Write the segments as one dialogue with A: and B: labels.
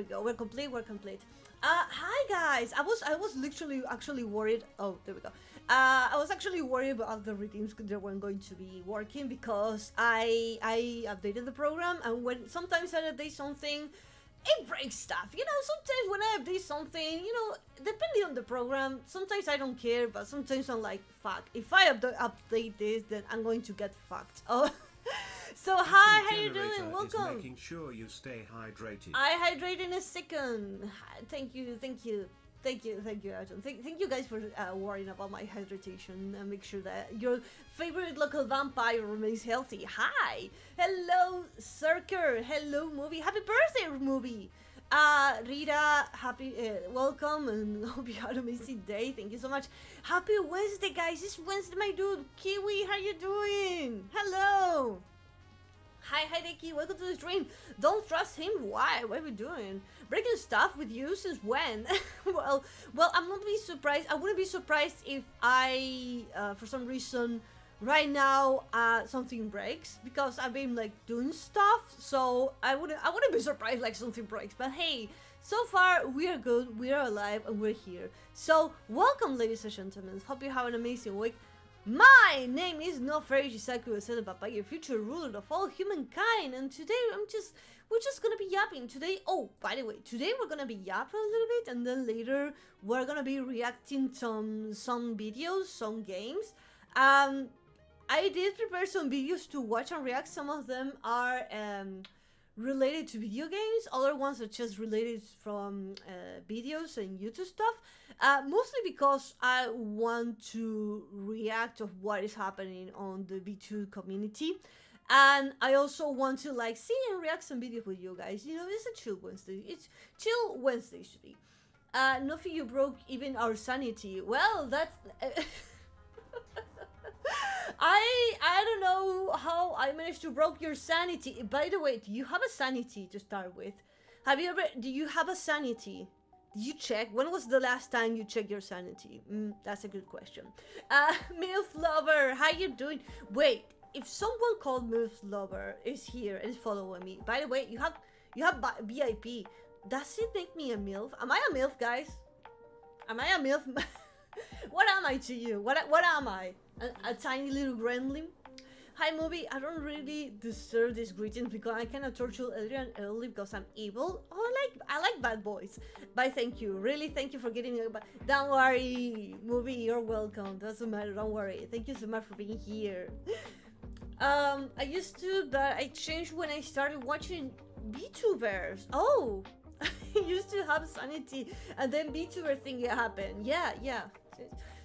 A: we go. We're complete. Hi guys. I was literally actually worried. Oh, there we go. I was actually worried about the redeems they weren't going to be working because I updated the program, and when sometimes I update something, it breaks stuff. You know, sometimes when I update something, you know, depending on the program, sometimes I don't care, but sometimes I'm like, fuck. If I update this, then I'm going to get fucked. Oh. So hi, how you doing? Welcome.
B: Making sure you stay hydrated.
A: I hydrate in a second. Thank you, Arjun. Thank you guys for worrying about my hydration and make sure that your favorite local vampire remains healthy. Hi, hello, Circer. Hello, movie. Happy birthday, movie. Rita, happy welcome, and hope you had an amazing day. Thank you so much. Happy Wednesday, guys. It's Wednesday, my dude. Kiwi, how you doing? Hello. Hi, Hideki, welcome to the stream. Don't trust him. Why? What are we doing? Breaking stuff with you since when? well, I'm not be surprised. I wouldn't be surprised if I, for some reason, right now, something breaks because I've been like doing stuff. So I wouldn't be surprised like something breaks. But hey, so far we are good. We are alive and we're here. So welcome, ladies and gentlemen. Hope you have an amazing week. My name is Noferi Shisaku, a Vampire future ruler of all humankind, and today we're just gonna be yapping today. Oh, by the way, today we're gonna be yapping a little bit, and then later we're gonna be reacting to some videos, some games. I did prepare some videos to watch and react. Some of them are related to video games, other ones are just related from videos and YouTube stuff. Mostly because I want to react to what is happening on the V2 community, and I also want to like see and react some videos with you guys. You know, it's a chill Wednesday. It's chill Wednesday today. Nothing, you broke even our sanity. Well, that's I don't know how I managed to broke your sanity. By the way, do you have a sanity to start with? Do you have a sanity? Did you check? When was the last time you checked your sanity? That's a good question. MILF Lover, how you doing? Wait, if someone called MILF Lover is here and is following me, by the way, you have VIP. Does it make me a MILF? Am I a MILF, guys? Am I a MILF? What am I to you? What am I? A tiny little gremlin? Hi, movie. I don't really deserve these greetings because I kind of tortured Adrian early because I'm evil. Oh, I like bad boys. But thank you. Really, thank you for getting me. Don't worry, movie. You're welcome. Doesn't matter. Don't worry. Thank you so much for being here. I used to, but I changed when I started watching VTubers. Oh, I used to have sanity, and then VTuber thing happened. Yeah.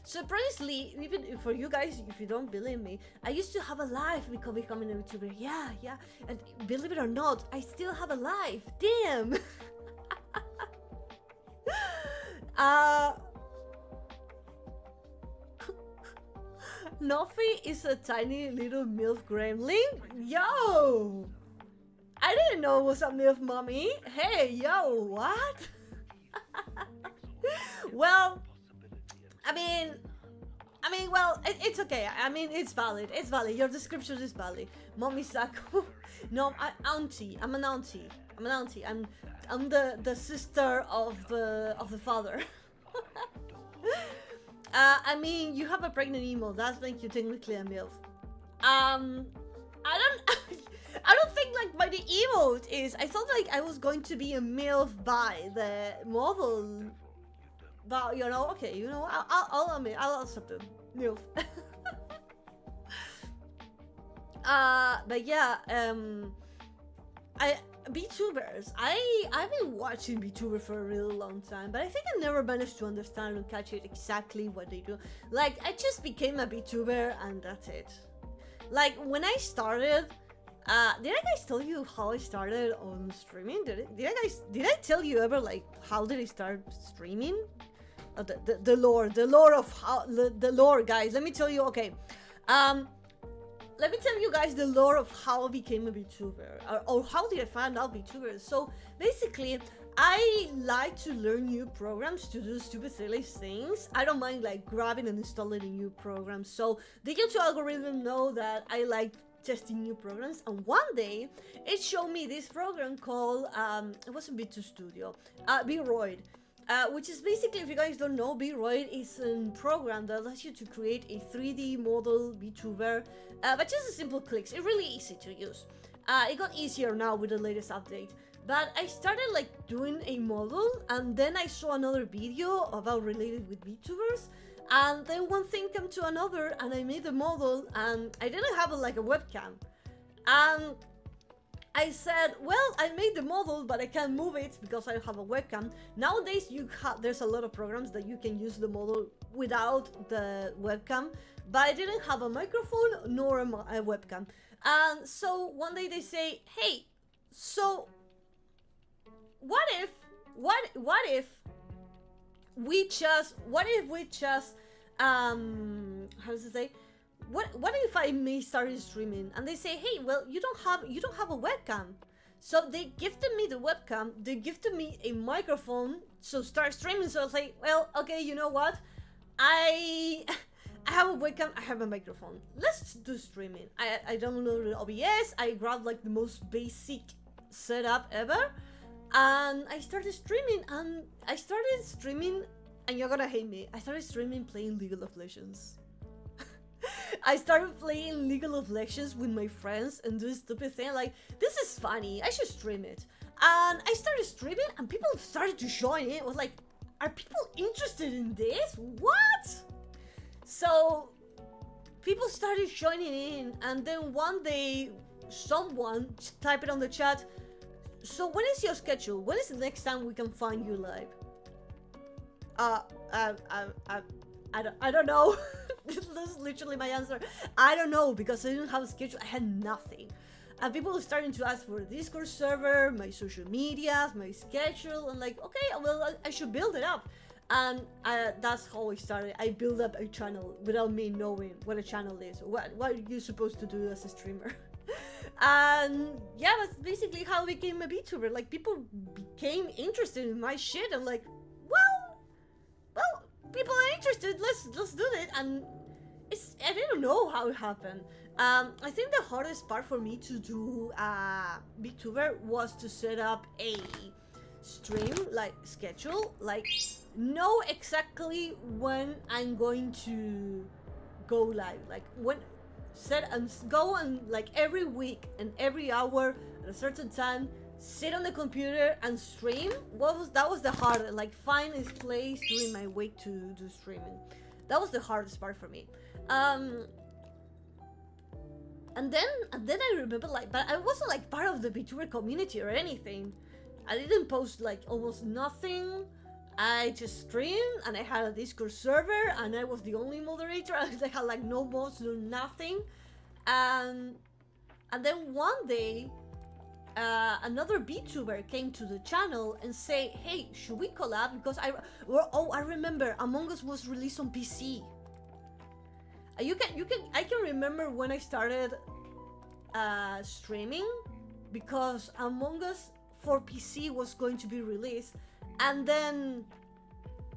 A: Surprisingly, even for you guys, if you don't believe me, I used to have a life before becoming a VTuber. Yeah. And believe it or not, I still have a life. Damn. Nofi is a tiny little MILF gremlin. Yo! I didn't know it was a MILF mommy. Hey, yo, what? Well, well, it's okay. I mean, it's valid. It's valid. Your description is valid. Mommy Saku. No, auntie. I'm an auntie. I'm the sister of the father. I mean, you have a pregnant emo. That makes you technically a MILF. I don't think like by the emote is. I thought like I was going to be a MILF by the model. But you know, okay, you know, I'll accept it. MILF. But yeah, VTubers. I've been watching VTubers for a really long time, but I think I never managed to understand and catch it exactly what they do. Like, I just became a VTuber and that's it. Like, when I started, did I guys tell you how I started on streaming? Did I tell you ever like how did I start streaming? The lore of how the lore, guys. Let me tell you. Okay, let me tell you guys the lore of how I became a VTuber, or how did I find out VTubers. So basically, I like to learn new programs to do stupid silly things. I don't mind like grabbing and installing a new program. So the YouTube algorithm know that I like testing new programs, and one day it showed me this program called it wasn't B2 Studio, Vroid. Which is basically, if you guys don't know, Vroid is a program that allows you to create a 3D model VTuber, but just a simple clicks. It's really easy to use. It got easier now with the latest update. But I started like doing a model, and then I saw another video about related with VTubers, and then one thing came to another, and I made the model, and I didn't have like a webcam. And I said, well, I made the model, but I can't move it because I don't have a webcam. Nowadays, there's a lot of programs that you can use the model without the webcam, but I didn't have a microphone nor a webcam. And so one day they say, hey, so what if we just how does it say? What if I may start streaming? And they say, hey, well, you don't have a webcam. So they gifted me the webcam, they gifted me a microphone, so start streaming. So I was like, well, okay, you know what? I have a webcam, I have a microphone. Let's do streaming. I downloaded OBS, I grabbed like the most basic setup ever, and I started streaming, and you're gonna hate me. I started streaming playing League of Legends. I started playing League of Legends with my friends and do stupid thing like, this is funny, I should stream it. And I started streaming and people started to join in. It was like, are people interested in this? What? So people started joining in, and then one day someone typed it on the chat, so when is your schedule? When is the next time we can find you live? I don't know. That's literally my answer. I don't know, because I didn't have a schedule. I had nothing. And people were starting to ask for a Discord server, my social media, my schedule. And like, okay, well, I should build it up. And that's how I started. I built up a channel without me knowing what a channel is. What are you supposed to do as a streamer? And yeah, that's basically how I became a VTuber. Like, people became interested in my shit. And like, well, people are interested, let's do it. And I didn't know how it happened. I think the hardest part for me to do VTuber was to set up a stream, like schedule, like know exactly when I'm going to go live, like when set and go, and like every week and every hour at a certain time sit on the computer and stream. That was the hardest, like find a place during my week to do streaming. That was the hardest part for me. And then I remember, like, but I wasn't like part of the VTuber community or anything. I didn't post like almost nothing. I just streamed, and I had a Discord server, and I was the only moderator. I had like no mods, no nothing. And then one day, another VTuber came to the channel and say, hey, should we collab? Because I remember Among Us was released on PC. I can remember when I started streaming, because Among Us for PC was going to be released, and then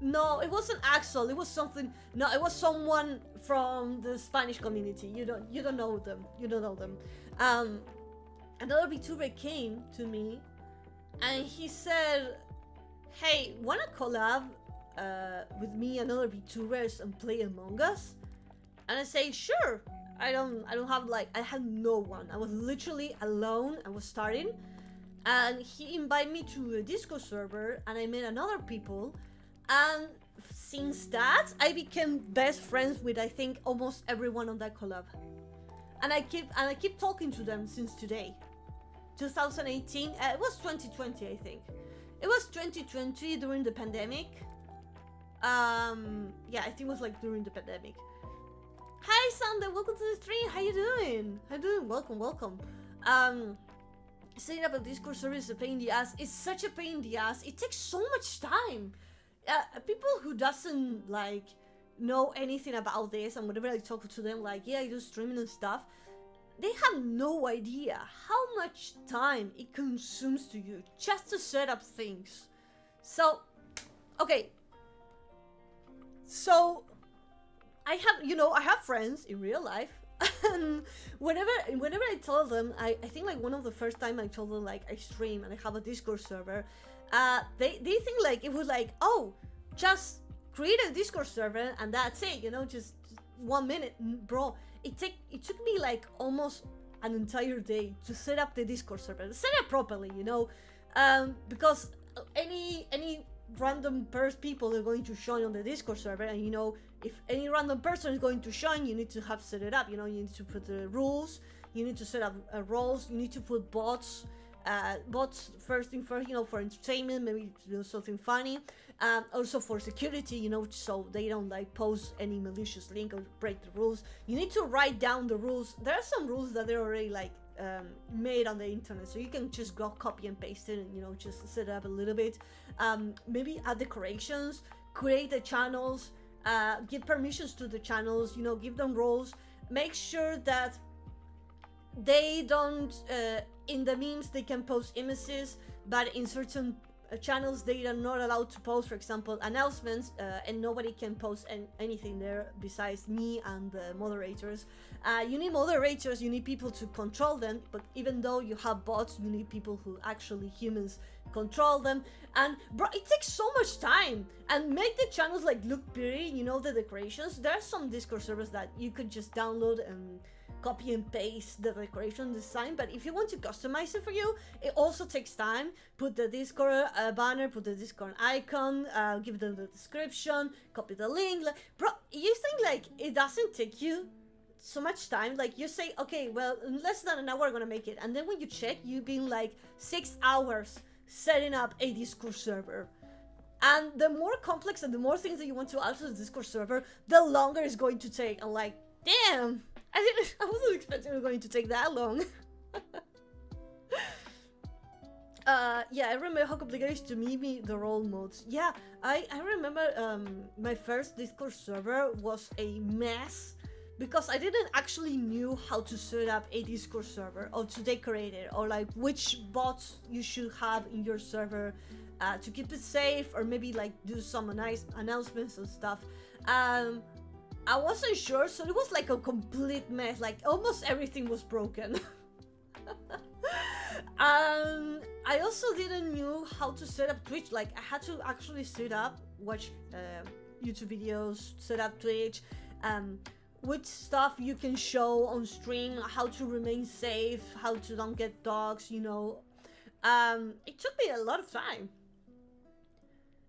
A: no, it wasn't Axel, it was something. No, it was someone from the Spanish community. You don't know them. Another VTuber came to me and he said, hey, wanna collab with me and other VTubers and play Among Us? And I say, sure. I don't have like, I had no one. I was literally alone. I was starting, and he invited me to a Discord server, and I met another people, and since that I became best friends with, I think, almost everyone on that collab. And I keep talking to them since today. 2018, it was 2020, I think. It was 2020 during the pandemic. Yeah, I think it was like during the pandemic. Hi Sunday, welcome to the stream. How you doing? Welcome. Setting up a Discord server is a pain in the ass. It's such a pain in the ass. It takes so much time. People who doesn't like know anything about this, and whenever I talk to them, like, yeah, I do streaming and stuff, they have no idea how much time it consumes to you just to set up things. So, okay. So, I have friends in real life And whenever I told them, I think like one of the first time I told them like I stream and I have a Discord server, they think like it was like, oh, just create a Discord server and that's it, you know, just 1 minute. Bro, it took me like almost an entire day to set up the Discord server, set it properly, you know, because any random people are going to join on the Discord server, and you know, if any random person is going to join, you need to have set it up, you know, you need to put the rules, you need to set up roles, you need to put bots first thing first, you know, for entertainment, maybe do something funny, also for security, you know, so they don't like post any malicious link or break the rules. You need to write down the rules. There are some rules that they're already like made on the internet, so you can just go copy and paste it and, you know, just set it up a little bit. Maybe add decorations, create the channels, give permissions to the channels, you know, give them roles, make sure that they don't in the memes they can post images, but in certain channels they are not allowed to post, for example, announcements, and nobody can post anything there besides me and the moderators. You need moderators, you need people to control them, but even though you have bots, you need people who actually humans control them. And bro, it takes so much time, and make the channels like look pretty, you know, the decorations. There are some Discord servers that you could just download and copy and paste the decoration design, but if you want to customize it for you, it also takes time. Put the Discord banner, put the Discord icon, give them the description, copy the link. Like, bro, you think like it doesn't take you so much time? Like you say, okay, well, in less than an hour I'm gonna make it, and then when you check, you've been like 6 hours setting up a Discord server. And the more complex and the more things that you want to add to the Discord server, the longer it's going to take. And like, damn, I wasn't expecting it was going to take that long. Yeah, I remember how complicated it is to me the role modes. Yeah, I remember my first Discord server was a mess because I didn't actually knew how to set up a Discord server or to decorate it, or like which bots you should have in your server to keep it safe, or maybe like do some nice announcements and stuff. I wasn't sure, so it was like a complete mess. Like almost everything was broken. I also didn't know how to set up Twitch. Like I had to actually set up, watch YouTube videos, set up Twitch, which stuff you can show on stream, how to remain safe, how to don't get dogs, you know. It took me a lot of time.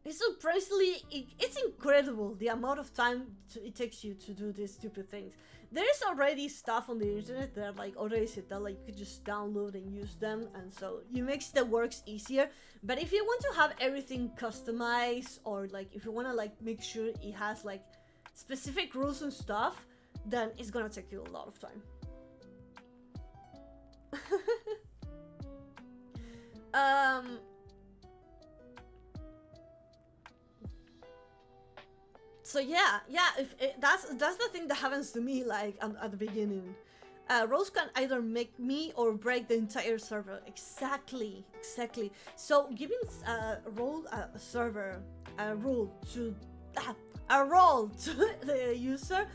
A: It's surprisingly, it's incredible the amount of time it takes you to do these stupid things. There is already stuff on the internet that are like already set up, like you could just download and use them, and so it makes the works easier. But if you want to have everything customized, or like if you want to like make sure it has like specific rules and stuff, then it's gonna take you a lot of time. So yeah, that's the thing that happens to me like at the beginning. Roles can either make me or break the entire server. Exactly. So giving a role to the user,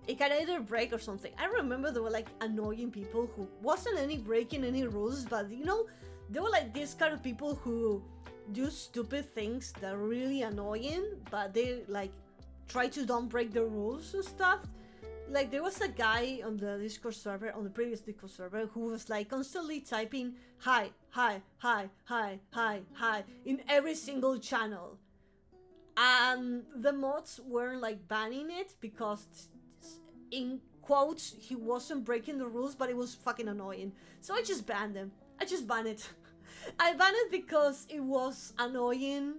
A: it can either break or something. I remember there were like annoying people who wasn't any breaking any rules, but you know, there were like these kind of people who do stupid things that are really annoying, but they like try to don't break the rules and stuff. Like there was a guy on the Discord server, on the previous Discord server, who was like constantly typing hi in every single channel, and the mods weren't like banning it because in quotes he wasn't breaking the rules, but it was fucking annoying. So I just banned him. I just banned it. I banned it because it was annoying,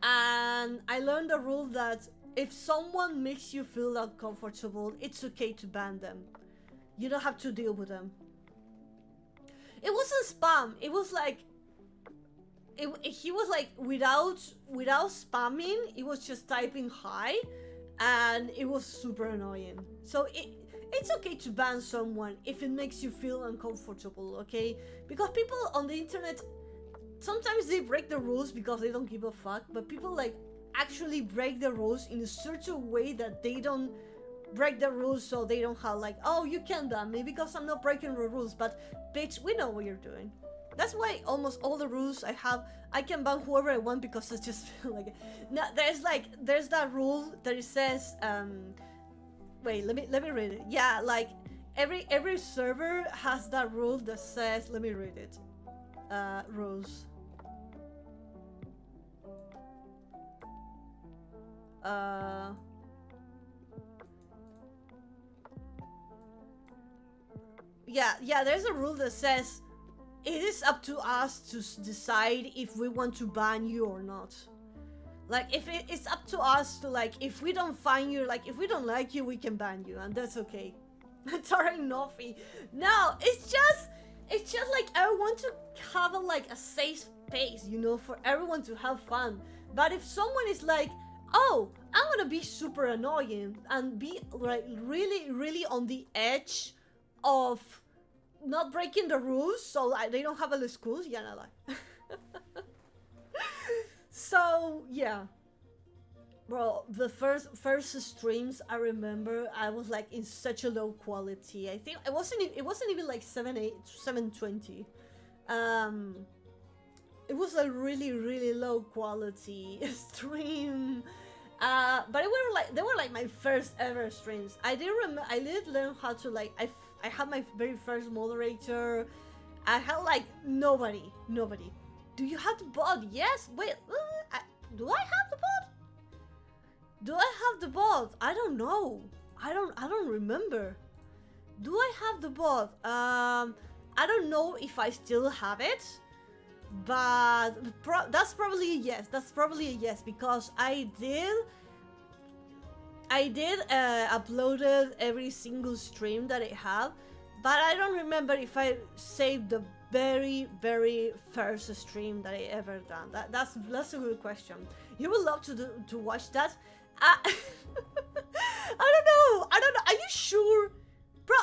A: and I learned the rule that if someone makes you feel uncomfortable, it's okay to ban them. You don't have to deal with them. It wasn't spam. It was like he was like without spamming. It was just typing hi, and it was super annoying. So it's okay to ban someone if it makes you feel uncomfortable, okay? Because people on the internet, sometimes they break the rules because they don't give a fuck, but people like actually break the rules in a certain way that they don't break the rules so they don't have like, oh, you can ban me because I'm not breaking the rules. But bitch, we know what you're doing. That's why almost all the rules I have, I can ban whoever I want because it's just like, no, there's that rule that it says, wait, let me read it. Yeah, like every server has that rule that says, let me read it. Rules. Yeah, there's a rule that says it is up to us to decide if we want to ban you or not. Like, if it's up to us to, like, if we don't find you, like, if we don't like you, we can ban you, and that's okay. Sorry, Nofi. No, it's just like, I want to have a safe space, you know, for everyone to have fun. But if someone is like, oh, I'm gonna be super annoying and be, like, really, really on the edge of not breaking the rules, so like, they don't have a excuse, yeah, no, like. So yeah, bro, the first streams I remember, I was like in such a low quality. I think it wasn't even like 720. It was a really low quality stream. But they were like my first ever streams. I did learn how to, like, I had my very first moderator. I had like nobody. Do you have the bot? Yes. Wait, do I have the bot? Do I have the bot? I don't know. I don't remember. Do I have the bot? I don't know if I still have it, but that's probably a yes. That's probably a yes because I did uploaded every single stream that I have, but I don't remember if I saved the very first stream that I ever done. That's a good question. You would love to watch that. I don't know. Are you sure, bro?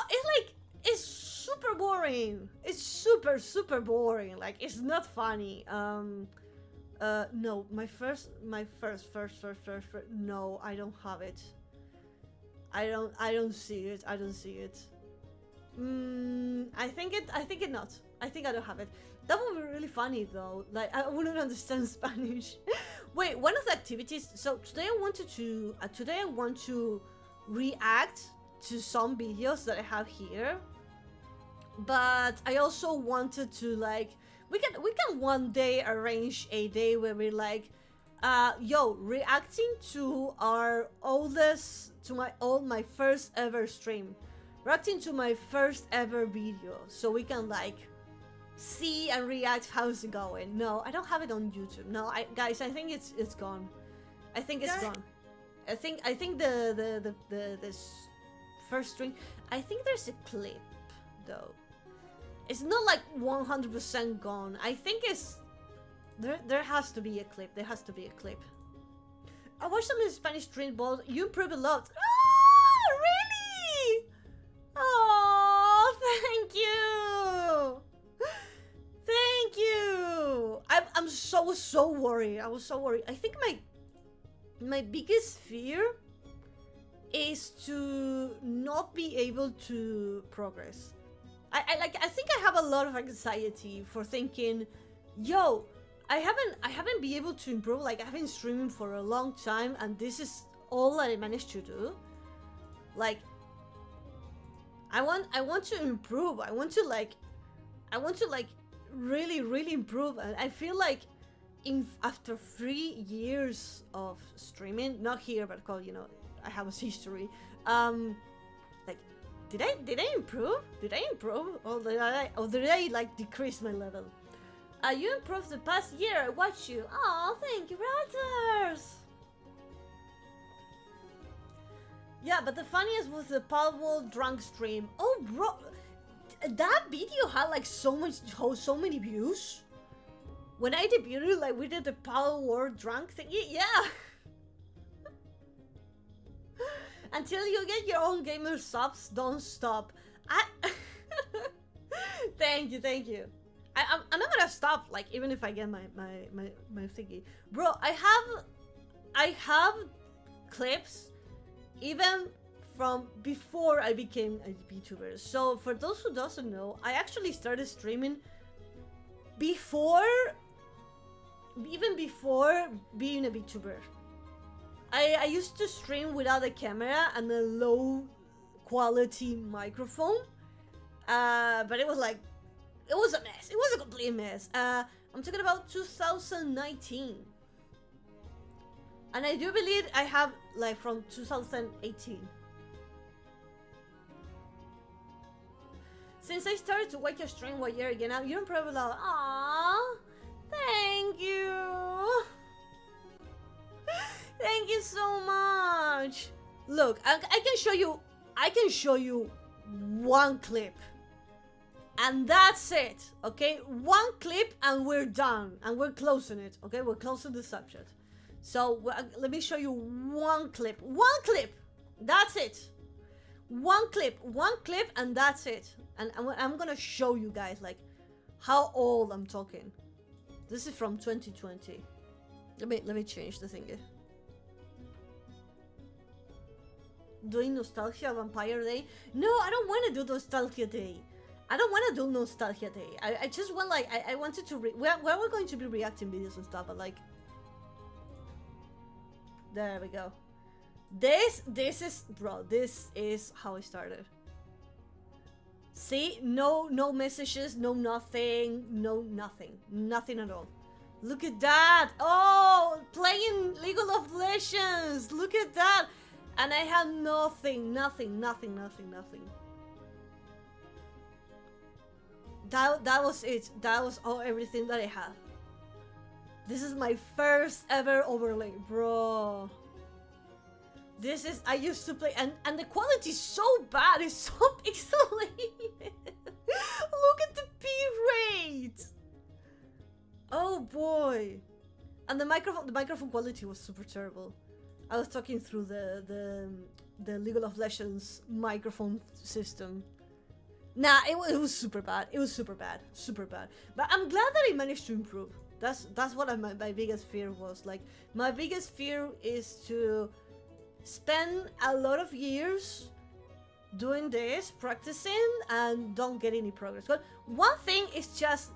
A: It's super boring. It's super boring. Like, it's not funny. No, my first. No, I don't have it. I don't see it. I think it not. I think I don't have it. That would be really funny though. Like, I wouldn't understand Spanish. Wait, one of the activities. So today I want to react to some videos that I have here. But I also wanted to, like, we can one day arrange a day where we're like, reacting to my first ever stream, reacting to my first ever video, so we can like see and react how's it going. No, I don't have it on YouTube. No, guys, I think it's gone. I think it's gone. I think the first stream. I think there's a clip though. It's not like 100% gone. I think it's there has to be a clip. There has to be a clip. I watched some of the Spanish stream, but you improve a lot. Oh, really? Oh, thank you. Thank you. I'm so worried. I was so worried. I think my biggest fear is to not be able to progress. I think I have a lot of anxiety for thinking, yo, I haven't been able to improve. Like, I've been streaming for a long time and this is all that I managed to do. Like, I want to improve. I want to really improve. And I feel like after 3 years of streaming, not here, but I have a history. Like, did I improve? Did I improve? Or did I like decrease my level? You improved the past year. I watched you. Oh, thank you, brothers. Yeah, but the funniest was the Palworld drunk stream. Oh, bro, that video had like so many views. When I debuted, like, we did the Palworld drunk thing. Yeah. Until you get your own gamer subs, don't stop. Thank you. I'm not gonna stop, like, even if I get my thingy. Bro, I have clips even from before I became a VTuber. So for those who doesn't know, I actually started streaming even before being a VTuber. I used to stream without a camera and a low quality microphone, but it was a mess. It was a complete mess. I'm talking about 2019, and I do believe I have like from 2018. Since I started to watch your stream 1 year ago now, you're probably like, aww, thank you. Thank you so much. Look, I can show you one clip. And that's it, okay? One clip and we're done. And we're closing it, okay? We're closing the subject. So let me show you one clip. One clip! That's it. One clip, and that's it. And I'm gonna show you guys like how old I'm talking. This is from 2020. Let me change the thingy. Doing Nostalgia Vampire Day? No, I don't want to do Nostalgia Day. I don't want to do Nostalgia Day. I just want like I wanted to we're going to be reacting videos and stuff, but like there we go. This is how I started. See, no messages, no nothing at all. Look at that! Oh, playing League of Legends. Look at that, and I had nothing. That was it. That was everything that I had. This is my first ever overlay, bro. This is, I used to play, and the quality is so bad, it's so pixelated. Look at the bitrate. Oh boy. And the microphone quality was super terrible. I was talking through the League of Legends microphone system. Nah, it was super bad. It was super bad. But I'm glad that I managed to improve. That's what my biggest fear was. Like, my biggest fear is to spend a lot of years doing this, practicing, and don't get any progress. But one thing is just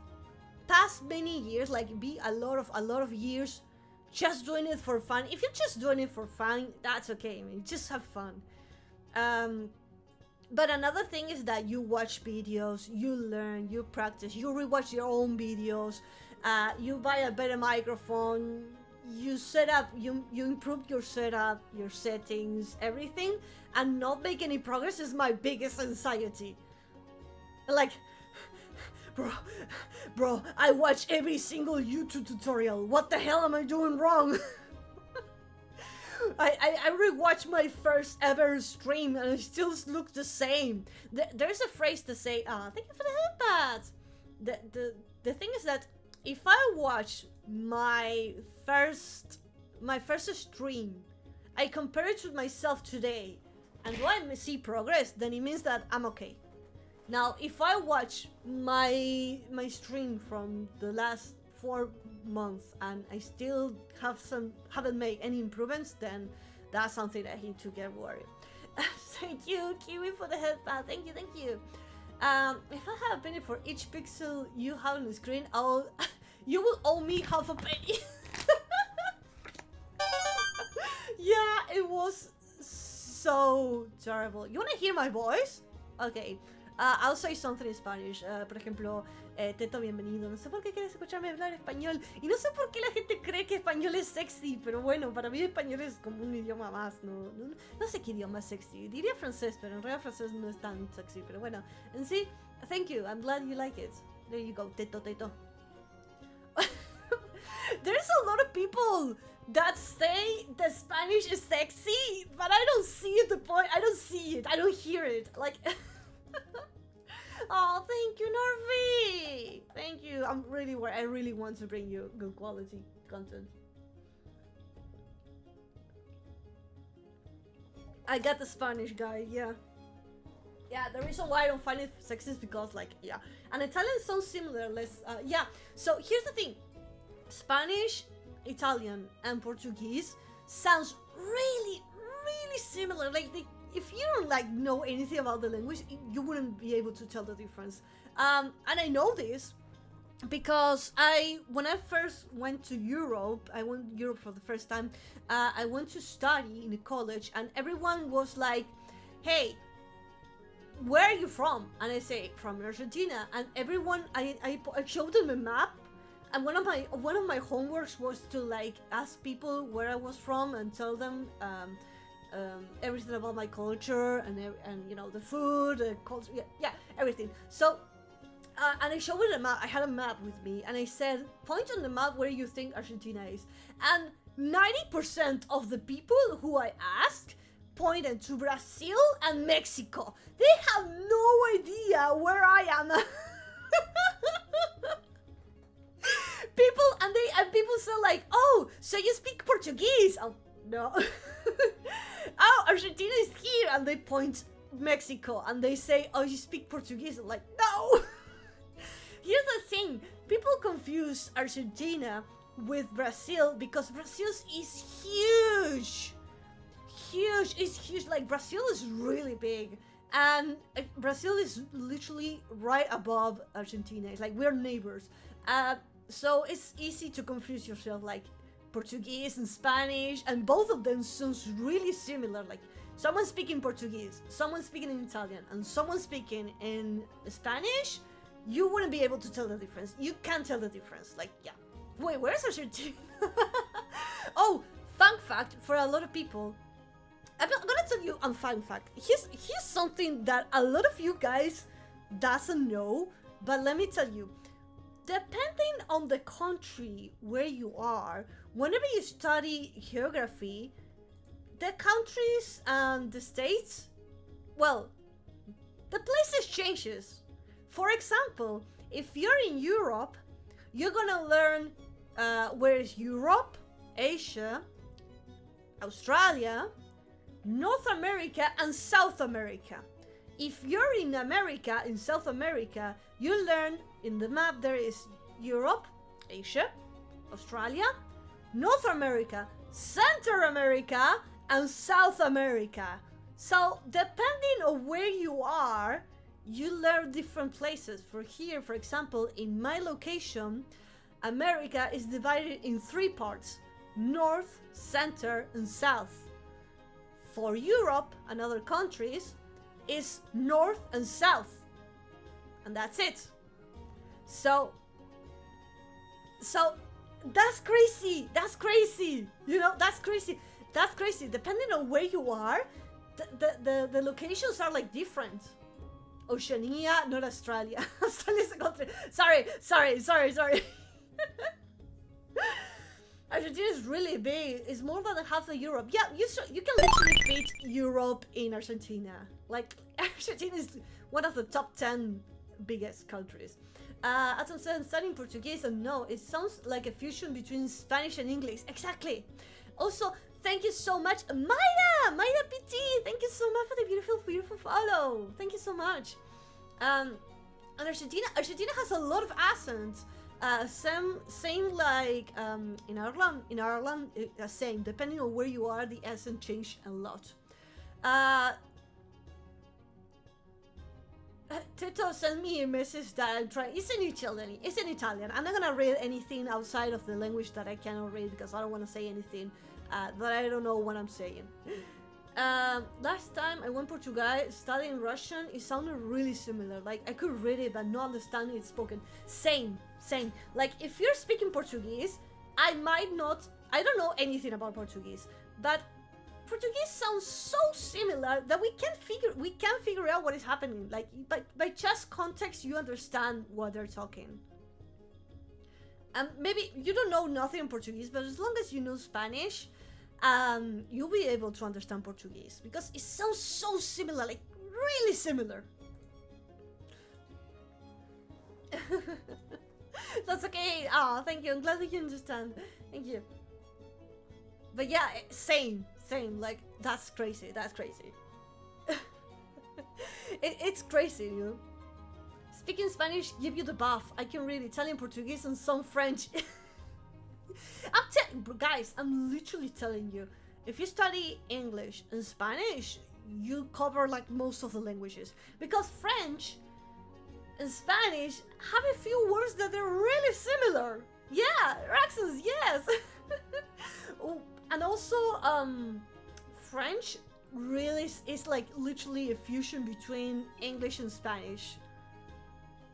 A: past many years, like be a lot of years just doing it for fun. If you're just doing it for fun, that's okay. I mean, just have fun. But another thing is that you watch videos, you learn, you practice, you rewatch your own videos, you buy a better microphone, you set up, you improve your setup, your settings, everything, and not make any progress is my biggest anxiety. Like, bro, I watch every single YouTube tutorial. What the hell am I doing wrong? I rewatched my first ever stream and it still looks the same. There's a phrase to say, thank you for the headpads. The thing is that if I watch my first stream, I compare it to myself today, and do I see progress, then it means that I'm okay. Now, if I watch my stream from the last 4 months and I still haven't made any improvements, then that's something that I need to get worried. Thank you, Kiwi, for the headband. Thank you. If I have a penny for each pixel you have on the screen, you will owe me half a penny. Yeah, it was so terrible. You wanna hear my voice? Okay. I'll say something in Spanish. Por ejemplo, Teto, bienvenido. No sé por qué quieres escucharme hablar español. Y no sé por qué la gente cree que español es sexy. Pero bueno, para mí español es como un idioma más. No sé qué idioma es sexy. Diría francés, pero en realidad francés no es tan sexy. Pero bueno, en sí, thank you. I'm glad you like it. There you go, Teto. There's a lot of people that say that Spanish is sexy, but I don't see the point. I don't see it. I don't hear it. Like... Oh, thank you, Narvi. Thank you. I really want to bring you good quality content. I got the Spanish guy, yeah. Yeah, the reason why I don't find it sexy is because, like, yeah. And Italian sounds similar, yeah. So here's the thing. Spanish, Italian, and Portuguese sounds really similar. Like, if you don't like know anything about the language, you wouldn't be able to tell the difference. And I know this because when I first went to Europe, I went to Europe for the first time. I went to study in a college, and everyone was like, "Hey, where are you from?" And I say, "From Argentina." And everyone, I showed them a map, and one of my homeworks was to like ask people where I was from and tell them everything about my culture and you know, the food, the culture, yeah, everything. So and I showed it a map. I had a map with me, and I said, "Point on the map where you think Argentina is." And 90% of the people who I asked pointed to Brazil and Mexico. They have no idea where I am. People say like, "Oh, so you speak Portuguese?" Oh, no. "Oh, Argentina is here," and they point Mexico, and they say, "Oh, you speak Portuguese?" I'm like, no. Here's the thing: people confuse Argentina with Brazil because Brazil is huge. It's huge. Like, Brazil is really big, and Brazil is literally right above Argentina. It's like we're neighbors. So it's easy to confuse yourself, like Portuguese and Spanish, and both of them sounds really similar. Like, someone speaking Portuguese, someone speaking in Italian, and someone speaking in Spanish, you wouldn't be able to tell the difference. You can't tell the difference. Like, yeah. Wait, where's Argentina? Oh, fun fact for a lot of people. I'm gonna tell you a fun fact. Here's something that a lot of you guys doesn't know, but let me tell you. Depending on the country where you are, whenever you study geography, the countries and the states, well, the places changes. For example, if you're in Europe, you're gonna learn where is Europe, Asia, Australia, North America, and South America. If you're in America, in South America, you learn in the map there is Europe, Asia, Australia, North America, Central America, and South America. So depending on where you are, you learn different places. For here, for example, in my location, America is divided in 3 parts: North, Center, and South. For Europe and other countries, is North and South. And that's it. So that's crazy. That's crazy. You know, that's crazy. That's crazy. Depending on where you are, the locations are like different. Oceania, not Australia. Australia is a country. Sorry. Argentina is really big. It's more than half of Europe. Yeah, you can literally fit Europe in Argentina. Like, Argentina is one of the top 10 biggest countries. As I'm saying, studying Portuguese, and no, it sounds like a fusion between Spanish and English. Exactly. Also, thank you so much, Mayra PT. Thank you so much for the beautiful follow. Thank you so much. And Argentina has a lot of accents. Same like in Ireland, same. Depending on where you are, the accent change a lot. Tito sent me a message that I'm trying. It's in Italian. I'm not gonna read anything outside of the language that I cannot read because I don't want to say anything that I don't know what I'm saying. Last time I went Portugal studying Russian, it sounded really similar. Like, I could read it but not understand it spoken. Same. Like, if you're speaking Portuguese, I don't know anything about Portuguese, but Portuguese sounds so similar that we can figure out what is happening. Like, by just context, you understand what they're talking. And maybe you don't know nothing in Portuguese, but as long as you know Spanish, you'll be able to understand Portuguese because it sounds so similar, like really similar. That's okay. Oh, thank you. I'm glad that you understand. Thank you. But yeah, same. Like, that's crazy. It's crazy, you know. Speaking Spanish give you the buff. I can read Italian, Portuguese, and some French. Guys, I'm literally telling you, if you study English and Spanish, you cover like most of the languages. Because French and Spanish have a few words that are really similar. Yeah, accents, yes. Oh, and also, French really is like literally a fusion between English and Spanish.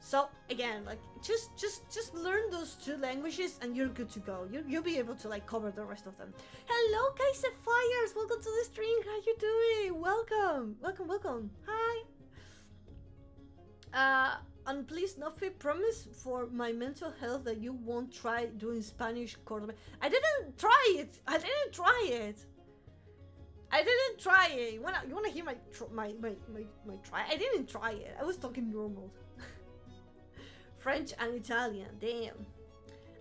A: So again, like just learn those two languages and you're good to go. You'll be able to like cover the rest of them. Hello, Kaiser Fires. Welcome to the stream. How you doing? Welcome. Hi. And please, Nofi, promise for my mental health that you won't try doing Spanish cordoba. I didn't try it. You wanna hear my try? I didn't try it. I was talking normal. French and Italian. Damn.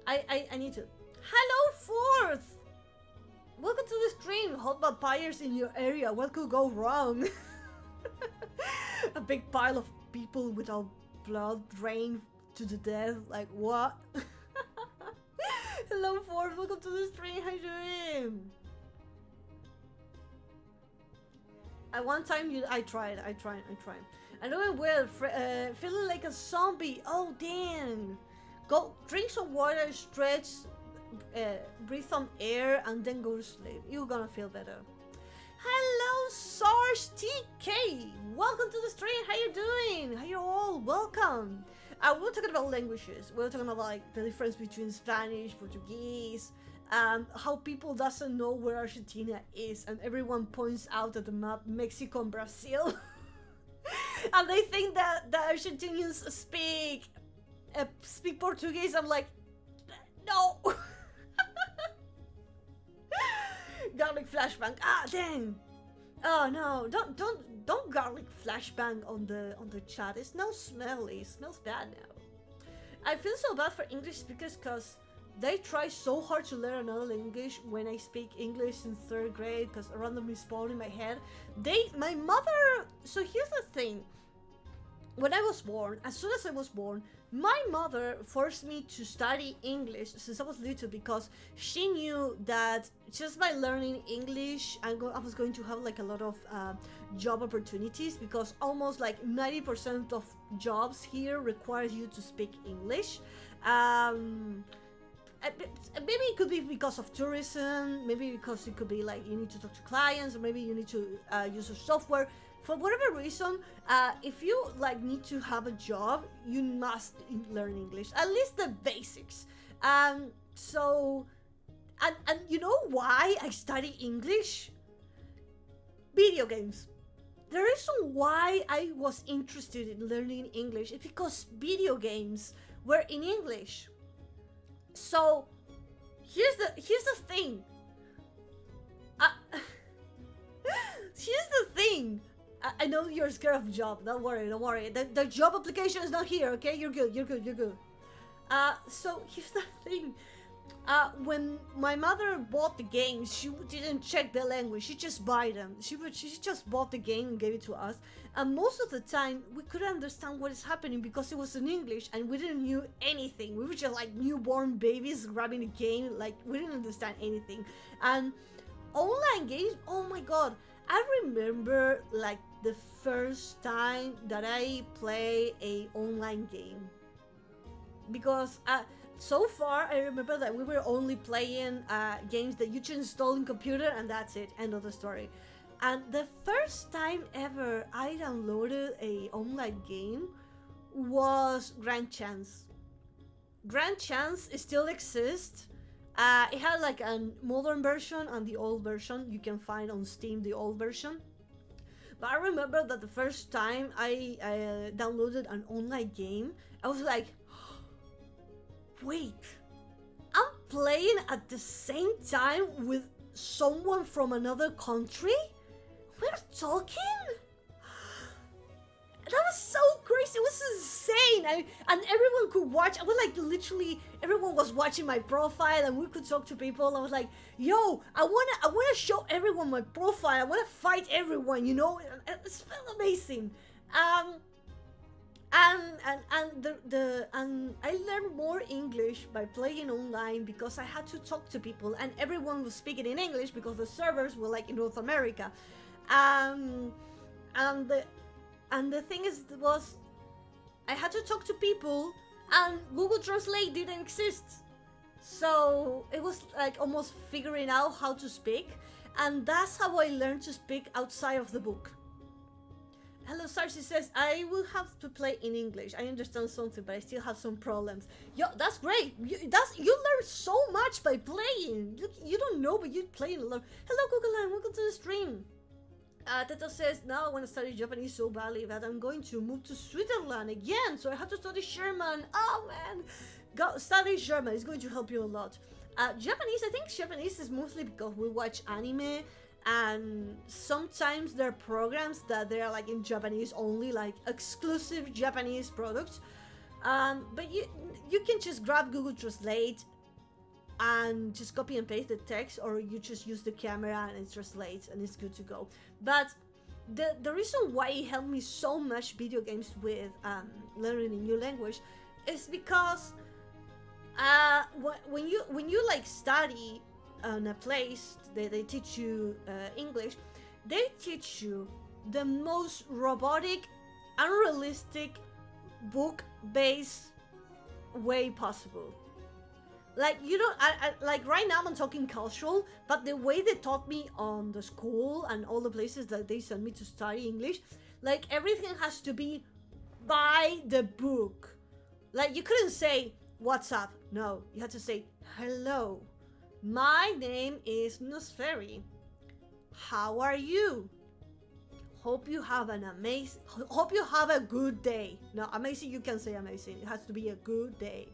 A: I need to. Hello, Fourth. Welcome to the stream. Hot vampires in your area. What could go wrong? A big pile of people without blood drained to the death. Like what? Hello, Fourth. Welcome to the stream. How you doing? At one time, I tried. I know it well. Feeling like a zombie. Oh, damn. Go drink some water, stretch, breathe some air, and then go to sleep. You're gonna feel better. Hello, Sarge TK. Welcome to the stream. How you doing? How you all? Welcome. We're talking about languages. We're talking about like the difference between Spanish, Portuguese, how people doesn't know where Argentina is, and everyone points out at the map Mexico and Brazil. And they think that the Argentinians speak Portuguese. I'm like, no. Garlic flashbang. Ah, dang. Oh no! Don't garlic flashbang on the chat. It's no smelly. It smells bad now. I feel so bad for English speakers because they try so hard to learn another language when I speak English in 3rd grade because I randomly spawned in my head. My mother. So here's the thing. When I was born, as soon as I was born, my mother forced me to study English since I was little because she knew that just by learning English, I was going to have like a lot of job opportunities because almost like 90% of jobs here require you to speak English. Maybe it could be because of tourism, maybe because it could be like you need to talk to clients, or maybe you need to use a software. For whatever reason, if you like need to have a job, you must learn English, at least the basics. So, and you know why I study English? Video games. The reason why I was interested in learning English is because video games were in English. So, here's the thing. Here's the thing. I know you're scared of job. Don't worry. The job application is not here, okay? You're good. So here's the thing. When my mother bought the games, she didn't check the language. She just bought them. She just bought the game and gave it to us. And most of the time, we couldn't understand what is happening because it was in English and we didn't know anything. We were just like newborn babies grabbing a game. Like, we didn't understand anything. And online games, oh my god. I remember like the first time that I play a online game. Because so far I remember that we were only playing games that you just install in computer and that's it, end of the story. And the first time ever I downloaded a online game was Grand Chance. Grand Chance still exists. It had like a modern version and the old version. You can find on Steam the old version. But I remember that the first time I downloaded an online game, I was like, wait, I'm playing at the same time with someone from another country? We're talking? That was so crazy. It was insane. And everyone could watch. I was like, literally, everyone was watching my profile and we could talk to people. I was like, yo, I wanna show everyone my profile. I wanna fight everyone, you know? It's felt amazing. And I learned more English by playing online because I had to talk to people and everyone was speaking in English because the servers were like in North America. and the thing was I had to talk to people, and Google Translate didn't exist. So it was like almost figuring out how to speak, and that's how I learned to speak outside of the book. Hello, Sarsi says, I will have to play in English. I understand something, but I still have some problems. Yo, that's great. You learn so much by playing. You don't know, but you're playing a lot. Hello, Google, and welcome to the stream. Teta says, now I want to study Japanese so badly that I'm going to move to Switzerland again, so I have to study German. Oh man, study German. It's going to help you a lot. Japanese, I think Japanese is mostly because we watch anime, and sometimes there are programs that they're like in Japanese only, like exclusive Japanese products. But you can just grab Google Translate and just copy and paste the text, or you just use the camera and it translates and it's good to go. But the reason why it helped me so much video games with learning a new language is because when you like study in a place, they teach you English, they teach you the most robotic, unrealistic, book-based way possible. Like, you know, like right now I'm talking casual, but the way they taught me on the school and all the places that they sent me to study English, like everything has to be by the book. Like you couldn't say, what's up? No, you had to say, hello, my name is Nosferi. How are you? Hope you have a good day. No, amazing, you can say amazing. It has to be a good day.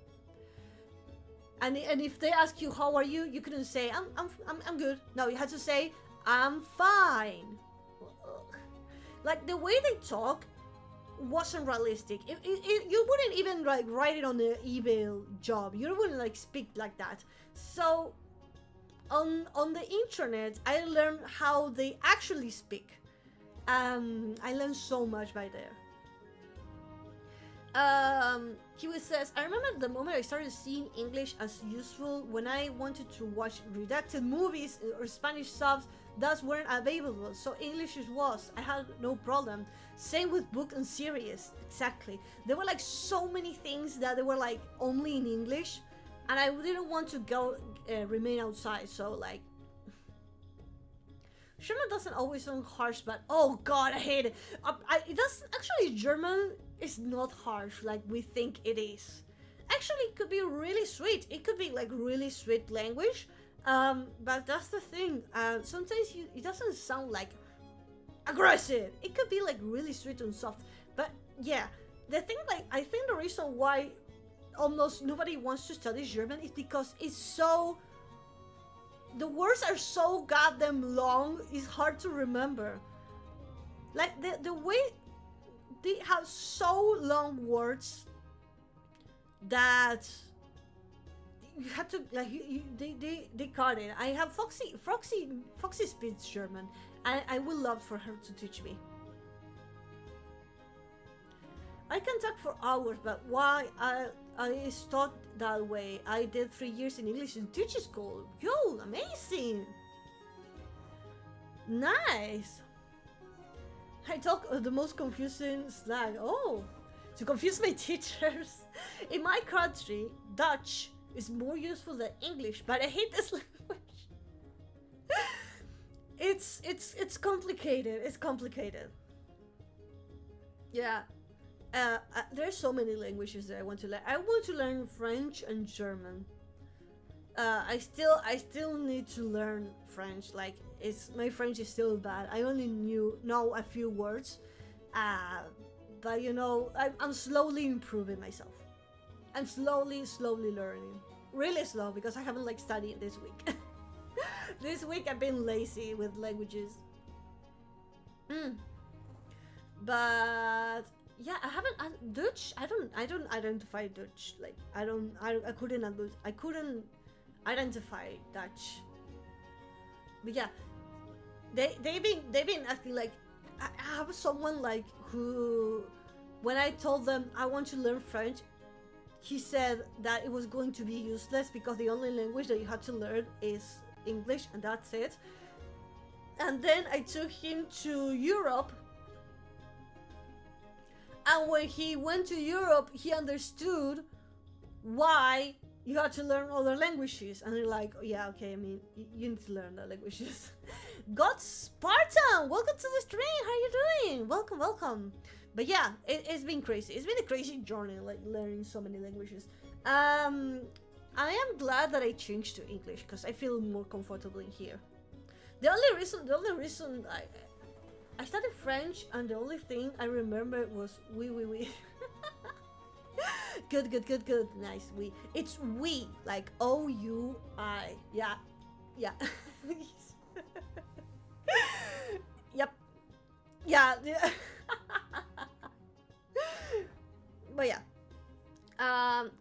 A: And if they ask you how are you, you couldn't say I'm good. No, you had to say I'm fine. Like the way they talk wasn't realistic. You wouldn't even like write it on the email job. You wouldn't like speak like that. So on the internet, I learned how they actually speak. I learned so much by there. Kiwi says, I remember the moment I started seeing English as useful when I wanted to watch redacted movies or Spanish subs that weren't available, so English was. I had no problem. Same with book and series, exactly. There were like so many things that they were like only in English, and I didn't want to go remain outside, so like German doesn't always sound harsh, but oh god, I hate it. It does actually. German is not harsh like we think it is. Actually, it could be really sweet. It could be like really sweet language. But that's the thing. Sometimes it doesn't sound like aggressive. It could be like really sweet and soft. But yeah, the thing, like I think the reason why almost nobody wants to study German is because it's so. The words are so goddamn long, it's hard to remember. Like the way they have so long words that you have to like they cut it. I have Foxy speaks German, and I would love for her to teach me. I can talk for hours, but why I taught that way. I did 3 years in English in teacher school. Yo, amazing! Nice! I talk the most confusing slang. Oh, to confuse my teachers. In my country, Dutch is more useful than English, but I hate this language. It's complicated. It's complicated. Yeah. There's so many languages that I want to learn. I want to learn French and German. I still need to learn French. Like my French is still bad. I only know a few words, but you know I'm slowly improving myself. I'm slowly learning. Really slow because I haven't like studied this week. This week I've been lazy with languages. But yeah, I haven't Dutch. I don't identify Dutch. Like I couldn't identify Dutch. But yeah, they've been asking like I have someone like who, when I told them I want to learn French, he said that it was going to be useless because the only language that you had to learn is English and that's it. And then I took him to Europe And when he went to Europe, he understood why you had to learn other languages. And you're like, oh, yeah, okay, I mean, you need to learn the languages. God Spartan, welcome to the stream. How are you doing? Welcome, welcome. But yeah, it's been crazy. It's been a crazy journey, like learning so many languages. I am glad that I changed to English because I feel more comfortable in here. The only reason I studied French, and the only thing I remember was oui. Good. Nice, oui. It's we, like O-U-I. Yeah. Yep. Yeah. But yeah.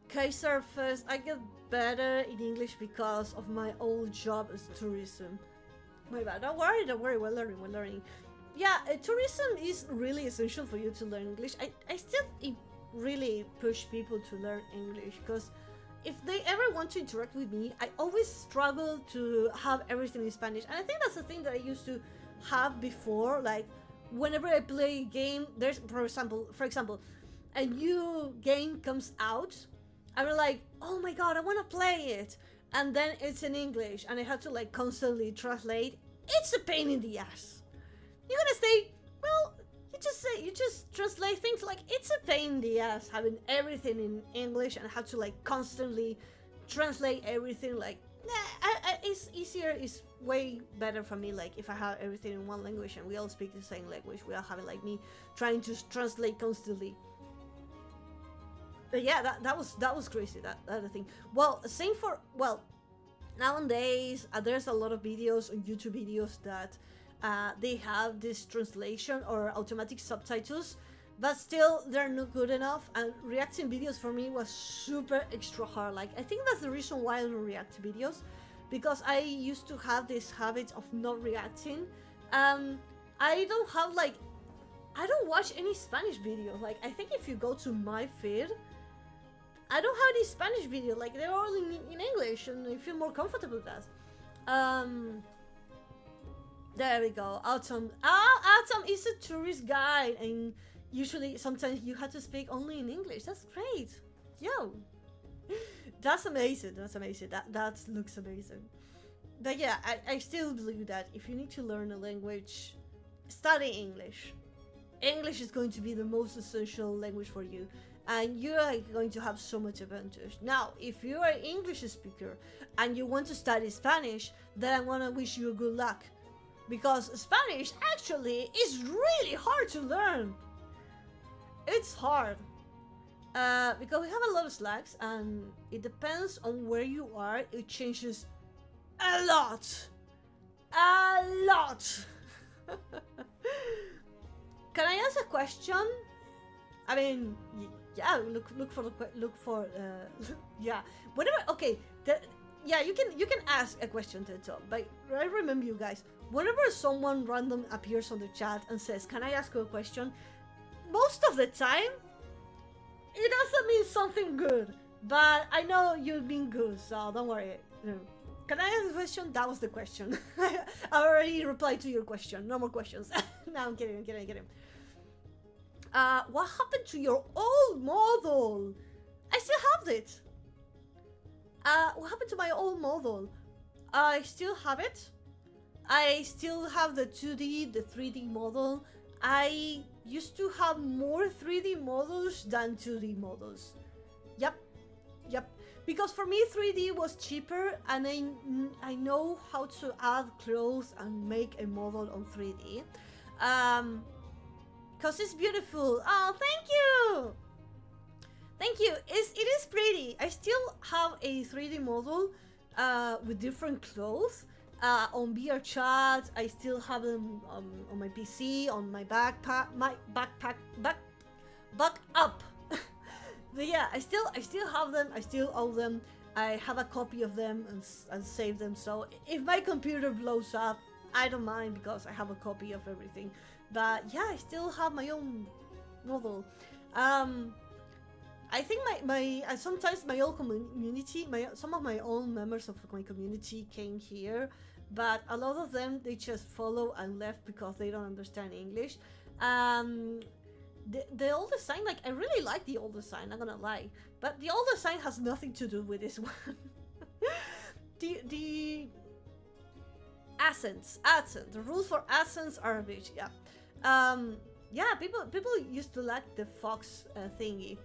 A: Kaiser first. I get better in English because of my old job as tourism. My bad. Don't worry. We're learning. Yeah, tourism is really essential for you to learn English. I still really push people to learn English because if they ever want to interact with me, I always struggle to have everything in Spanish. And I think that's the thing that I used to have before. Like, whenever I play a game, there's, for example, a new game comes out, and I'm like, oh my god, I want to play it. And then it's in English, and I have to like constantly translate. It's a pain in the ass. You're gonna say, well, you just translate things. Like, it's a pain in the ass having everything in English and have to like constantly translate everything. Like, it's easier, it's way better for me, like if I have everything in one language and we all speak the same language without having like me trying to translate constantly. But yeah, that was crazy, that the thing. Well, same for, well, nowadays there's a lot of videos on YouTube videos that they have this translation or automatic subtitles, but still they're not good enough, and reacting videos for me was super extra hard. Like, I think that's the reason why I don't react to videos, because I used to have this habit of not reacting. I don't have like, I don't watch any Spanish videos. Like, I think if you go to my feed, I don't have any Spanish video. Like, they're all in English, and I feel more comfortable with that. There we go. Autumn. Autumn is a tourist guide, and usually sometimes you have to speak only in English. That's great. Yo, that's amazing. That looks amazing. But yeah, I still believe that if you need to learn a language, study English. English is going to be the most essential language for you, and you are going to have so much advantage. Now, if you are an English speaker and you want to study Spanish, then I want to wish you good luck, because Spanish actually is really hard to learn. It's hard because we have a lot of slangs, and it depends on where you are. It changes a lot. Can I ask a question? I mean, yeah. Look for. Yeah. Whatever. Okay. Yeah. You can ask a question to the top. But I remember, you guys, whenever someone random appears on the chat and says, "Can I ask you a question?" most of the time, it doesn't mean something good. But I know you've been good, so don't worry. Can I ask a question? That was the question. I already replied to your question. No more questions. No, I'm kidding. What happened to your old model? I still have it. What happened to my old model? I still have it. I still have the 2D, the 3D model. I used to have more 3D models than 2D models. Yep. Because for me 3D was cheaper, and I know how to add clothes and make a model on 3D. Cause it's beautiful. Oh, thank you. It is pretty. I still have a 3D model with different clothes on VR chat. I still have them on my PC, on my backpack, back up. But yeah, I still have them. I still own them. I have a copy of them and save them. So if my computer blows up, I don't mind, because I have a copy of everything. But yeah, I still have my own model. I think my sometimes my old community, some of my own members of my community came here, but a lot of them, they just follow and left because they don't understand English. the old design, like, I really like the old design, not gonna lie. But the old design has nothing to do with this one. the accents, the rules for accents are a bitch, yeah. Yeah, people used to like the fox thingy.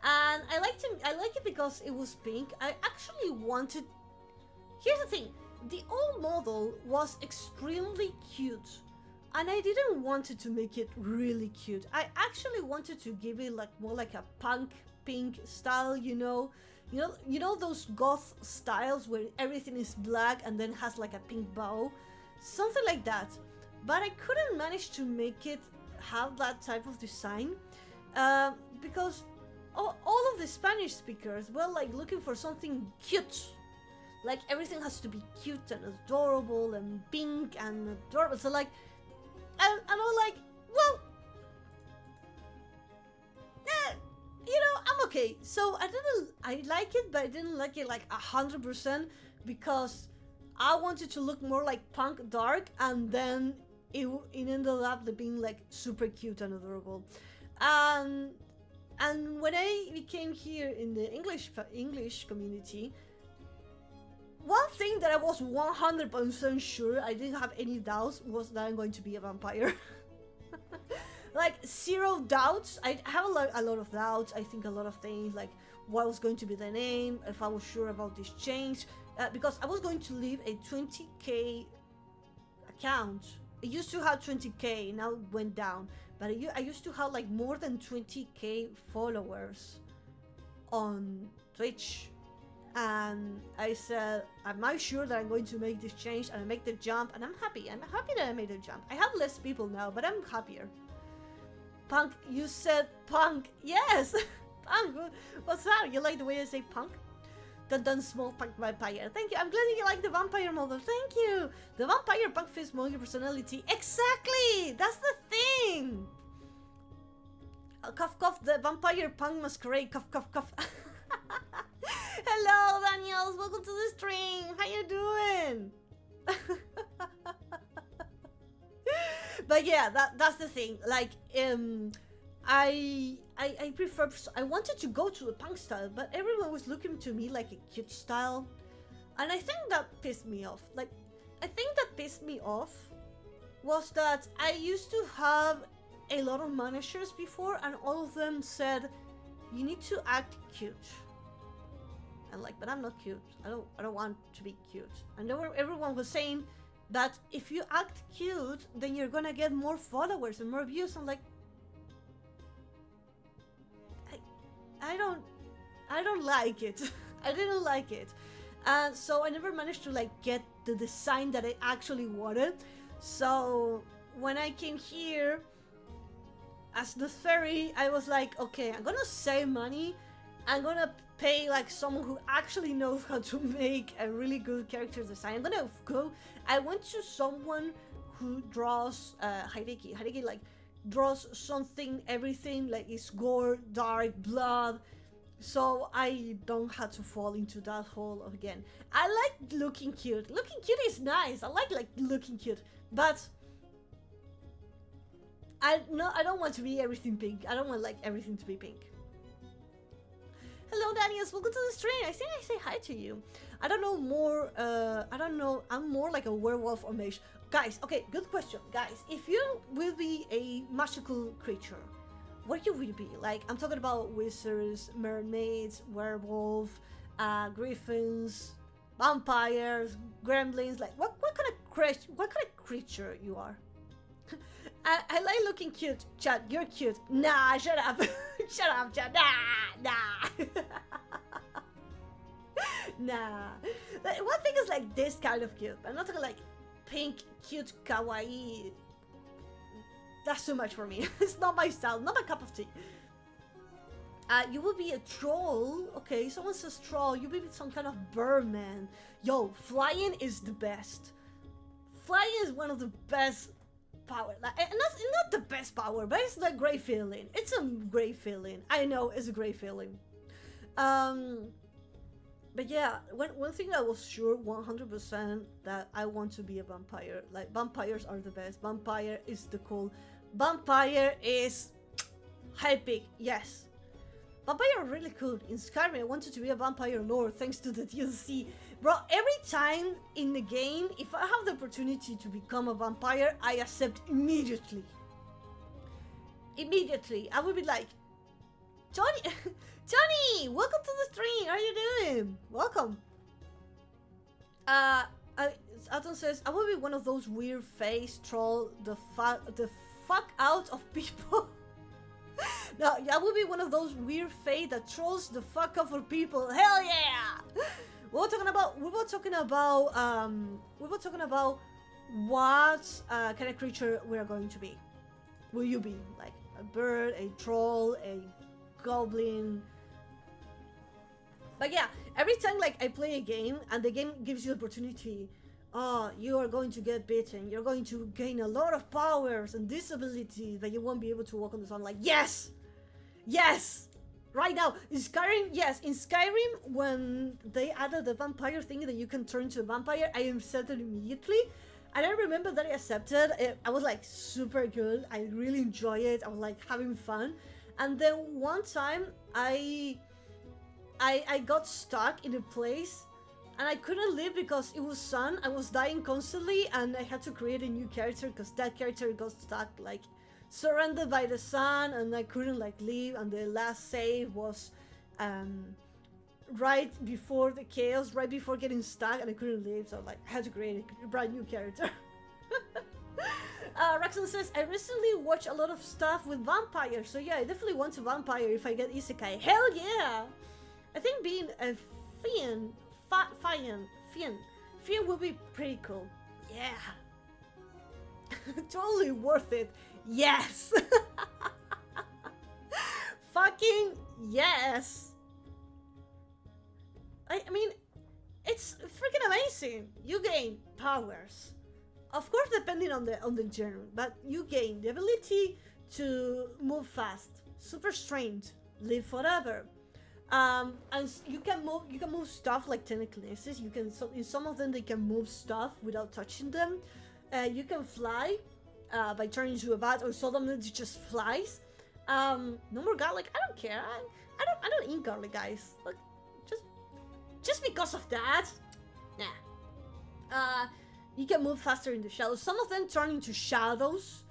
A: And I like it because it was pink. I actually wanted... Here's the thing. The old model was extremely cute. And I didn't want it to make it really cute. I actually wanted to give it like more like a punk pink style, you know? You know those goth styles where everything is black and then has like a pink bow? Something like that. But I couldn't manage to make it have that type of design. Because all of the Spanish speakers were like looking for something cute. Like everything has to be cute and adorable and pink and adorable. So like, and I'm like, well, you know, I'm okay. So I like it, but I didn't like it like 100% because I wanted to look more like punk dark, and then it ended up being like super cute and adorable. And when I became here in the English community, one thing that I was 100% sure, I didn't have any doubts, was that I'm going to be a vampire. Like, zero doubts. I have a lot of doubts. I think a lot of things, like what was going to be the name, if I was sure about this change. Because I was going to leave a 20k account. It used to have 20k, now it went down. But I used to have like more than 20k followers on Twitch. And I said, I'm not sure that I'm going to make this change, and I make the jump, and I'm happy. I'm happy that I made the jump. I have less people now, but I'm happier. Punk, you said punk. Yes, punk. What's that? You like the way I say punk? Dun small punk vampire. Thank you. I'm glad you like the vampire model. Thank you. The vampire punk fits more your personality. Exactly. That's the thing. Cough cough. The vampire punk masquerade. Cough cough cough. Hello, Daniels. Welcome to the stream. How you doing? But yeah, that's the thing. Like, I prefer. I wanted to go to a punk style, but everyone was looking to me like a cute style, and I think that pissed me off. Like, I think that pissed me off was that I used to have a lot of managers before, and all of them said, "You need to act cute." And like, but I'm not cute. I don't want to be cute. And everyone was saying that if you act cute, then you're gonna get more followers and more views. I'm like, I don't like it. I didn't like it. And so I never managed to like get the design that I actually wanted. So when I came here as the fairy, I was like, okay, I'm gonna save money. I'm gonna pay like someone who actually knows how to make a really good character design. I'm gonna go. I went to someone who draws Hideki. Hideki like draws something, everything like it's gore, dark, blood. So I don't have to fall into that hole again. I like looking cute. Looking cute is nice. I like looking cute, but I don't want to be everything pink. I don't want like everything to be pink. Hello, Daniels. Welcome to the stream. I think I say hi to you. I don't know more. I don't know. I'm more like a werewolf or mage. Guys, okay, good question. Guys, if you will be a magical creature, what you will be? Like, I'm talking about wizards, mermaids, werewolf, griffins, vampires, gremlins. Like, what kind of creature you are? I like looking cute. Chad, you're cute. Nah, shut up. Shut up, Chad. Nah. Nah. One thing is like this kind of cute. I'm not talking like pink, cute, kawaii. That's too much for me. It's not my style. Not my cup of tea. You will be a troll. Okay, someone says troll. You will be some kind of birdman. Yo, flying is the best. Flying is one of the best power. Like, and that's not the best power, but it's a great feeling. It's a great feeling. I know it's a great feeling. But yeah, one thing I was sure 100% that I want to be a vampire. Like, vampires are the best. Vampire is the cool. Vampire is Epic, yes. Vampire are really cool. In Skyrim, I wanted to be a vampire lord thanks to the DLC. Bro, every time in the game, if I have the opportunity to become a vampire, I accept immediately. Immediately. I would be like, Johnny, Johnny, welcome to the stream. How are you doing? Welcome. Atom says, I will be one of those weird face troll the fuck out of people. No, I will be one of those weird face that trolls the fuck out of people. Hell yeah! We were talking about what kind of creature we are going to be. Will you be like a bird, a troll, a goblin? But yeah, every time like I play a game and the game gives you opportunity, oh, you are going to get bitten, you're going to gain a lot of powers and disabilities that you won't be able to walk on the sun. Like, yes! Yes! Right now, in Skyrim, yes, in Skyrim, when they added the vampire thing that you can turn into a vampire, I accepted immediately. And I remember that I accepted it. I was like super good. I really enjoyed it. I was like having fun. And then one time I got stuck in a place and I couldn't leave because it was sun. I was dying constantly and I had to create a new character because that character got stuck, like surrounded by the sun, and I couldn't like leave. And the last save was right before the chaos, right before getting stuck, and I couldn't leave, so like I had to create a brand new character. Raxon says, I recently watched a lot of stuff with vampires, so yeah, I definitely want a vampire if I get isekai. Hell yeah! I think being a fiend would be pretty cool. Yeah. Totally worth it. Yes! Fucking yes! I mean, it's freaking amazing. You gain powers. Of course, depending on the genre, but you gain the ability to move fast, super strength, live forever. And you can move stuff like telekinesis. You can, in some of them they can move stuff without touching them. You can fly by turning into a bat, or some of them just flies. No more garlic. I don't care. I don't eat garlic, guys. Look, just because of that. Nah. You can move faster in the shadows. Some of them turn into shadows.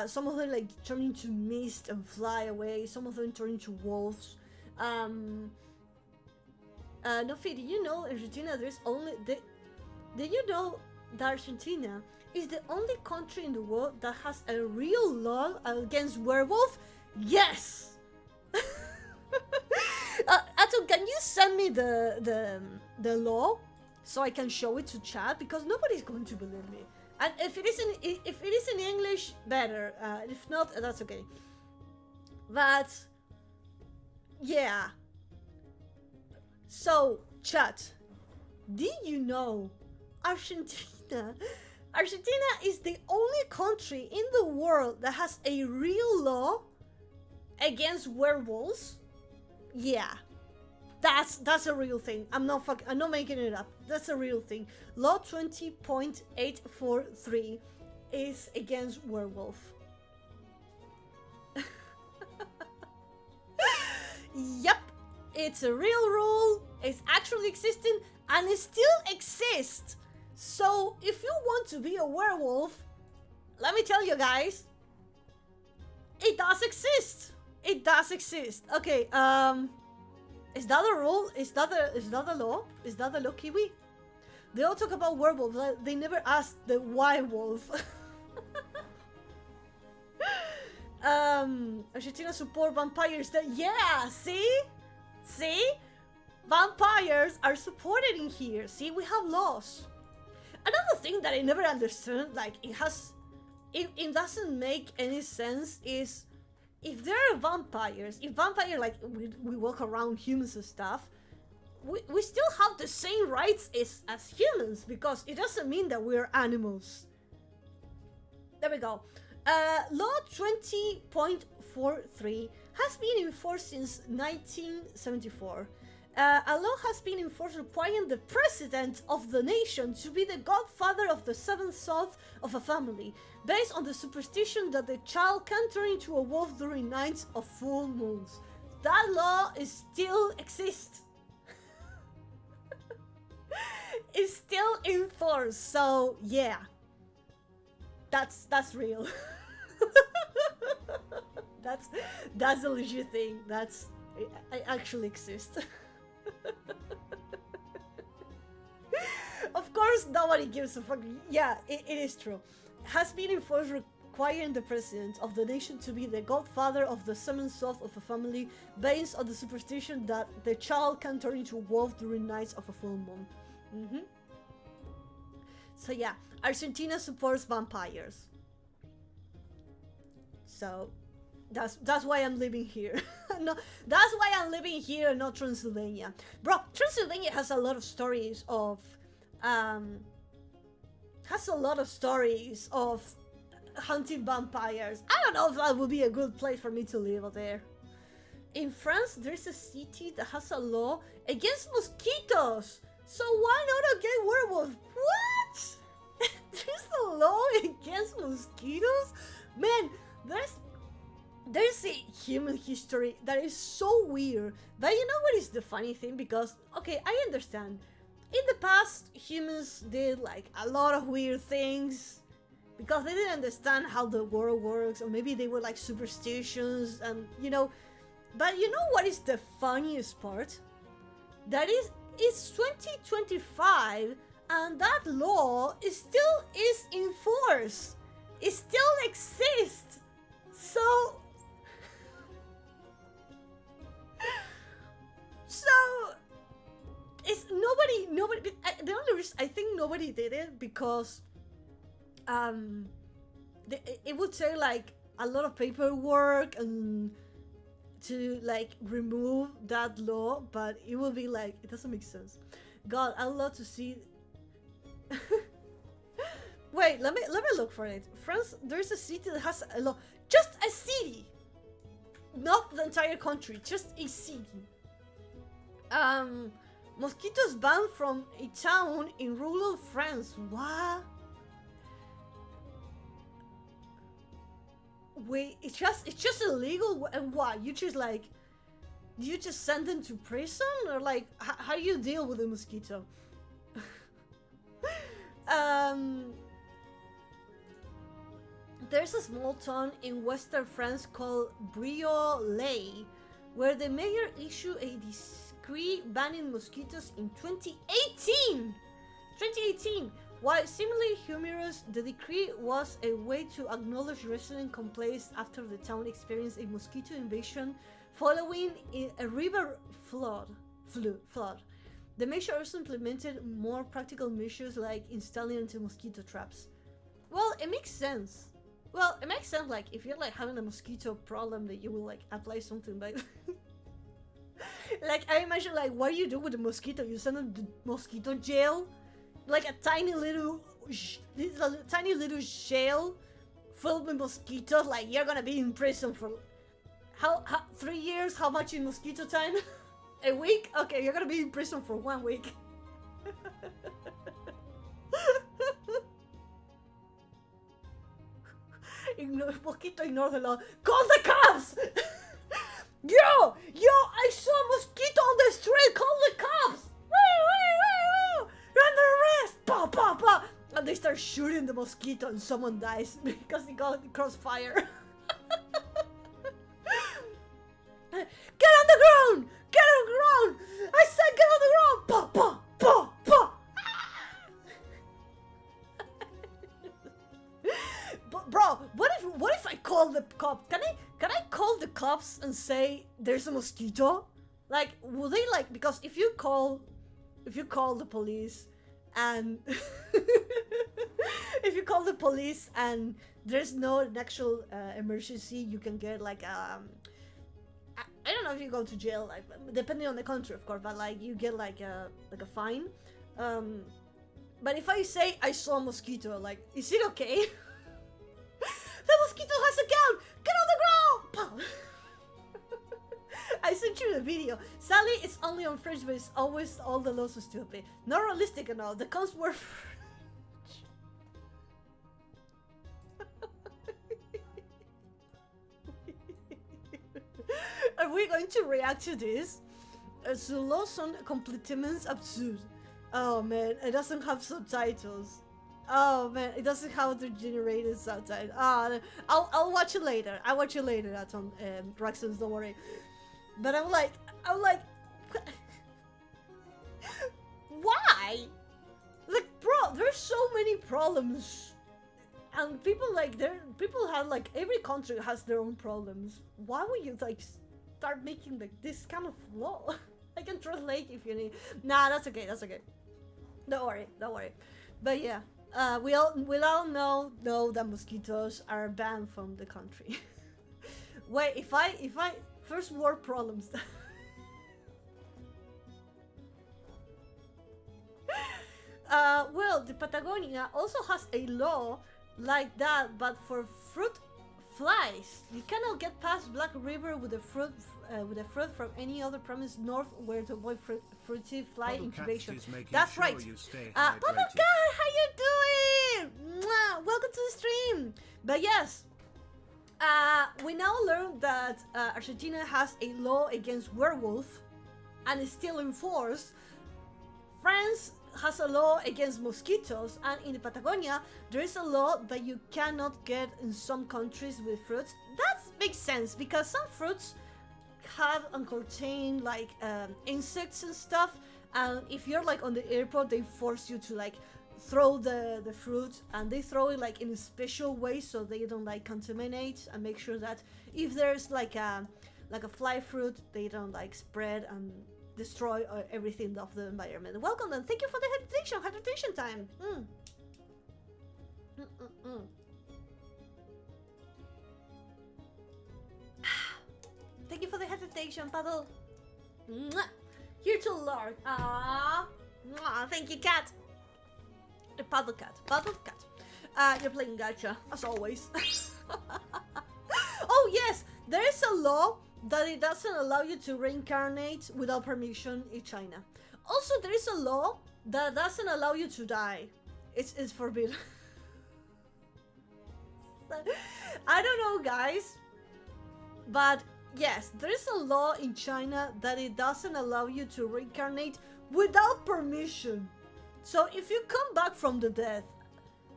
A: Some of them like turn into mist and fly away. Some of them turn into wolves. Nofi, did you know Argentina there's only did you know that Argentina is the only country in the world that has a real law against werewolf? Yes! Ato, can you send me the law so I can show it to chat? Because nobody's going to believe me. And if it is in English, better. If not, that's okay. But yeah. So, chat, did you know Argentina is the only country in the world that has a real law against werewolves? Yeah. That's a real thing. I'm not making it up. That's a real thing. Law 20.843 is against werewolf. Yep. It's a real rule, it's actually existing, and it still exists. So if you want to be a werewolf, let me tell you guys, it does exist. It does exist. Okay, is that a rule? Is that a law? Is that a law, Kiwi? They all talk about werewolves, they never ask the wild wolf. Argentina support vampires that, yeah, see? See? Vampires are supported in here. See, we have laws. Another thing that I never understood, like it doesn't make any sense, is if there are vampires, if vampire like we walk around humans and stuff, we still have the same rights as humans, because it doesn't mean that we're animals. There we go. Law 20.43 has been enforced since 1974. A law has been enforced requiring the president of the nation to be the godfather of the seventh son of a family, based on the superstition that the child can turn into a wolf during nights of full moons. That law still exists. It's still in force, so yeah. That's real. that's a legit thing. It actually exists. Of course, nobody gives a fuck. Yeah, it is true. Has been enforced requiring the president of the nation to be the godfather of the seventh son of a family, based on the superstition that the child can turn into a wolf during nights of a full moon. So yeah, Argentina supports vampires. So that's why I'm living here. No, that's why I'm living here and not Transylvania. Bro, Transylvania has a lot of stories of hunting vampires. I don't know if that would be a good place for me to live out there. In France, there's a city that has a law against mosquitoes. So why not against werewolves? What? There's a law against mosquitoes? Man, there's a human history that is so weird. But you know what is the funny thing? Because, okay, I understand. In the past, humans did like a lot of weird things because they didn't understand how the world works, or maybe they were like superstitions and, you know. But you know what is the funniest part? That is, it's 2025 and that law still is in force. It still exists. So it's nobody. The only reason I think nobody did it because it would take like a lot of paperwork and to like remove that law, but it will be like, it doesn't make sense. God, I'd love to see. Wait, let me look for it. France, there's a city that has a law. Just a city, not the entire country. Just a city. Mosquitoes banned from a town in rural France. What? Wait, it's just illegal. And what? You just like, do you just send them to prison, or like how do you deal with a mosquito? There's a small town in western France called Briolet, where the mayor issued a decree banning mosquitoes in 2018. 2018. While seemingly humorous, the decree was a way to acknowledge resident complaints after the town experienced a mosquito invasion following a river flood. The measure also implemented more practical measures like installing anti-mosquito traps. Well, it makes sense. Well, it makes sense, like, if you're, like, having a mosquito problem, that you will, like, apply something, but... like, I imagine, like, what do you do with the mosquito? You send them to mosquito jail? Like a tiny little jail filled with mosquitoes? Like, you're gonna be in prison for... How 3 years? How much in mosquito time? A week? Okay, you're gonna be in prison for 1 week. Mosquito ignore the law. Call the cops! Yo, I saw a mosquito on the street. Call the cops! Woo! You're under arrest! Pa, pa, pa! And they start shooting the mosquito and someone dies because he got crossfire. Get on the ground! Get on the ground! I said get on the ground! Pa, pa, pa, pa! But bro, what if I call the cops? Can I call the cops and say there's a mosquito? Like, will they like, because if you call the police and if you call the police and there's no actual emergency, you can get like I don't know if you go to jail, like depending on the country, of course, but like you get like a fine. But if I say I saw a mosquito, like, is it okay? The mosquito has a gun! Get on the ground! I sent you the video. Sadly, it's only on French, but it's always all the laws are stupid. Not realistic enough. The cons were Are we going to react to this? The laws sont complètement absurd. Oh man, it doesn't have subtitles. Oh man, it doesn't have the generated subtitles. I'll watch it later. I'll watch it later. That's on Braxton's. Don't worry. But I'm like, why? Like, bro, there's so many problems, and people have like every country has their own problems. Why would you like start making like this kind of law? I can translate if you need. Nah, that's okay. That's okay. Don't worry. Don't worry. But yeah. We all know that mosquitoes are banned from the country. Wait, if I first world problems. Well, the Patagonia also has a law like that, but for fruit flies. You cannot get past Black River with a fruit from any other premise north where to avoid fruity fly incubation. That's right. Puddlecat, how you doing? Mwah, welcome to the stream. But yes, we now learned that Argentina has a law against werewolf and is still enforced. France has a law against mosquitoes, and in the Patagonia there is a law that you cannot get in some countries with fruits. That makes sense because some fruits have and contain like insects and stuff, and if you're like on the airport they force you to like throw the fruit, and they throw it like in a special way so they don't like contaminate, and make sure that if there's like a fly fruit they don't like spread and destroy everything of the environment. Welcome and thank you for the hydration time. Thank you for the hydration, Paddle. Here to Lord. Thank you, cat. The Paddle cat. You're playing gacha as always. Oh yes, there is a law that it doesn't allow you to reincarnate without permission in China. Also, there is a law that doesn't allow you to die. It's forbidden. I don't know, guys, but yes, there is a law in China that it doesn't allow you to reincarnate without permission. So if you come back from the death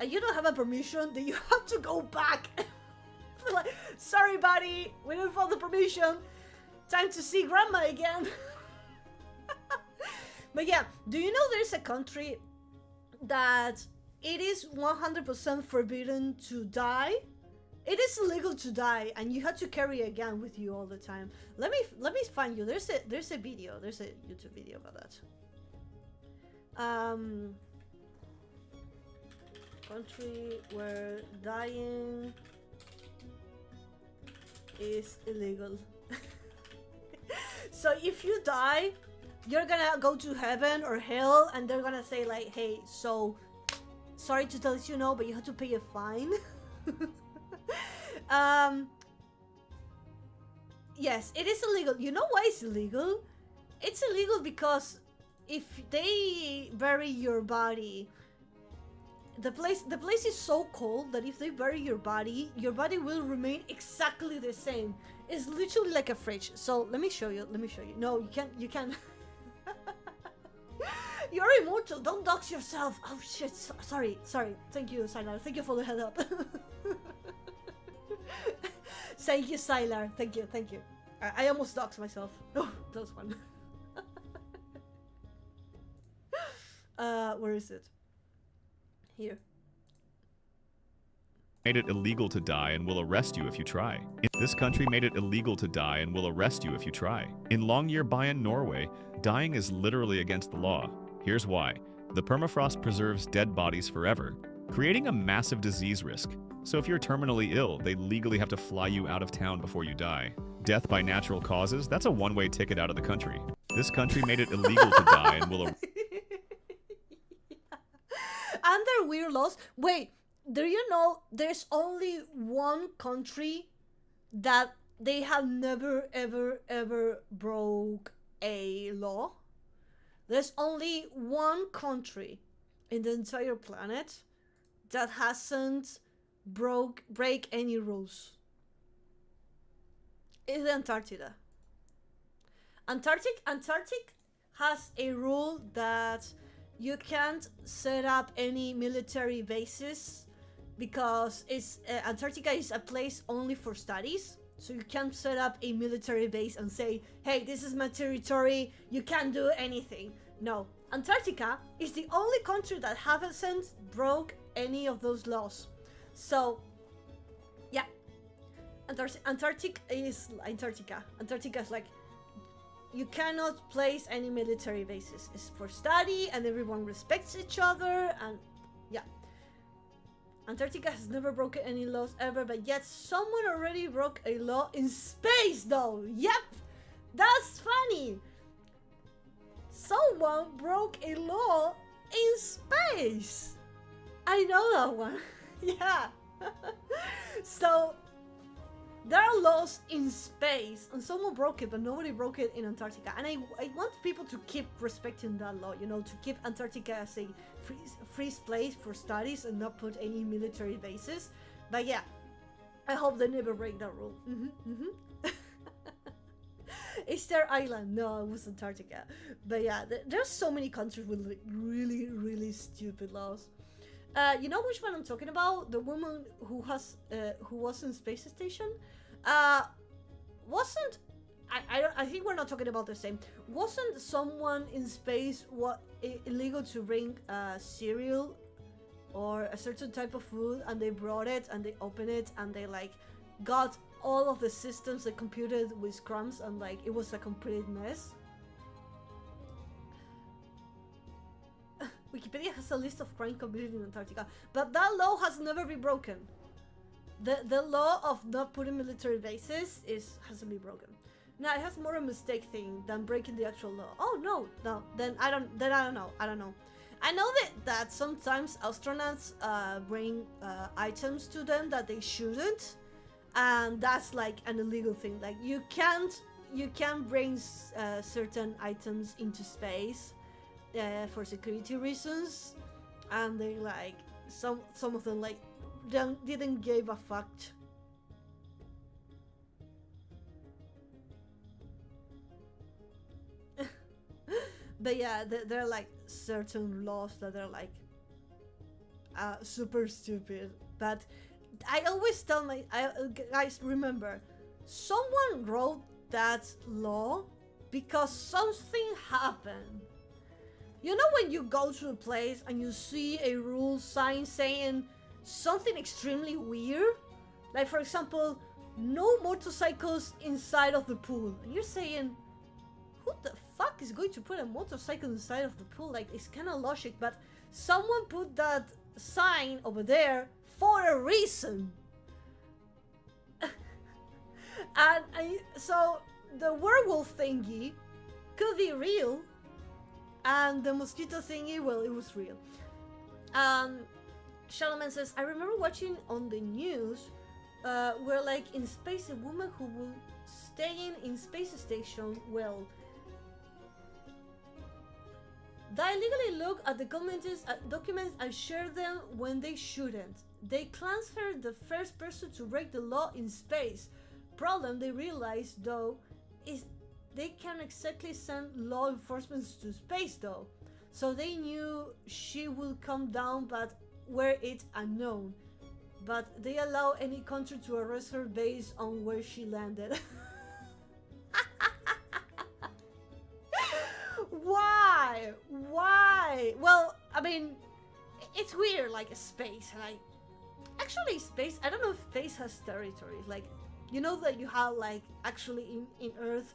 A: and you don't have a permission, then you have to go back. Like, sorry buddy, we didn't follow the permission, time to see grandma again. But yeah, do you know there's a country that it is 100% forbidden to die? It is illegal to die, and you have to carry a gun with you all the time. Let me find you. There's a video. There's a YouTube video about that. Country where dying is illegal. So if you die, you're gonna go to heaven or hell, and they're gonna say like, hey, so sorry to tell you no, but you have to pay a fine. Yes, it is illegal. You know why it's illegal? It's illegal because if they bury your body, the place is so cold that if they bury your body will remain exactly the same. It's literally like a fridge. So let me show you. No, you can't. You're immortal. Don't dox yourself. Oh shit. Sorry. Thank you, Sylar. Thank you for the head up. Thank you, Sylar. Thank you. I almost doxed myself. Oh, close one. Where is it? Here.
C: Made it illegal to die and will arrest you if you try. This country made it illegal to die and will arrest you if you try. In Longyearbyen, Norway, dying is literally against the law. Here's why. The permafrost preserves dead bodies forever, creating a massive disease risk. So if you're terminally ill, they legally have to fly you out of town before you die. Death by natural causes, that's a one-way ticket out of the country. This country made it illegal to die and will...
A: Under weird laws... Wait, do you know there's only one country that they have never ever broke a law. There's only one country in the entire planet that hasn't break any rules. It's Antarctica. Antarctic has a rule that you can't set up any military bases because it's Antarctica is a place only for studies. So you can't set up a military base and say, hey, this is my territory, you can't do anything. No, Antarctica is the only country that hasn't broke any of those laws. So, yeah, Antarctica is like, you cannot place any military bases. It's for study and everyone respects each other and yeah. Antarctica has never broken any laws ever, but yet someone already broke a law in space though. Yep, that's funny. Someone broke a law in space. I know that one. Yeah. So there are laws in space and someone broke it, but nobody broke it in Antarctica. And I want people to keep respecting that law, you know, to keep Antarctica as a free place for studies and not put any military bases. But yeah, I hope they never break that rule. Easter Island, no, it was Antarctica. But yeah, there's so many countries with like really stupid laws. You know which one I'm talking about? The woman who was in space station. Wasn't I think we're not talking about the same. Wasn't someone in space illegal to bring cereal or a certain type of food, and they brought it and they opened it and they like got all of the systems that computed with crumbs and like it was a complete mess? Wikipedia has a list of crimes committed in Antarctica, but that law has never been broken. The law of not putting military bases hasn't been broken. No, it has more a mistake thing than breaking the actual law. Oh no, then I don't know. I know that sometimes astronauts bring items to them that they shouldn't, and that's like an illegal thing. Like you can't bring certain items into space for security reasons, and they like some of them like didn't give a fuck. But yeah, there are like certain laws that are like super stupid. But I always tell guys, remember, someone wrote that law because something happened. You know when you go to a place and you see a rule sign saying something extremely weird? Like for example, no motorcycles inside of the pool. And you're saying, who the fuck is going to put a motorcycle inside of the pool? Like, it's kind of logic, but someone put that sign over there for a reason. So the werewolf thingy could be real, and the mosquito thingy, well, it was real. Shalaman says, I remember watching on the news where like in space a woman who will stay in space station, well, they illegally look at the documents and share them when they shouldn't. They transferred the first person to break the law in space. Problem they realized though is they can't exactly send law enforcement to space though. So they knew she will come down, but were it unknown. But they allow any country to arrest her based on where she landed. Why? Well, I mean, it's weird, like space. Like, actually, space. I don't know if space has territories. Like, you know that you have like actually in Earth,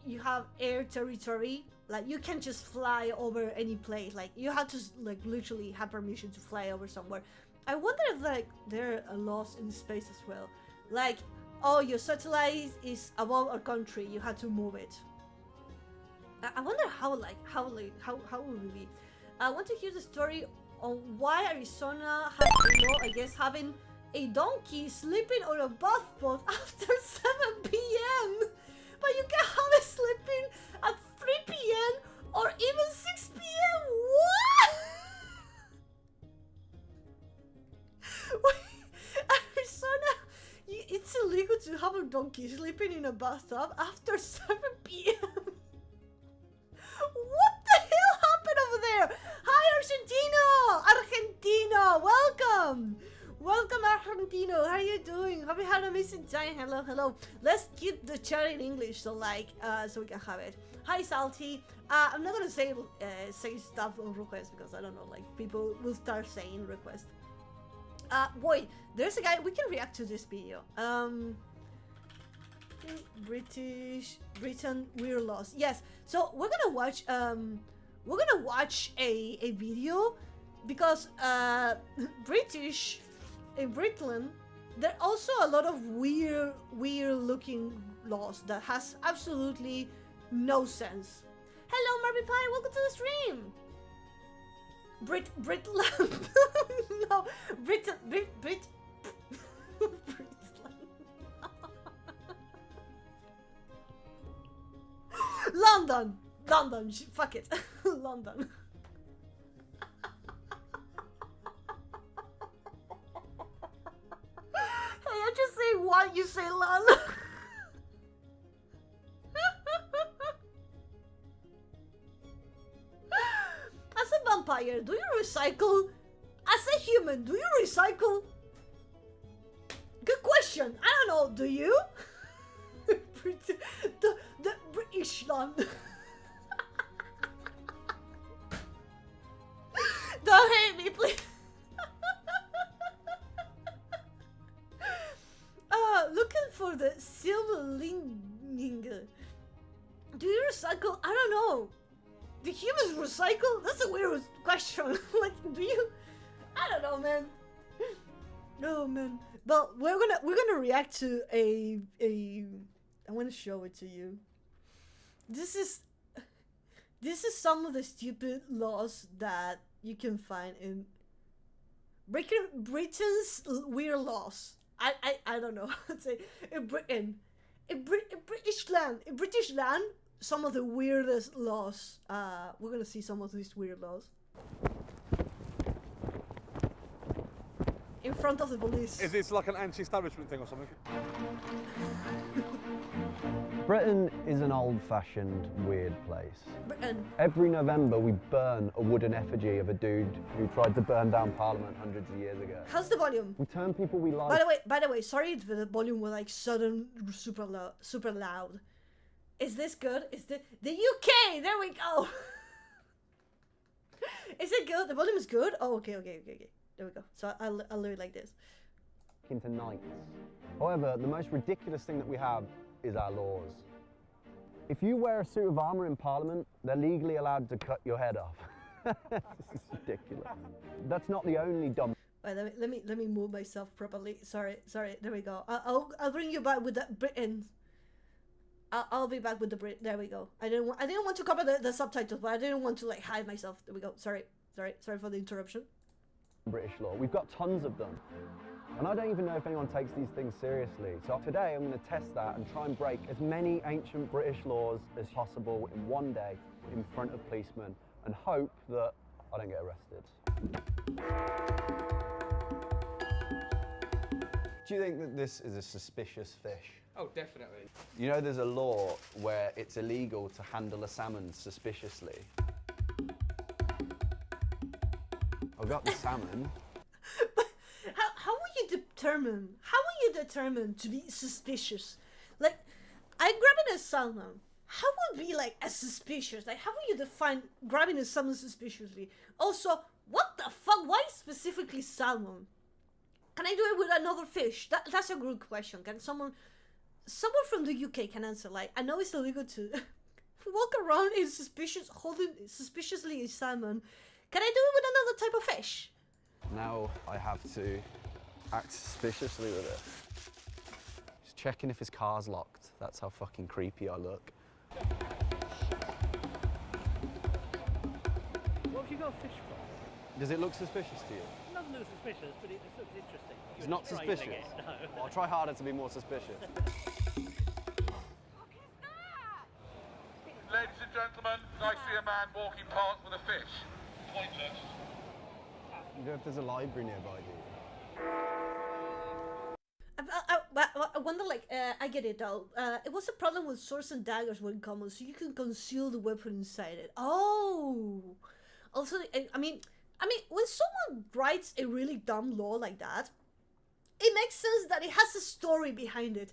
A: you have air territory. Like, you can't just fly over any place. Like, you have to like literally have permission to fly over somewhere. I wonder if like there are laws in space as well. Like, oh, your satellite is above our country, you have to move it. I wonder how would it be? I want to hear the story on why Arizona has a law, I guess, having a donkey sleeping on a bathboat after 7 p.m. But you can have it sleeping at 3 p.m. or even 6 p.m. What? Wait, Arizona, it's illegal to have a donkey sleeping in a bathtub after 7 p.m. What the hell happened over there? Hi, Argentino! Welcome! Welcome, Argentino. How are you doing? Have you had an amazing time? Hello, hello. Let's keep the chat in English, so so we can have it. Hi, Salty. I'm not gonna say stuff on request because I don't know, like people will start saying request. Boy, there's a guy we can react to this video. Britain, we're lost. Yes. So we're gonna watch a video because British. In Britain, there are also a lot of weird looking laws that has absolutely no sense. Hello, Marvin Pie, welcome to the stream. Britland. No, Brit. London. Fuck it. London. Hey, I just say what, you say London. As a vampire, do you recycle? As a human, do you recycle? Good question. I don't know, do you? the British land. Don't hate me, please. Looking for the silver lining. Do you recycle? I don't know. Do humans recycle? That's a weird question. Like, do you? I don't know, man. No, man. But we're gonna react to a. I want to show it to you. This is some of the stupid laws that you can find in Britain's weird laws. I don't know. I'd say in Britain, in British land, some of the weirdest laws. We're gonna see some of these weird laws in front of the police.
D: Is this like an anti-establishment thing or something?
E: Britain is an old-fashioned, weird place.
A: Britain.
E: Every November we burn a wooden effigy of a dude who tried to burn down Parliament hundreds of years ago.
A: How's the volume?
E: We turn people we like.
A: By the way, sorry if the volume was like sudden, super loud. Is this good? Is the UK? There we go. Is it good? The volume is good. Oh, okay. There we go. So I'll leave it like this.
E: Into knights. However, the most ridiculous thing that we have is our laws. If you wear a suit of armour in Parliament, they're legally allowed to cut your head off. This is ridiculous. That's not the only dumb.
A: Wait, let me move myself properly. Sorry. There we go. I'll bring you back with the Britain. I'll be back with the Brit. There we go. I didn't want to cover the subtitles, but I didn't want to like hide myself. There we go. Sorry for the interruption.
E: British law. We've got tons of them. And I don't even know if anyone takes these things seriously. So today I'm going to test that and try and break as many ancient British laws as possible in one day in front of policemen and hope that I don't get arrested. Do you think that this is a suspicious fish?
D: Oh, definitely.
E: You know there's a law where it's illegal to handle a salmon suspiciously. I've got the salmon.
A: How will you determine to be suspicious? Like, I'm grabbing a salmon. How would be like a suspicious? Like, how will you define grabbing a salmon suspiciously? Also, what the fuck? Why specifically salmon? Can I do it with another fish? That's a good question. Can someone from the UK can answer? Like, I know it's illegal to walk around in holding suspiciously a salmon. Can I do it with another type of fish?
E: Now I have to act suspiciously with it. Just checking if his car's locked. That's how fucking creepy I look.
D: What have you got a fish for?
E: Does it look suspicious to you?
F: It doesn't look suspicious, but it looks interesting.
E: It's not suspicious?
F: No.
E: Well, I'll try harder to be more suspicious.
G: Ladies and gentlemen, I see a man walking past with a fish. Pointless.
E: You know if there's a library nearby, do you?
A: I wonder, like, I get it though. It was a problem with swords and daggers were common, so you can conceal the weapon inside it. Oh! Also, I mean, when someone writes a really dumb law like that, it makes sense that it has a story behind it.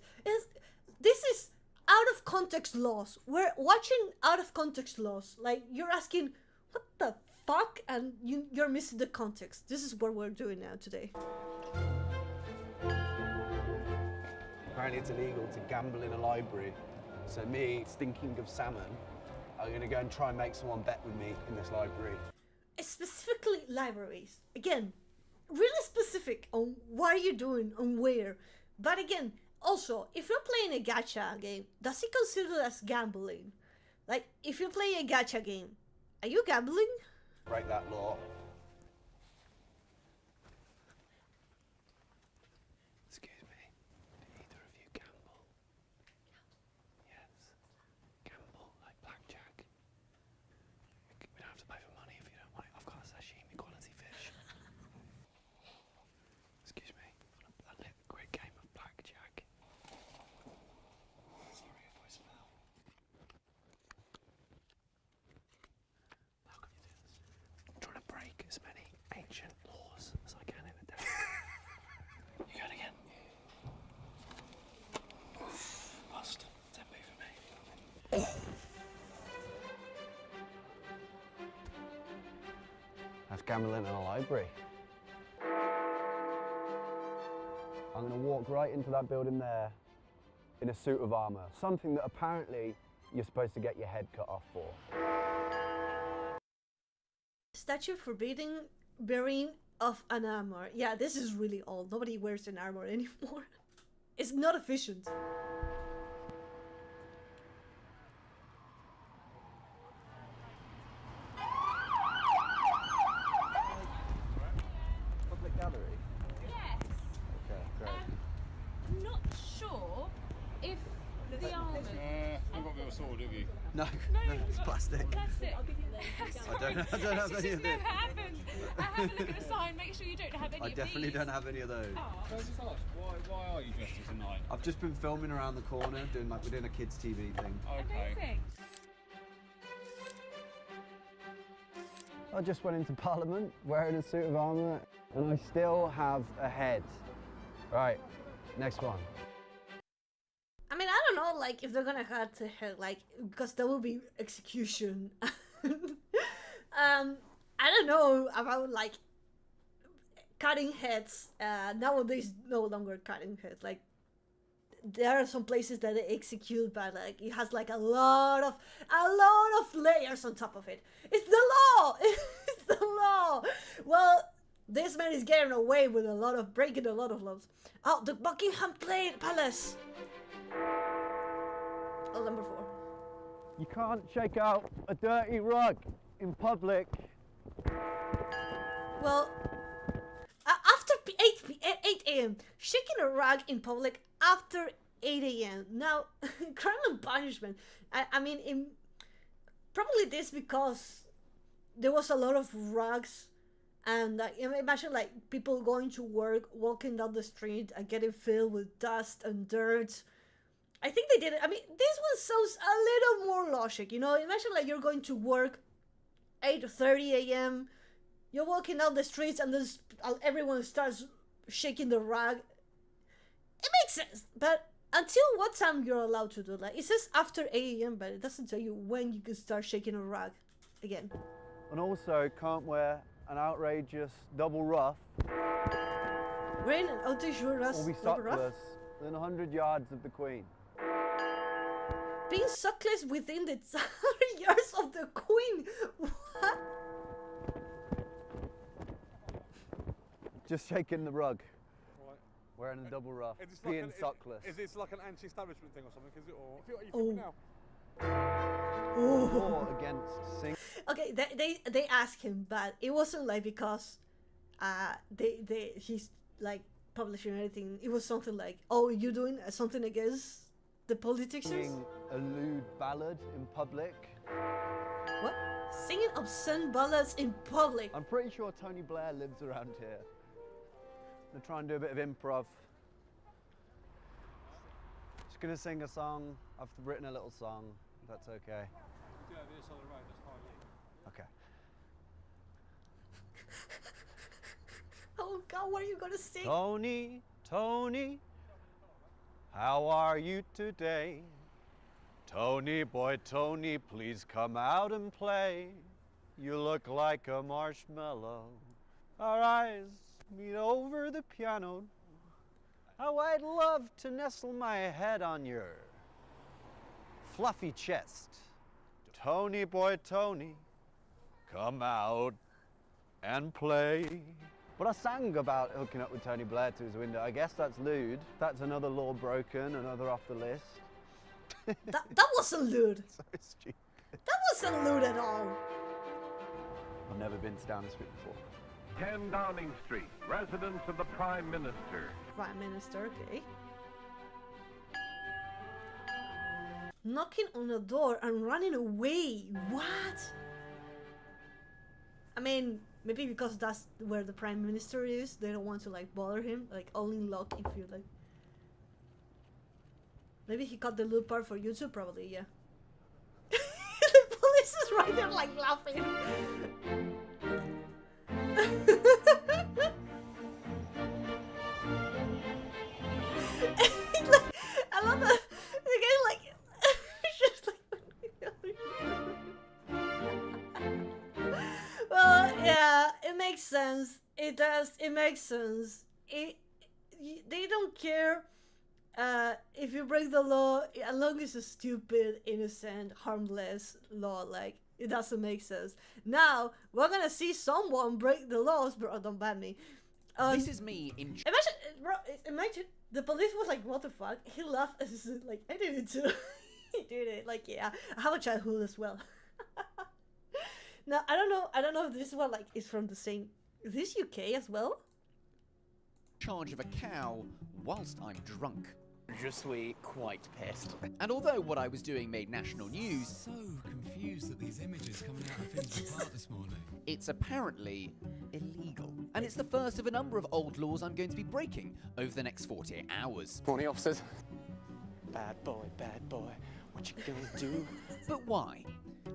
A: This is out of context laws. We're watching out of context laws. Like, you're asking, what the fuck? And you're missing the context. This is what we're doing now today.
E: Apparently it's illegal to gamble in a library. So me, stinking of salmon, I'm gonna go and try and make someone bet with me in this library.
A: Specifically libraries. Again, really specific on what you're doing and where. But again, also, if you're playing a gacha game, does it consider as gambling? Like, if you play a gacha game, are you gambling?
E: Break that law. Excuse me, do either of you gamble? Yes. Gamble, like blackjack. We don't have to pay for money if you don't want it. I've got a sashimi quality fish. Excuse me, a great game of blackjack. Sorry if I smell. How can you do this? I'm trying to break as many ancient laws as I can in a day. You going again? Bust. 10p for me. That's gambling in a library. I'm going to walk right into that building there in a suit of armour. Something that apparently you're supposed to get your head cut off for.
A: Statute forbidding wearing of an armor. Yeah, this is really old. Nobody wears an armor anymore. It's not efficient.
E: Public gallery?
H: Yes.
E: Okay, great.
H: I'm not sure if the armour.
D: I've got your sword, have you?
E: No,
H: No,
E: it's plastic.
H: That's it.
E: I don't have
H: This
E: any
H: has
E: of
H: never
E: this.
H: happened. Have a look at the sign. Make sure you don't have any
E: I
H: of
E: definitely
H: these.
E: don't have any of those.
H: Oh.
D: Can I just ask, why are you dressed as a knight?
E: I've just been filming around the corner, we're doing a kids' TV thing.
D: Okay.
H: Amazing.
E: I just went into Parliament wearing a suit of armour, and I still have a head. Right, next one.
A: I mean, I don't know, like, if they're gonna cut the head, like, because that will be execution. I don't know about, like, cutting heads. Nowadays, no longer cutting heads. Like, there are some places that they execute, but, like, it has, like, a lot of layers on top of it. It's the law! It's the law! Well, this man is getting away with breaking a lot of laws. Oh, the Buckingham Palace! Oh, number 4.
E: You can't shake out a dirty rug in public.
A: Well, after 8 a.m. Shaking a rug in public after 8 a.m. Now, crime and punishment. I mean, probably this because there was a lot of rugs, and imagine like people going to work, walking down the street, and getting filled with dust and dirt. I think they did it. I mean, this one sounds a little more logic, you know? Imagine like you're going to work 8:30 a.m. You're walking down the streets and then everyone starts shaking the rug. It makes sense, but until what time you're allowed to do that? It says after 8 a.m., but it doesn't tell you when you can start shaking a rug again.
E: And also can't wear an outrageous double ruff
A: Rain and outrageous
E: or be sockless within 100 yards of the Queen.
A: Being sockless within the 100 yards of the Queen. What?
E: Just shaking the rug,
D: Right.
E: wearing a double ruff,
D: Is this like
E: being sockless.
D: Is this like an anti-establishment thing or something? Is it, or? Are you
A: Oh.
D: filming now?
E: law against singing.
A: Okay, they asked him, but it wasn't like because he's like publishing anything. It was something like, oh, you doing something against the politicians?
E: Singing a lewd ballad in public.
A: What? Singing obscene ballads in public?
E: I'm pretty sure Tony Blair lives around here. I'm gonna try and do a bit of improv. Just gonna sing a song. I've written a little song, if that's okay.
D: Do it over this side of the road, that's fine.
E: Okay.
A: Oh God, what are you gonna sing?
E: Tony, Tony, how are you today? Tony, boy, Tony, please come out and play. You look like a marshmallow. Our eyes meet over the piano. How I'd love to nestle my head on your fluffy chest. Tony, boy, Tony, come out and play. But I sang about hooking up with Tony Blair to his window. I guess that's lewd. That's another law broken, another off the list.
A: that wasn't lewd.
E: So stupid.
A: That wasn't lewd at all.
E: I've never been to Downing Street before.
I: 10 Downing Street, residence of the Prime Minister.
A: Prime Minister, okay. Knocking on a door and running away. What? I mean, maybe because that's where the Prime Minister is, they don't want to like bother him. Like only lock if you like. Maybe he cut the loot part for YouTube, probably, yeah. The police is right there like laughing. Like, I love that. The guy like just like well, yeah, it makes sense. It does. It makes sense. They don't care if you break the law, as long as it's a stupid, innocent, harmless law. Like, it doesn't make sense. Now we're gonna see someone break the laws, bro. Don't ban me.
J: This is me in.
A: Imagine, bro. Imagine the police was like, "What the fuck?" He laughed and he's like, "I did it too." He did it. Like, yeah, I have a childhood as well. Now I don't know. I don't know if this one like is from the same. Is this UK as well?
J: Charge of a cow whilst I'm drunk. Je suis quite pissed. And although what I was doing made national news,
K: So confused at these images coming out of Finsbury Park this morning.
J: it's apparently illegal. And it's the first of a number of old laws I'm going to be breaking over the next 48 hours.
L: Morning, officers. Bad boy, what you gonna do?
J: But why?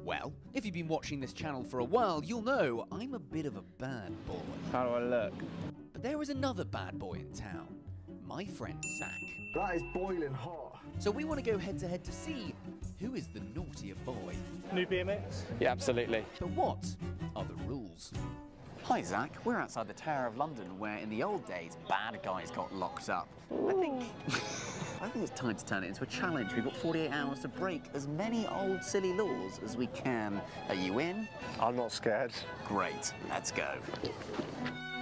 J: Well, if you've been watching this channel for a while, you'll know I'm a bit of a bad boy.
L: How do I look?
J: But there is another bad boy in town. My friend Zach.
E: That is boiling hot.
J: So we want to go head to head to see who is the naughtier boy.
F: New BMX?
L: Yeah, absolutely.
J: But what are the rules?
L: Hi, Zach. We're outside the Tower of London, where in the old days, bad guys got locked up. I think it's time to turn it into a challenge. We've got 48 hours to break as many old silly laws as we can. Are you in?
I: I'm not scared.
L: Great. Let's go.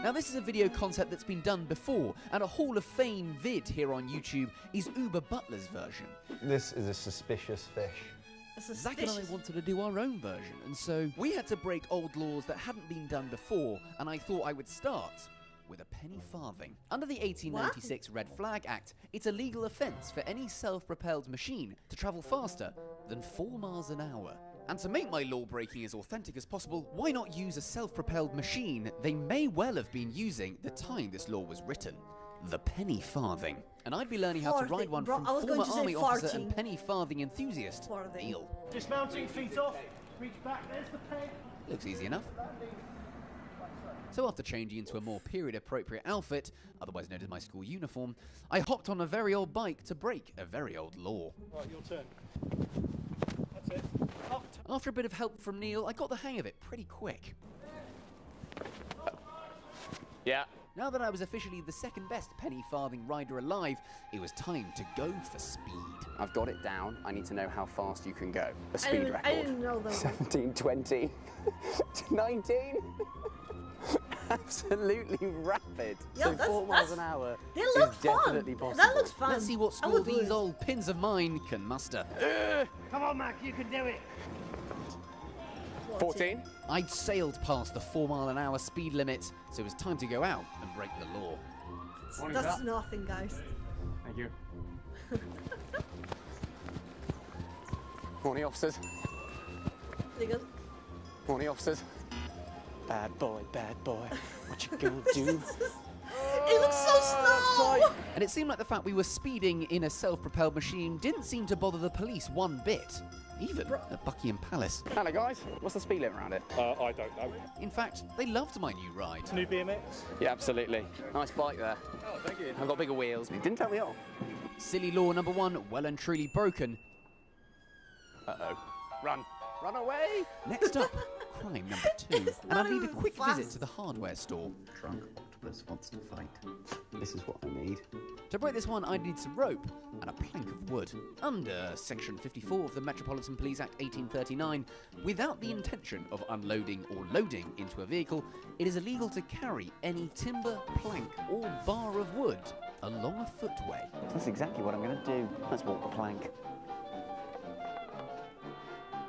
J: Now this is a video concept that's been done before, and a Hall of Fame vid here on YouTube is Uber Butler's version.
E: This is a suspicious fish.
J: Zach and I wanted to do our own version, and so we had to break old laws that hadn't been done before, and I thought I would start with a penny farthing. Under the 1896 Red Flag Act, it's a legal offence for any self-propelled machine to travel faster than 4 miles an hour. And to make my law breaking as authentic as possible, why not use a self-propelled machine they may well have been using the time this law was written? The penny farthing. And I'd be learning how to ride one from former army officer and penny farthing enthusiast, Neil.
F: Dismounting, feet off, reach back, there's the peg.
J: Looks easy enough. So after changing into a more period-appropriate outfit, otherwise known as my school uniform, I hopped on a very old bike to break a very old law.
F: Right, your turn. That's it. Up.
J: After a bit of help from Neil, I got the hang of it pretty quick.
L: Yeah.
J: Now that I was officially the second best penny farthing rider alive, it was time to go for speed.
L: I've got it down. I need to know how fast you can go. A speed record.
A: I didn't know that.
L: 17, 20, 19. Absolutely rapid.
A: Yeah,
L: so 4 miles an hour
A: They look
L: is
A: fun.
L: definitely possible.
A: That looks fun.
J: Let's see what
A: I
J: score
A: would do
J: these
A: it.
J: old pins of mine can muster.
F: Come on, Mac, you can do it.
J: 14. I'd sailed past the 4-mile-an-hour speed limit, so it was time to go out and break the law.
A: That's nothing, guys.
L: Thank you. Morning, officers.
A: Legal.
L: Morning, officers. Bad boy, what you gonna do?
A: It looks so slow!
J: And it seemed like the fact we were speeding in a self-propelled machine didn't seem to bother the police one bit. Even at Buckingham Palace.
L: Hello, guys. What's the speed limit around it?
F: I don't know.
J: In fact, they loved my new ride.
F: New BMX?
L: Yeah, absolutely. Nice bike there.
F: Oh, thank you.
L: I've got bigger wheels. It didn't tell me off.
J: Silly law number 1, well and truly broken.
L: Uh-oh. Run. Run away!
J: Next up, crime number 2. And I need a quick visit to the hardware store.
L: Drunk octopus wants to fight. This is what I need.
J: To break this one, I'd need some rope and a plank of wood. Under Section 54 of the Metropolitan Police Act 1839, without the intention of unloading or loading into a vehicle, it is illegal to carry any timber, plank or bar of wood along a footway.
L: That's exactly what I'm going to do. Let's walk the plank.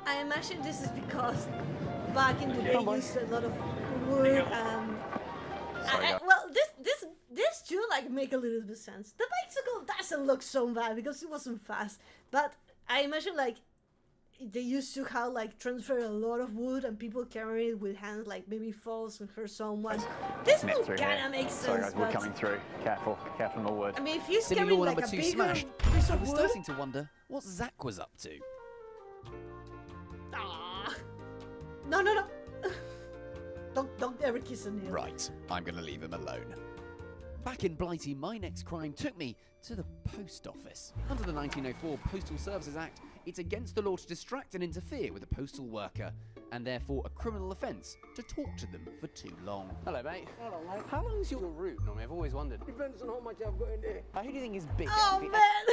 A: I imagine this is because back in the day you used a lot of wood. Well, this do like make a little bit of sense. The bicycle doesn't look so bad because it wasn't fast, but I imagine like they used to have like transfer a lot of wood and people carry it with hands, like maybe falls and hurt someone. This one kind of makes sense.
L: Sorry guys, we're coming through. Careful on the wood.
A: I mean, if you
J: Silly
A: carry
J: law
A: like
J: number
A: a
J: 2
A: bigger
J: smashed.
A: piece
J: I
A: of
J: was
A: wood.
J: starting to wonder what Zach was up to.
A: No. Don't ever kiss a nail.
J: Right, I'm gonna leave him alone. Back in Blighty, my next crime took me to the post office. Under the 1904 Postal Services Act, it's against the law to distract and interfere with a postal worker, and therefore a criminal offence to talk to them for too long.
L: Hello, mate.
M: Hello, mate.
L: How long is your route normally? I've always wondered.
M: Depends on how much I've got in there.
L: Who do you think is bigger?
A: Oh, man.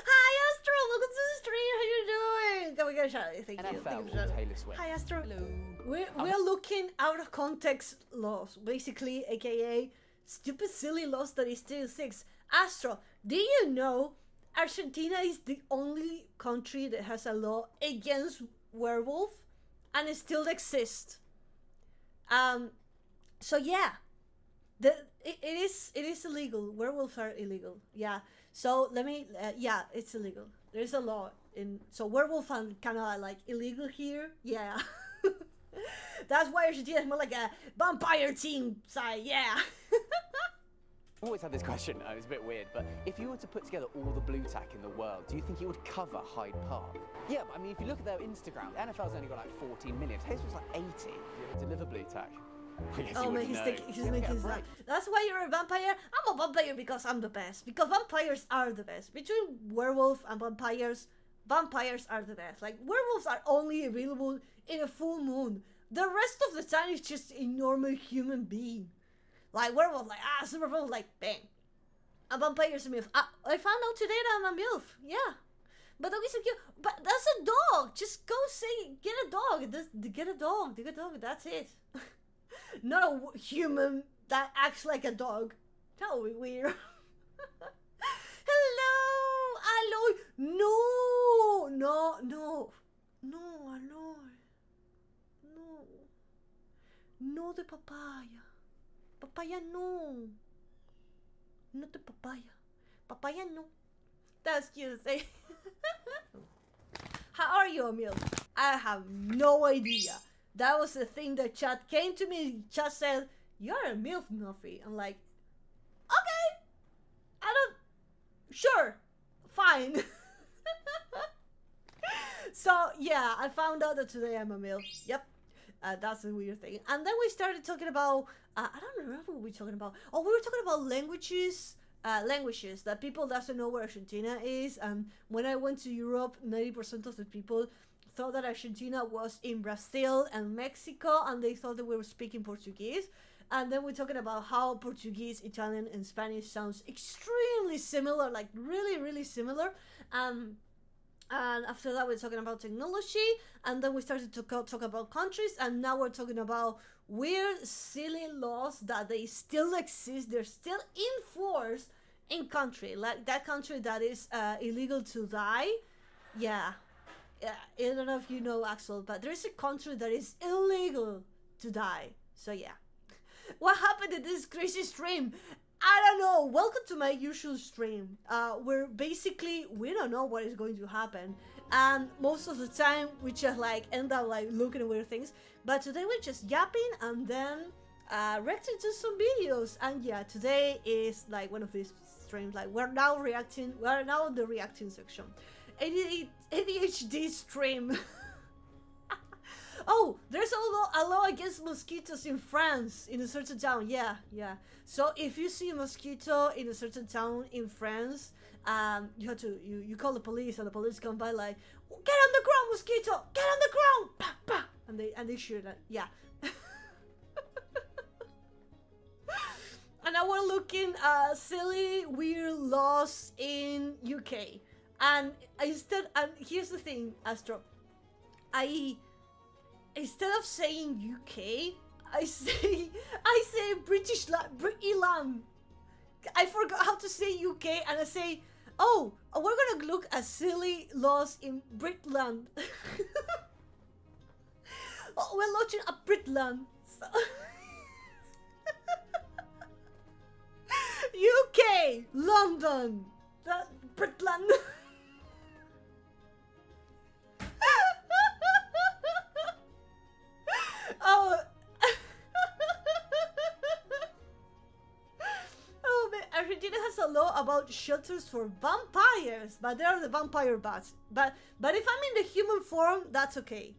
A: Hi, Astro. Welcome to the stream. How you doing? Can we get a shout? Thank you.
L: NFL or Taylor Swift?
A: Hi, Astro. Hello. We're looking out of context laws, basically, aka stupid, silly laws that is still six. Astro, do you know Argentina is the only country that has a law against werewolf, and it still exists? So yeah, it is illegal. Werewolves are illegal. Yeah. So let me. Yeah, it's illegal. There's a law so werewolf are kind of like illegal here. Yeah. That's why Argentina is more like a vampire team side. Yeah.
L: I've always had this question, it's a bit weird, but if you were to put together all the blue tack in the world, do you think it would cover Hyde Park? Yeah, but I mean, if you look at their Instagram, the NFL's only got like 14 million. Taylor Swift's like 80. You ever deliver blue tack?
A: Oh man, he's making that. That's why you're a vampire. I'm a vampire because I'm the best. Because vampires are the best. Between werewolf and vampires are the best. Like, werewolves are only available in a full moon. The rest of the time is just a normal human being. Like, werewolf, like, super werewolf, like, bang. A vampire's a MILF. I found out today that I'm a MILF. Yeah. But dog is so cute. But that's a dog. Just go say, get a dog. Get a dog. Get a dog. That's it. Not a human that acts like a dog. That would be weird. Hello. No de papaya. Papaya no. Not the papaya. Papaya no. That's cute to say. How are you, Emil? I have no idea. That was the thing that chat came to me. Chat said, "You're a MILF, Milfy." I'm like, okay. Sure. Fine. So, yeah, I found out that today I'm a MILF. Yep. That's a weird thing. And then we started talking about, I don't remember what we were talking about. Oh, we were talking about languages that people doesn't know where Argentina is. And when I went to Europe, 90% of the people thought that Argentina was in Brazil and Mexico, and they thought that we were speaking Portuguese. And then we're talking about how Portuguese, Italian, and Spanish sounds extremely similar, like really, really similar. And after that, we're talking about technology, and then we started to talk about countries, and now we're talking about weird, silly laws that they still exist. They're still in force in country, like that country that is illegal to die. Yeah, I don't know if you know, Axel, but there's a country that is illegal to die. So yeah. What happened in this crazy stream? I don't know. Welcome to my usual stream, where basically we don't know what is going to happen, and most of the time we just like end up like looking at weird things. But today we're just yapping and then reacting to some videos. And yeah, today is like one of these streams. Like we're now reacting. We're now in the reacting section. ADHD stream. Oh, there's a law against mosquitoes in France, in a certain town. Yeah. So if you see a mosquito in a certain town in France, you have to you call the police, and the police come by like, get on the ground, mosquito, get on the ground, bah, bah, and they shoot it. Yeah. And now we're looking at silly, weird laws in UK, and here's the thing, Astro, instead of saying UK, I say British Ireland. I forgot how to say UK, and I say, oh, we're gonna look at silly laws in Britland. Oh, we're looking at Britland. So UK, London, Britland. Oh. Oh man, Argentina has a law about shelters for vampires, but they are the vampire bats. But if I'm in the human form, that's okay.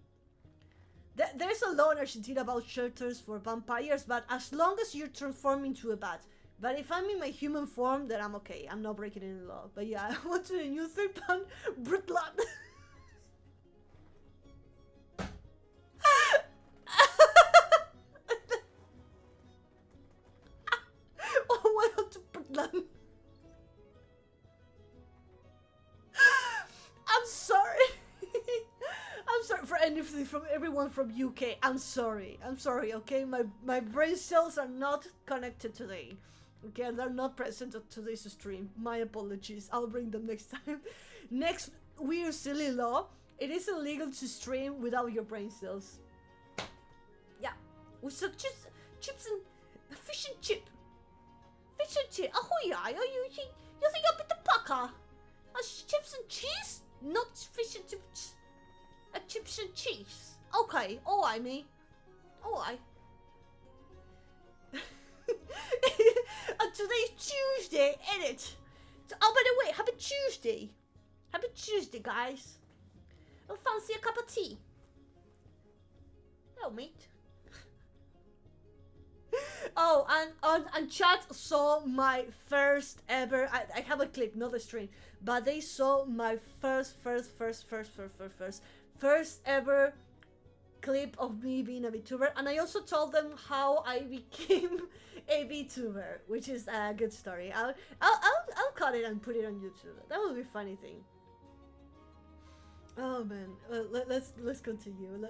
A: There's a law in Argentina about shelters for vampires, but as long as you transform into a bat. But if I'm in my human form, then I'm okay. I'm not breaking any law. But yeah, I want to a new third pound Britland. Oh, welcome to Britland. I'm sorry. I'm sorry for anything from everyone from UK. I'm sorry, okay? My brain cells are not connected today. Okay, they're not present at today's stream. My apologies. I'll bring them next time. Next weird silly law. It is illegal to stream without your brain cells. Yeah. With some chips and fish and chip. Fish and chip. Ahoy, you think I'm at the pucker? Chips and cheese? Not fish and chips. Chips and cheese. Okay, alright, me. Alright. Today's Tuesday, innit? Oh, by the way, happy Tuesday. Happy Tuesday, guys. I'll fancy a cup of tea. Hello, mate. Oh, and chat saw my first ever. I have a clip, not a stream, but they saw my first ever clip of me being a VTuber, and I also told them how I became a VTuber, which is a good story. I'll cut it and put it on YouTube. That would be a funny thing. Oh man, let's continue.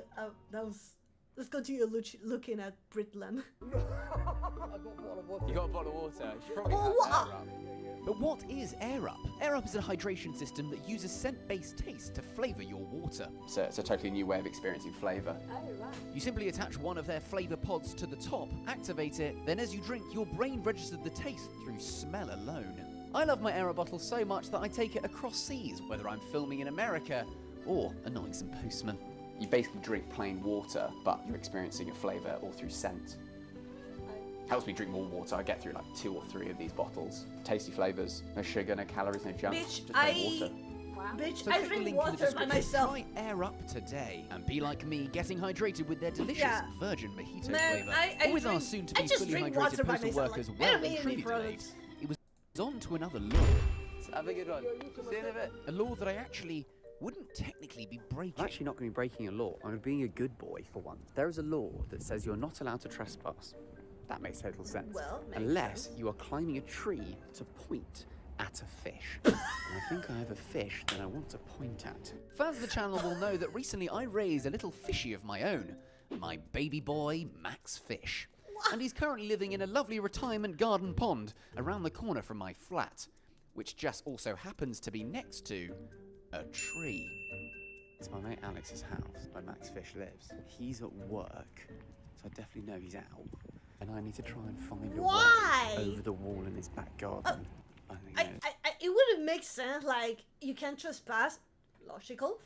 A: Let's continue looking at Britland.
J: You got a bottle of water. You should probably have Air Up. But what is Air Up? Air Up is a hydration system that uses scent-based taste to flavour your water.
L: So it's a totally new way of experiencing flavour.
A: Oh, right.
J: You simply attach one of their flavour pods to the top, activate it, then as you drink, your brain registers the taste through smell alone. I love my Air Up bottle so much that I take it across seas, whether I'm filming in America or annoying some postmen.
L: You basically drink plain water, but you're experiencing a flavour all through scent. Helps me drink more water. I get through like 2 or 3 of these bottles. Tasty flavours, no sugar, no calories, no junk,
A: Bitch,
L: just plain water.
A: Wow. Bitch,
J: So
A: I
J: click the
A: drink
J: link in the
A: water by
J: description.
A: myself.
J: Try Air Up today and be like me, getting hydrated with their delicious virgin mojito
A: Man,
J: flavour.
A: I
J: Or with our
A: drink-
J: soon-to-be
A: I just
J: fully
A: drink
J: hydrated
A: water by
J: postal
A: myself,
J: workers
A: like, I
J: well
A: don't
J: and
A: need
J: truly
A: any
J: delayed.
A: products.
J: It was on to another law.
L: Have a good one. See you in a bit.
J: A law that I actually wouldn't technically be breaking.
M: I'm actually not going to be breaking a law. I'm being a good boy for once. There is a law that says you're not allowed to trespass. That makes total sense.
A: Well, makes
M: unless
A: sense.
M: you are climbing a tree to point at a fish. And I think I have a fish that I want to point at.
J: Fans of the channel will know that recently I raised a little fishy of my own, my baby boy Max Fish. And he's currently living in a lovely retirement garden pond around the corner from my flat, which just also happens to be next to a tree.
M: It's my mate Alex's house where Max Fish lives. He's at work, so I definitely know he's out. And I need to try and find a way over the wall in his back garden.
A: It wouldn't make sense, like, you can't trespass, logical,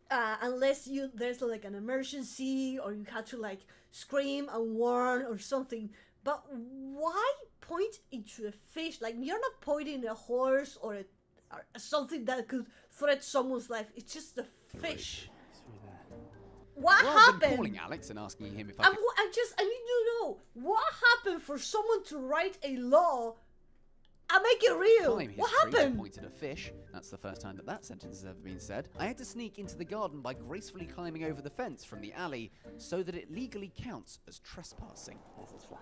A: unless there's like an emergency or you have to like scream and warn or something. But why point into a fish? Like, you're not pointing a horse or something that could threaten someone's life. It's just a fish. What happened?
J: Rather than calling Alex and asking him if I
A: need to know what happened for someone to write a law and make it real. What happened?
J: Pointed a fish. That's the first time that sentence has ever been said. I had to sneak into the garden by gracefully climbing over the fence from the alley so that it legally counts as trespassing.
M: This is flat.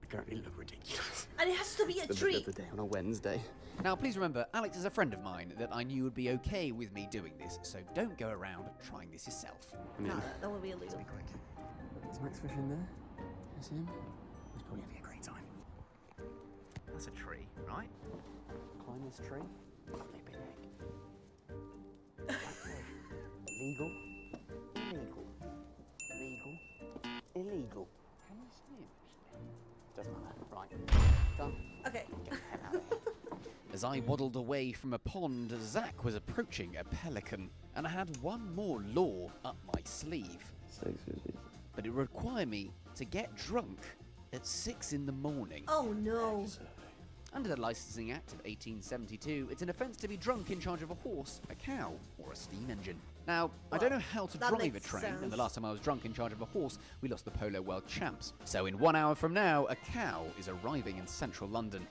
M: I currently look ridiculous.
A: And it has to be a tree.
M: The day on a Wednesday.
J: Now, please remember, Alex is a friend of mine that I knew would be okay with me doing this, so don't go around trying this yourself.
A: No, that would be illegal.
M: Be quick. Is Max Fish in there? You see him? He's probably having a great time.
L: That's a tree, right?
M: Climb this tree. Flip it, Nick. Legal. Illegal. Legal. Illegal. Can you see him? Doesn't matter. Right. Done.
A: Okay.
J: As I waddled away from a pond, Zach was approaching a pelican, and I had one more law up my sleeve. But it would require me to get drunk at 6 in the morning.
A: Oh no.
J: Under the Licensing Act of 1872, it's an offence to be drunk in charge of a horse, a cow, or a steam engine. Now, I don't know how to drive a train, and the last time I was drunk in charge of a horse, we lost the Polo World Champs. So in 1 hour from now, a cow is arriving in central London,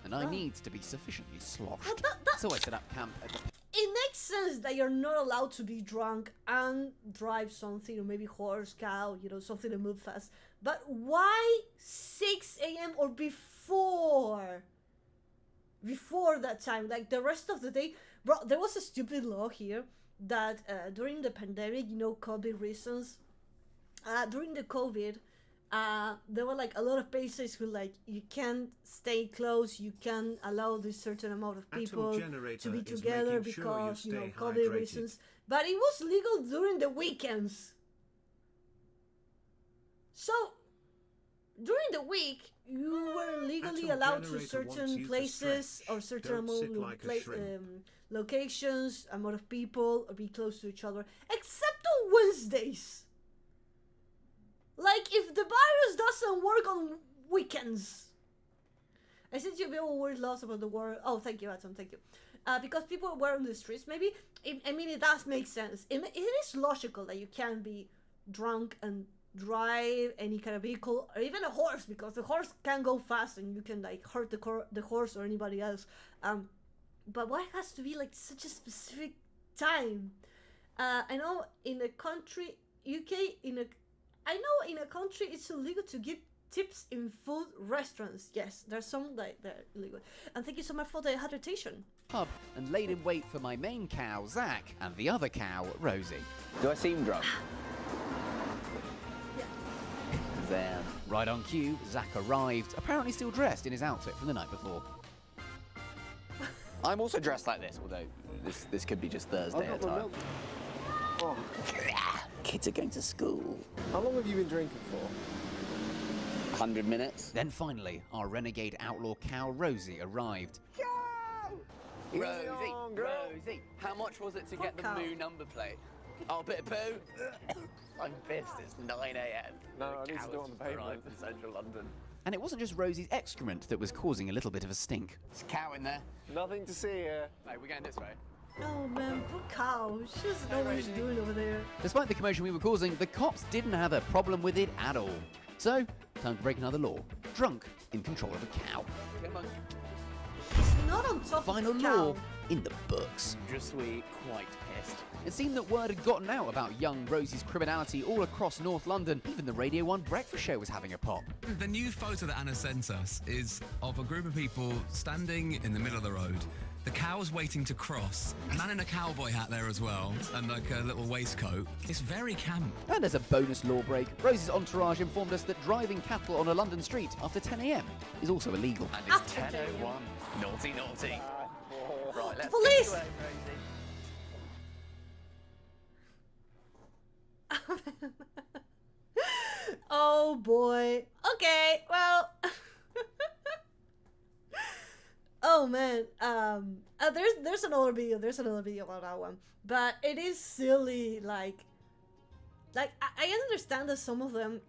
J: and I need to be sufficiently sloshed. So I set up camp at the...
A: It makes sense that you're not allowed to be drunk and drive something, or maybe horse, cow, something to move fast. But why 6 a.m. or before? Before that time, like the rest of the day? Bro, there was a stupid law here that during the pandemic, COVID reasons, during the COVID, there were like a lot of places who like you can't stay close, you can't allow this certain amount of people to be together because COVID reasons. But it was legal during the weekends. So during the week, you were legally allowed to certain places or certain amount of locations, amount of people, or be close to each other, except on Wednesdays. Like, if the virus doesn't work on weekends. I sent you a bit of weird laws about the war. Oh, thank you, Adam, thank you. Because people were on the streets, maybe. It does make sense. It is logical that you can be drunk and drive any kind of vehicle, or even a horse, because the horse can go fast and you can like hurt the horse or anybody else. But why it has to be like such a specific time? I know in a country, UK, I know in a country it's illegal to give tips in food restaurants. Yes, there's some that they're illegal. And thank you so much for the hydration.
J: Pub and laid in wait for my main cow, Zach, and the other cow, Rosie.
L: Do I seem drunk? There.
J: Right on cue, Zach arrived, apparently still dressed in his outfit from the night before.
L: I'm also dressed like this, although this could be just Thursday at time.
E: Oh.
L: Kids are going to school.
E: How long have you been drinking for?
L: 100 minutes.
J: Then finally, our renegade outlaw cow, Rosie, arrived.
L: Rosie, how much was it to get the moo number plate? Oh, bit of poo. I'm pissed. It's 9 a.m.
E: No, I need to do it on the pavement
L: in central London.
J: And it wasn't just Rosie's excrement that was causing a little bit of a stink.
L: There's a cow in there.
E: Nothing to see here.
L: Hey, we're going this way.
A: Oh man, poor cow. She doesn't know what she's doing over there.
J: Despite the commotion we were causing, the cops didn't have a problem with it at all. So, time to break another law. Drunk in control of a cow.
L: Come on.
A: It's not on top
J: Final
A: of the cow.
J: law in the books.
L: Just we quite pissed.
J: It seemed that word had gotten out about young Rosie's criminality all across North London. Even the Radio 1 breakfast show was having a pop.
K: The new photo that Anna sent us is of a group of people standing in the middle of the road. The cow's waiting to cross. A man in a cowboy hat there as well, and like a little waistcoat. It's very camp.
J: And as a bonus law break, Rosie's entourage informed us that driving cattle on a London street after 10 a.m. is also illegal.
L: And it's 10:01. Naughty, naughty.
E: Oh.
L: Right, let's
A: Police!
L: go away,
A: Oh boy. Okay, well. Oh man. There's another video. There's another video about that one. But it is silly. Like I understand that some of them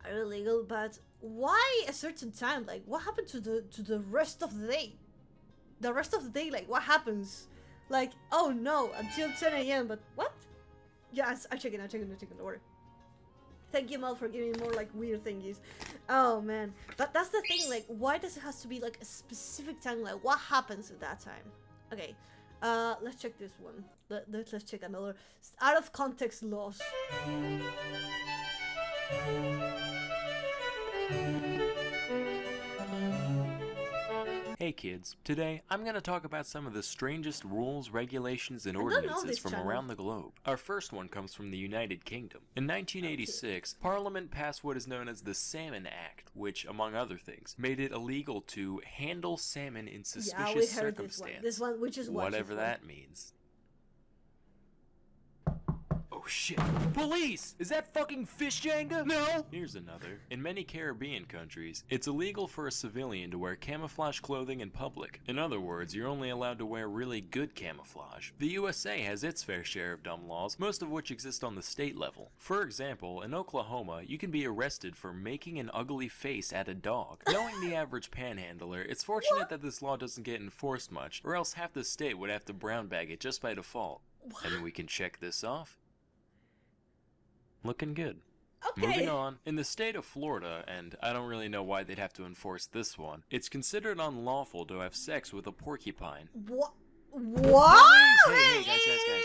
A: are illegal, but why a certain time? Like, what happened to the rest of the day? The rest of the day, like, what happens? Like, oh no, until 10 a.m. But what? Yes, I'm checking. Don't worry. Thank you, Mel, for giving me more like weird thingies. Oh man, that's the thing. Like, why does it have to be like a specific time? Like, what happens at that time? Okay, let's check this one. Let's check another out of context laws.
N: Hey kids, today I'm going to talk about some of the strangest rules, regulations, and ordinances from around the globe. Our first one comes from the United Kingdom. In 1986, Parliament passed what is known as the Salmon Act, which, among other things, made it illegal to handle salmon in suspicious circumstances.
A: This one, which is
N: whatever that means. Oh shit. Police! Is that fucking fish Jenga? No! Here's another. In many Caribbean countries, it's illegal for a civilian to wear camouflage clothing in public. In other words, you're only allowed to wear really good camouflage. The USA has its fair share of dumb laws, most of which exist on the state level. For example, in Oklahoma, you can be arrested for making an ugly face at a dog. Knowing the average panhandler, it's fortunate that this law doesn't get enforced much, or else half the state would have to brown bag it just by default. And we can check this off. Looking good.
A: Okay.
N: Moving on. In the state of Florida, and I don't really know why they'd have to enforce this one, it's considered unlawful to have sex with a porcupine.
A: What? What?
N: Hey, guys,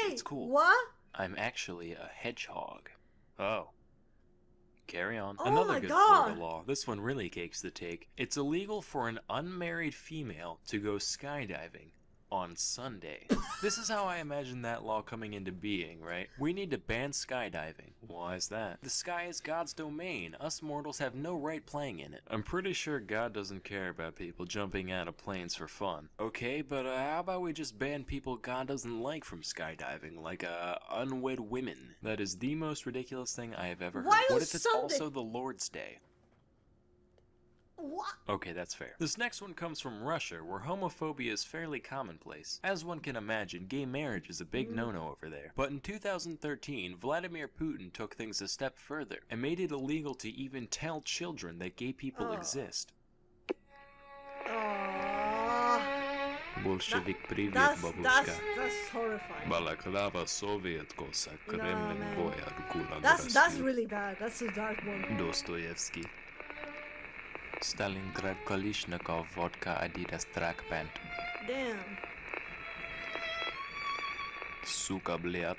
N: it's cool.
A: What?
N: I'm actually a hedgehog. Oh. Carry on.
A: Oh
N: Another
A: my
N: good
A: God.
N: Florida law. This one really cakes the take. It's illegal for an unmarried female to go skydiving on Sunday. This is how I imagine that law coming into being, right? We need to ban skydiving. Why is that? The sky is God's domain. Us mortals have no right playing in it. I'm pretty sure God doesn't care about people jumping out of planes for fun. Okay, but how about we just ban people God doesn't like from skydiving, like unwed women? That is the most ridiculous thing I have ever heard. What if it's also the Lord's Day?
A: What?
N: Okay, that's fair. This next one comes from Russia, where homophobia is fairly commonplace. As one can imagine, gay marriage is a big no-no over there. But in 2013, Vladimir Putin took things a step further and made it illegal to even tell children that gay people exist. Bolshevik привет, бабушка.
A: That's horrifying.
N: Balaklava Soviet Cossack, Kremlin boyar, Gulag
A: That's really bad. That's a dark one.
N: Dostoevsky. Stalingrad Kalishnikov vodka Adidas track pant.
A: Damn.
N: Suka blyat.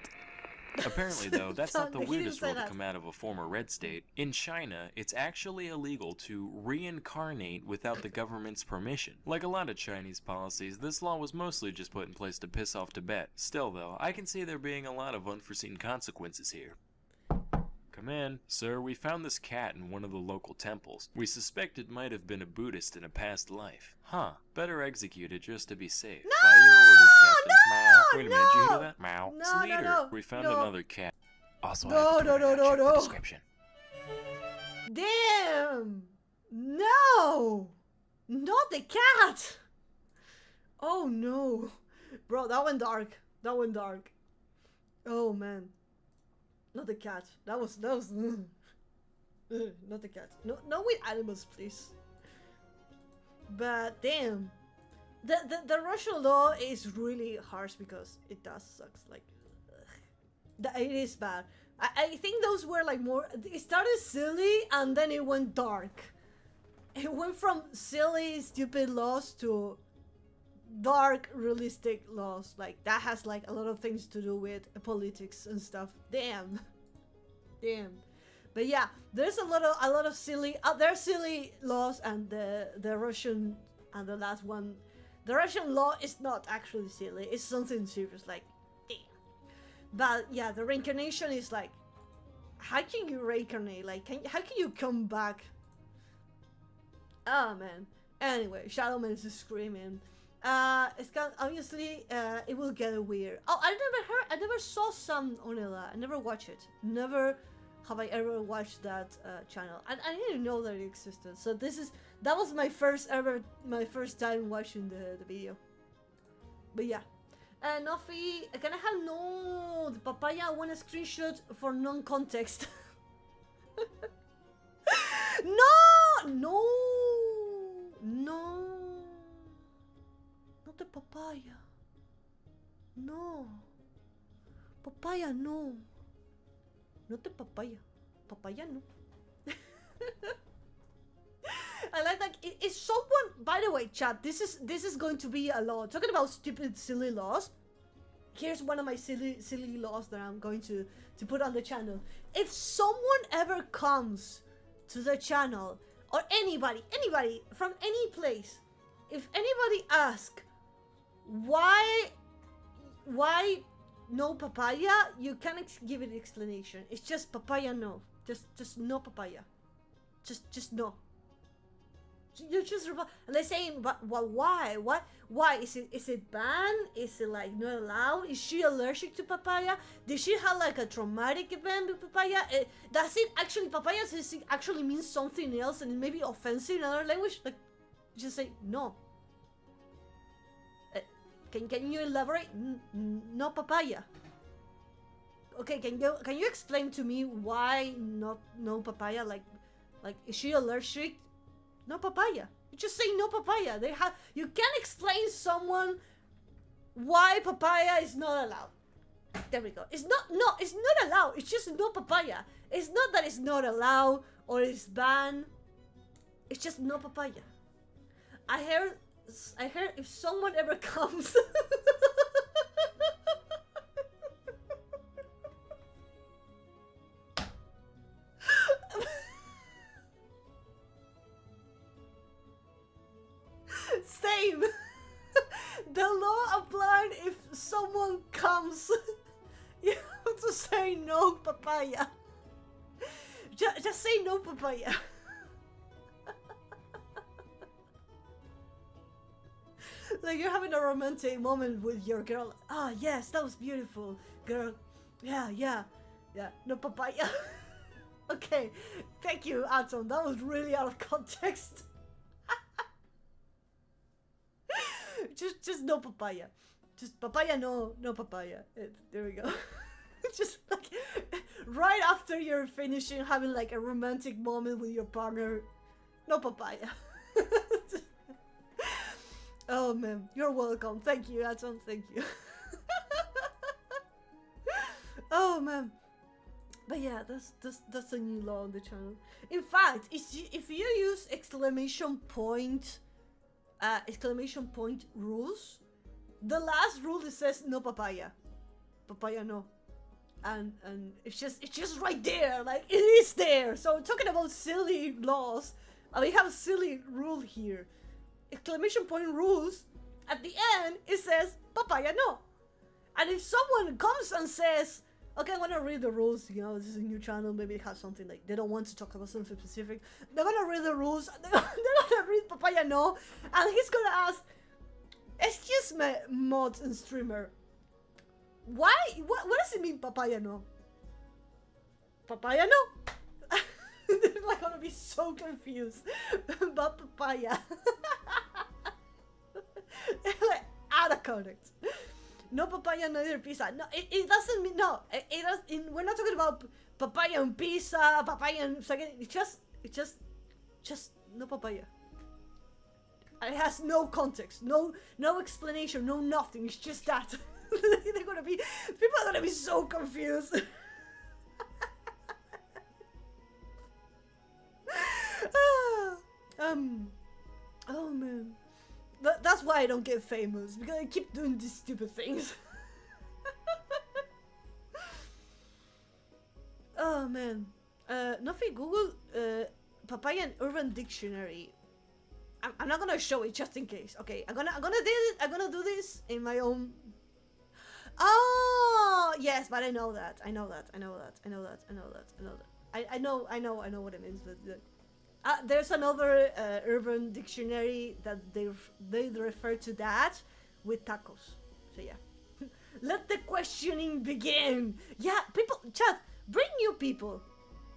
N: Apparently though, that's not the weirdest rule to come out of a former red state. In China, it's actually illegal to reincarnate without the government's permission. Like a lot of Chinese policies, this law was mostly just put in place to piss off Tibet. Still though, I can see there being a lot of unforeseen consequences here. Come in. Sir, we found this cat in one of the local temples. We suspect it might have been a Buddhist in a past life. Huh. Better execute it just to be safe.
A: No!
N: By your orders, Captain.
A: No!
N: Meow. Wait a minute, did you hear that? Meow.
A: No,
N: Leader,
A: no.
N: we found another cat. Also,
A: No.
N: the description.
A: Damn! No! Not the cat! Oh no. Bro, that went dark. Oh man. Not the cat. That was not the cat. No with animals, please. But damn. The Russian law is really harsh because it does sucks. Like, it is bad. I think those were like more. It started silly and then it went dark. It went from silly, stupid laws to dark, realistic laws. Like that has like a lot of things to do with politics and stuff. Damn. But yeah, there's a lot of silly. There are silly laws, and the Russian and the last one. The Russian law is not actually silly. It's something serious. Like, damn. But yeah, the reincarnation is like, how can you reincarnate? Like, how can you come back? Oh man. Anyway, Shadowman is screaming. It's got obviously it will get weird. Oh, I never saw Sun Onela. I never watched it. have I ever watched that channel. I didn't know that it existed. So that was my first time watching the video. But yeah. Nofi, can I have the papaya one screenshot for non-context? No! Not the papaya. No. Papaya, no. Not the papaya. Papaya, no. I like that. Is someone, by the way, chat, this is going to be a law. Talking about stupid, silly laws. Here's one of my silly laws that I'm going to put on the channel. If someone ever comes to the channel, or anybody from any place, if anybody asks why no papaya, you can't give it an explanation. It's just papaya, no. Just no papaya. Just no. You just and they're saying, but why? Why is it banned? Is it like not allowed? Is she allergic to papaya? Did she have like a traumatic event with papaya? Does it actually papaya? Does it actually mean something else and it may be offensive in another language? Like, just say no. Can you elaborate? No papaya. Okay, can you explain to me why no papaya? Like is she allergic? No papaya. You just say no papaya. You can't explain someone why papaya is not allowed. There we go. It's not allowed. It's just no papaya. It's not that it's not allowed or it's banned. It's just no papaya. I heard if someone ever comes same. The law applied if someone comes. You have to say no papaya. Just say no papaya. Like you're having a romantic moment with your girl. Ah, yes, that was beautiful, girl. Yeah. No papaya. Okay, thank you, Atom. That was really out of context. just no papaya. Just papaya, no papaya. There we go. Just like right after you're finishing having like a romantic moment with your partner, no papaya. Oh man, you're welcome. Thank you, Atom. Thank you. Oh man. But yeah, that's a new law on the channel. In fact, if you use exclamation point rules, the last rule it says no papaya. Papaya no. And it's just right there, like it is there. So talking about silly laws, we have a silly rule here. Exclamation point rules, at the end it says papaya no. And if someone comes and says, okay, I want to read the rules, you know, this is a new channel, maybe it has something like they don't want to talk about something specific, they're gonna read the rules, they're gonna read papaya no, and he's gonna ask, excuse me, mod and streamer, why, what does it mean papaya no? Papaya no? They're like gonna be so confused about papaya. Like, out of context. No papaya, neither pizza. No, it doesn't mean, no. We're not talking about papaya and pizza, papaya and spaghetti. It's just no papaya. And it has no context, no explanation, no nothing. It's just that. People are gonna be so confused. Oh man. That's why I don't get famous, because I keep doing these stupid things. Oh man. Nothing. Google papaya and urban dictionary. I'm not gonna show it just in case. Okay, I'm gonna do this in my own. Oh yes, but I know that. I know what it means. But there's another urban dictionary that they refer to that with tacos. So yeah. Let the questioning begin. Yeah, people, chat, bring new people.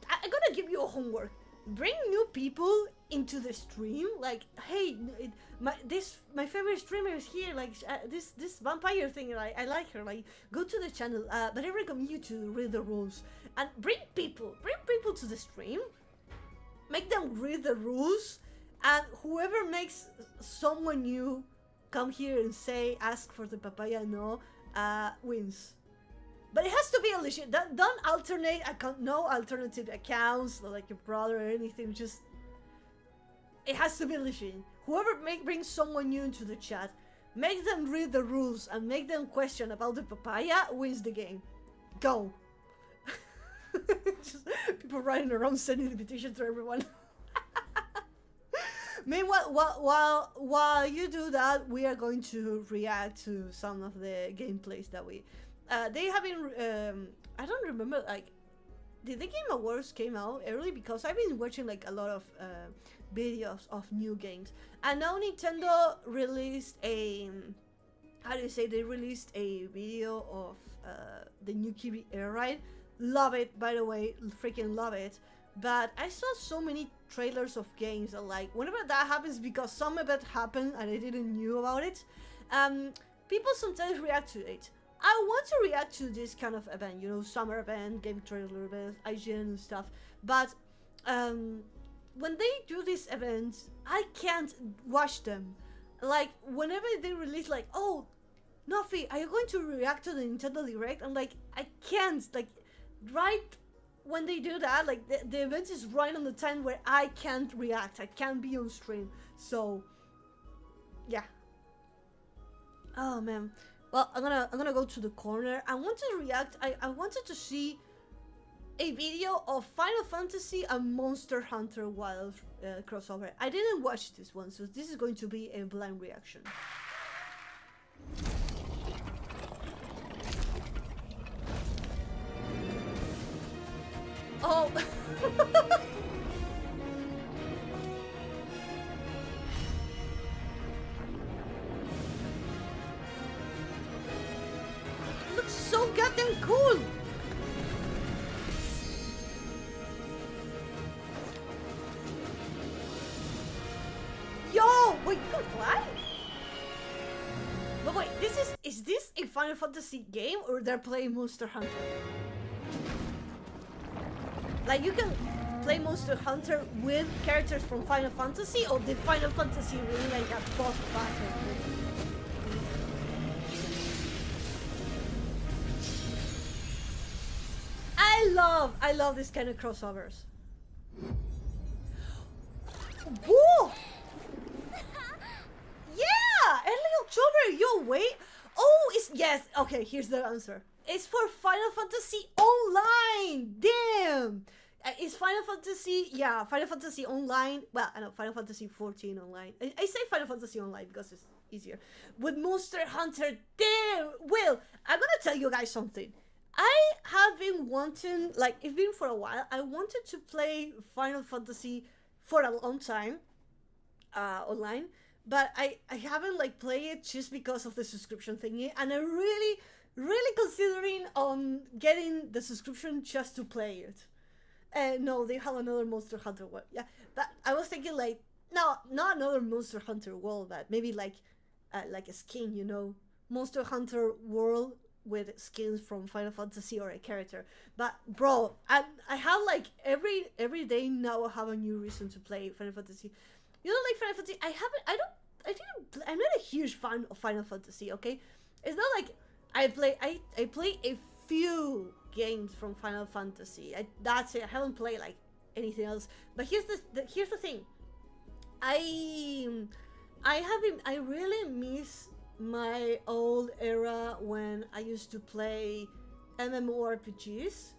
A: I'm gonna give you a homework. Bring new people into the stream. Like, hey, my favorite streamer is here. Like, this vampire thing. I like her. Like, go to the channel. But I recommend you to read the rules and bring people to the stream. Make them read the rules, and whoever makes someone new come here and ask for the papaya wins. But it has to be a legit. Don't alternate account. No alternative accounts like your brother or anything. Just it has to be legit. Whoever brings someone new into the chat, make them read the rules and make them question about the papaya wins the game. Go. Just people running around sending invitation to everyone. Meanwhile, while you do that, we are going to react to some of the gameplays that they have been. I don't remember. Like, did the Game Awards came out early? Because I've been watching like a lot of videos of new games, and now Nintendo released a. How do you say? They released a video of the new Kirby Air Ride. Love it, by the way, freaking love it. But I saw so many trailers of games that, like, whenever that happens, because some event happened and I didn't knew about it, people sometimes react to it. I want to react to this kind of event, you know, summer event, game trailer event, IGN and stuff. But when they do these events, I can't watch them. Like, whenever they release, like, oh, Nofi, are you going to react to the Nintendo Direct? I'm like, I can't, like, right when they do that, like the event is right on the time where I can't react. I can't be on stream. So yeah. Oh man. Well, I'm gonna go to the corner. I want to react. I wanted to see a video of Final Fantasy and Monster Hunter Wild crossover. I didn't watch this one, so this is going to be a blind reaction. Oh. Looks so goddamn cool. Yo, wait, you can fly? But wait, is this a Final Fantasy game or they're playing Monster Hunter? Like, you can play Monster Hunter with characters from Final Fantasy, or the Final Fantasy really like a boss battle? I love this kind of crossovers. Whoa! Yeah! Early October, yo, wait. Oh, yes, okay, here's the answer. It's for Final Fantasy Online! Damn! It's Final Fantasy, yeah, Final Fantasy Online. Well, I know, Final Fantasy 14 Online. I say Final Fantasy Online because it's easier. With Monster Hunter, damn! Well, I'm gonna tell you guys something. I have been wanting, like, it's been for a while, I wanted to play Final Fantasy for a long time, online, but I haven't, like, played it just because of the subscription thingy, and I'm really considering on getting the subscription just to play it. No, they have another Monster Hunter one. Yeah, but I was thinking like, no, not another Monster Hunter World, but maybe like a skin, you know, Monster Hunter World with skins from Final Fantasy or a character. But bro, I have like every day now I have a new reason to play Final Fantasy. You know, like Final Fantasy, I'm not a huge fan of Final Fantasy. Okay, it's not like I play a few games from Final Fantasy. That's it. I haven't played like anything else. But here's the thing. I really miss my old era when I used to play MMORPGs.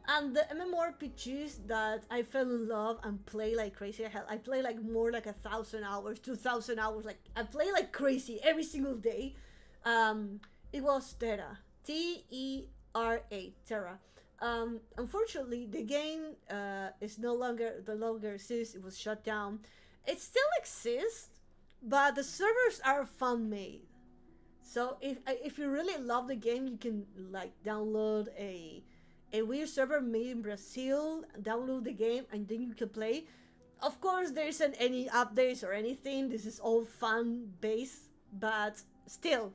A: And the MMORPGs that I fell in love and play like crazy. I play like more like 1,000 hours, 2,000 hours. Like I play like crazy every single day. It was Terra. T-E-R-A, Terra. Unfortunately, the game is no longer exists. It was shut down. It still exists, but the servers are fan made. So if you really love the game, you can like download a a weird server made in Brazil. Download the game and then you can play. Of course, there isn't any updates or anything. This is all fan-based, but still.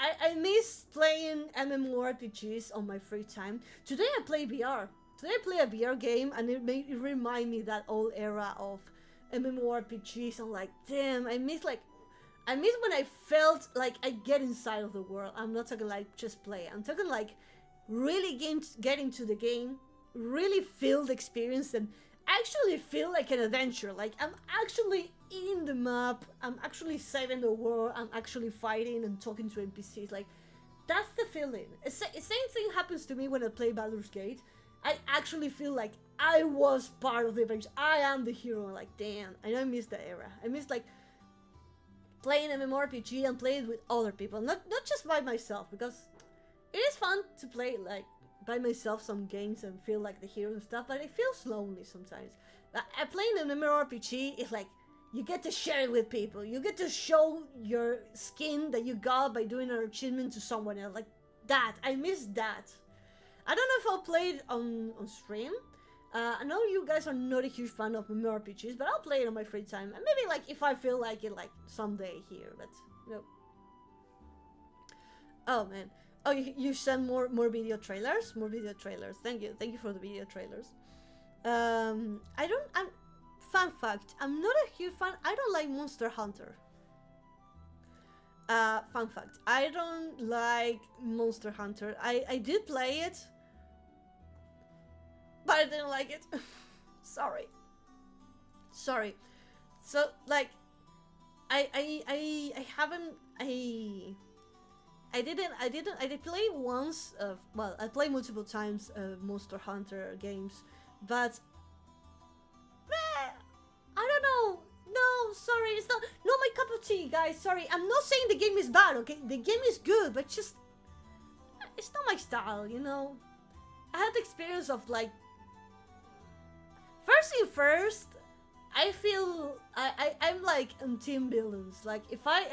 A: I miss playing MMORPGs on my free time. Today I play VR. Today I play a VR game and it remind me that old era of MMORPGs. I'm like, damn, I miss when I felt like I get inside of the world. I'm not talking like just play. I'm talking like really get into the game, really feel the experience and actually feel like an adventure. Like I'm actually in the map, I'm actually saving the world, I'm actually fighting and talking to NPCs. Like that's the feeling. Same thing happens to me when I play Baldur's Gate. I actually feel like I was part of the adventure. I am the hero. Like damn, I miss that era. I miss like playing MMORPG and playing with other people, not just by myself, because it is fun to play like by myself some games and feel like the hero and stuff, but it feels lonely sometimes. Playing an MMORPG is like you get to share it with people. You get to show your skin that you got by doing an achievement to someone else. Like that, I miss that. I don't know if I'll play it on stream. I know you guys are not a huge fan of MMORPGs, but I'll play it on my free time. And maybe like if I feel like it like someday here, but no. Oh man. Oh, you send more video trailers? More video trailers. Thank you for the video trailers. Fun fact, I'm not a huge fan. I don't like Monster Hunter. Fun fact, I don't like Monster Hunter. I did play it, but I didn't like it. Sorry. So like, I did play once of, well, I played multiple times Monster Hunter games, but I don't know. No, sorry, it's not my cup of tea, guys. Sorry, I'm not saying the game is bad, okay? The game is good, but just it's not my style, you know. I had the experience of like first, I feel I'm like on team villains. Like if I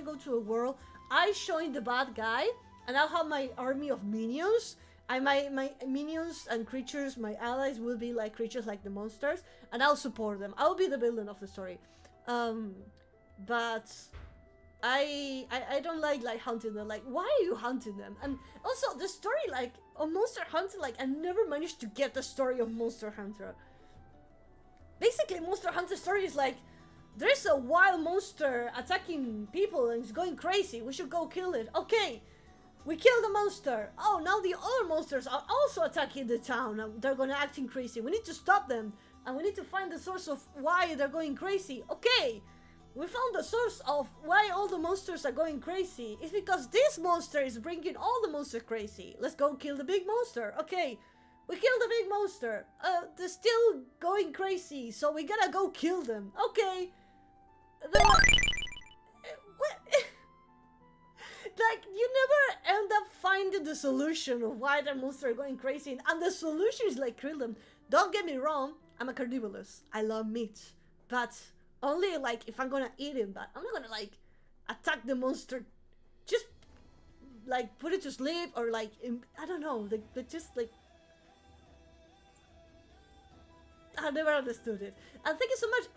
A: go to a world, I join the bad guy, and I'll have my army of minions. My minions and creatures, my allies will be like creatures like the monsters, and I'll support them. I'll be the villain of the story. But I don't like hunting them. Like, why are you hunting them? And also the story like on Monster Hunter, like I never managed to get the story of Monster Hunter. Basically, Monster Hunter story is like, there's a wild monster attacking people and it's going crazy. We should go kill it. Okay, we kill the monster. Oh, now the other monsters are also attacking the town. They're gonna acting crazy. We need to stop them. And we need to find the source of why they're going crazy. Okay, we found the source of why all the monsters are going crazy. It's because this monster is bringing all the monsters crazy. Let's go kill the big monster. Okay, we killed the big monster. They're still going crazy, so we gotta go kill them. Okay. Like, you never end up finding the solution of why the monsters are going crazy. And the solution is like kill them. Don't get me wrong, I'm a carnivorous. I love meat. But only like if I'm gonna eat it, but I'm not gonna like attack the monster. Just like put it to sleep or like, I don't know, like just like, I never understood it. And thank you so much.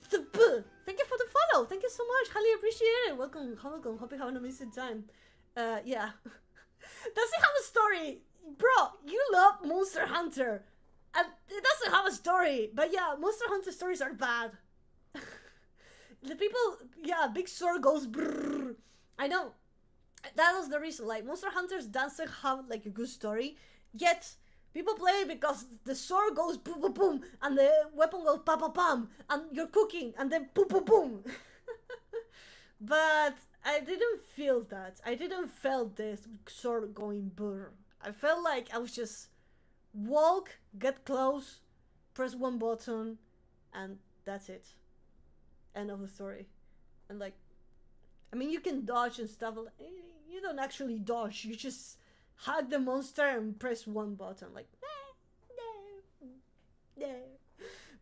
A: Thank you for the follow. Thank you so much. Highly appreciate it. Welcome. Hope you have an amazing time. Yeah. Does it have a story? Bro, you love Monster Hunter. And it doesn't have a story. But yeah, Monster Hunter stories are bad. The people, yeah, big sword goes brrr. I know. That was the reason. Like, Monster Hunters doesn't have like a good story. Yet, people play it because the sword goes boom boom boom and the weapon goes pa pa pam and you're cooking and then boom boom boom. But I didn't feel that. I didn't feel this sword going brr. I felt like I was just walk, get close, press one button, and that's it. End of the story. And like, I mean, you can dodge and stuff. You don't actually dodge. You just hug the monster and press one button. Like, no.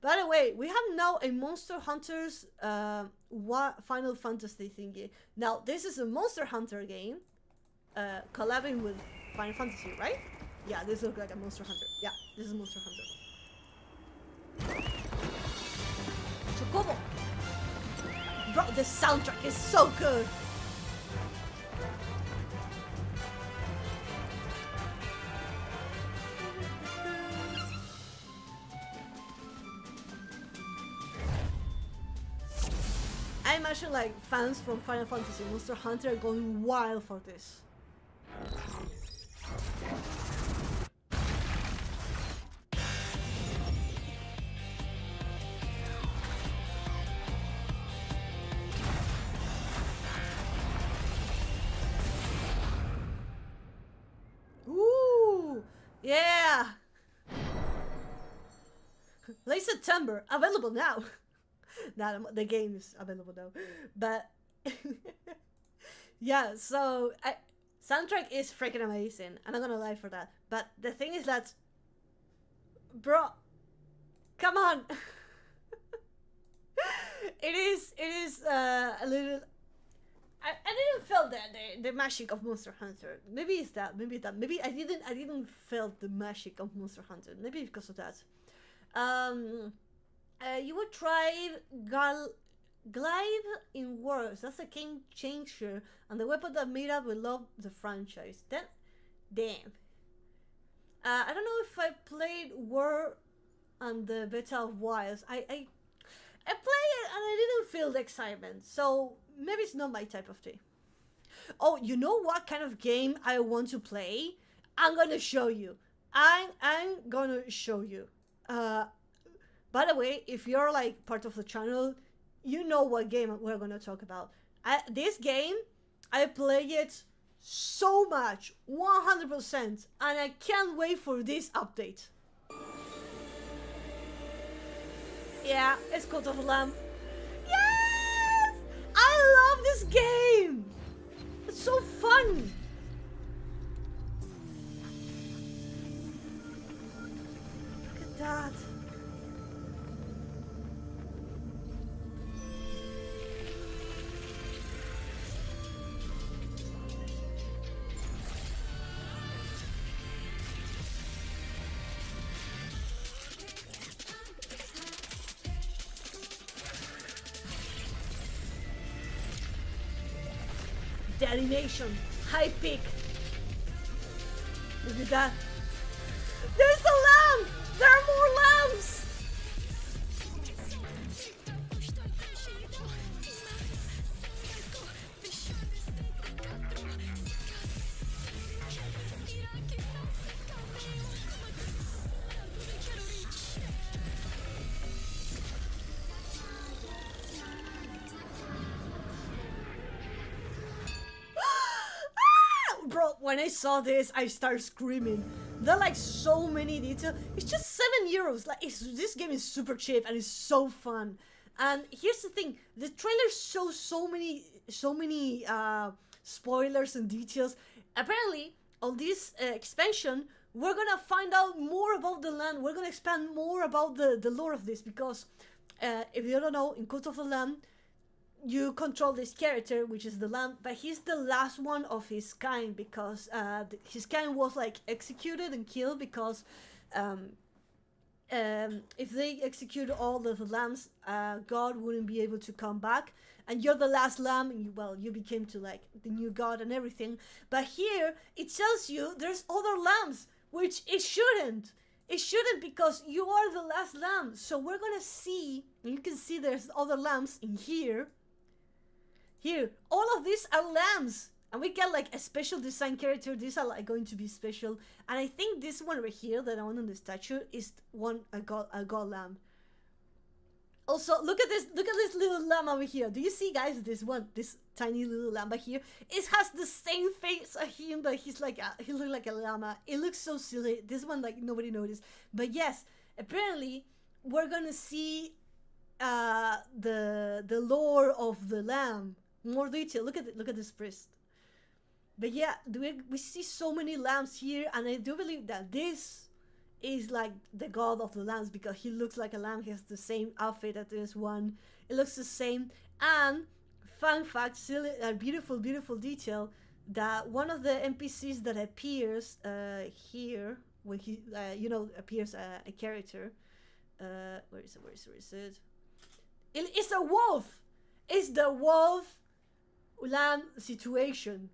A: By the way, we have now a Monster Hunters Final Fantasy thingy. Now, this is a Monster Hunter game, collabing with Final Fantasy, right? Yeah, this looks like a Monster Hunter. Yeah, this is Monster Hunter. Chocobo! Bro, the soundtrack is so good! I imagine like fans from Final Fantasy and Monster Hunter are going wild for this. Ooh, yeah! Late September, available now. Not the game is available now, but yeah. So soundtrack is freaking amazing. I'm not gonna lie for that. But the thing is that, bro, come on. it is a little. I didn't feel the magic of Monster Hunter. Maybe it's that. Maybe that. Maybe I didn't feel the magic of Monster Hunter. Maybe because of that. You would try Glaive in Worlds. That's a game changer and the weapon that made up will love the franchise. Then, damn. I don't know if I played War and the beta of Wilds. I played it and I didn't feel the excitement. So maybe it's not my type of thing. Oh, you know what kind of game I want to play? I'm gonna show you. I'm gonna show you. By the way, if you're like part of the channel, you know what game we're gonna talk about. This game, I play it so much, 100%, and I can't wait for this update. Yeah, it's Cult of the Lamb. Yes! I love this game! It's so fun! Look at that. The animation, high peak. Look at that. There's a lamb! There are more lambs! Bro, when I saw this, I started screaming. There are like so many details. It's just €7. Like this game is super cheap and it's so fun. And here's the thing: the trailer shows so many spoilers and details. Apparently, on this expansion, we're gonna find out more about the land. We're gonna expand more about the lore of this because if you don't know, in Cult of the Lamb, you control this character, which is the lamb, but he's the last one of his kind because his kind was like executed and killed because if they execute all of the lambs, God wouldn't be able to come back. And you're the last lamb, and you became to like the new God and everything. But here it tells you there's other lambs, which it shouldn't. It shouldn't because you are the last lamb. So we're gonna see, and you can see there's other lambs in here. Here, all of these are lambs, and we get like a special design character. These are like going to be special, and I think this one right here, that one on the statue, is a god lamb. Also, look at this little lamb over here. Do you see, guys? This tiny little lamb over here. It has the same face as him, but he looks like a llama. It looks so silly. This one, like nobody noticed, but yes, apparently we're gonna see the lore of the lamb. More detail. Look at this priest. But yeah, we see so many lambs here, and I do believe that this is like the god of the lambs because he looks like a lamb. He has the same outfit as this one. It looks the same. And fun fact, still a beautiful detail. that one of the NPCs that appears here when he you know, appears a character, where is it? It's a wolf. It's the wolf lamb situation,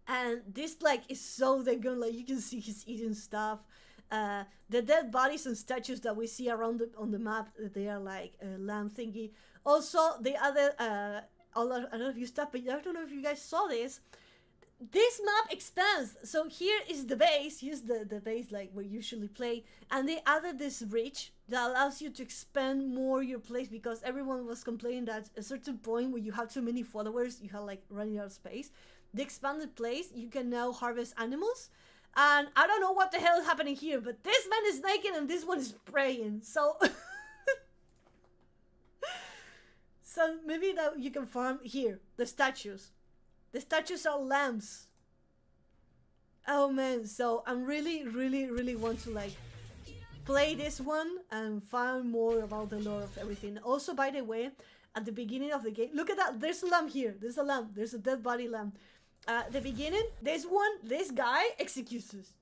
A: and this like is so good. Like you can see he's eating stuff. The dead bodies and statues that we see around on the map, they are like a lamb thingy. Also, the other I don't know if you stopped, but I don't know if you guys saw this. This map expands. So here is the base. Here's the base like we usually play, and they added this bridge that allows you to expand more your place, because everyone was complaining that at a certain point where you have too many followers, you have like running out of space. The expanded place, you can now harvest animals. And I don't know what the hell is happening here, but this man is naked and this one is praying. So so maybe that you can farm here. The statues. The statues are lambs. Oh man, so I'm really want to like play this one and find more about the lore of everything. Also, by the way, at the beginning of the game, look at that, there's a lamb here. There's a lamb. There's a dead body lamb. At the beginning, this guy executes us.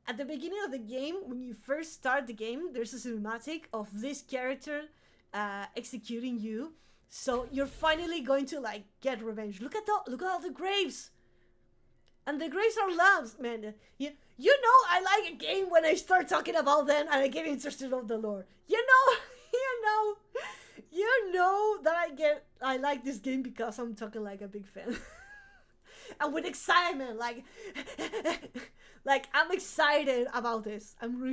A: At the beginning of the game, when you first start the game, there's a cinematic of this character executing you. So you're finally going to like get revenge. Look at all the graves. And the graves are lambs, man. You know I like a game when I start talking about them and I get interested in the lore. You know that I like this game because I'm talking like a big fan. And with excitement, like I'm excited about this. I'm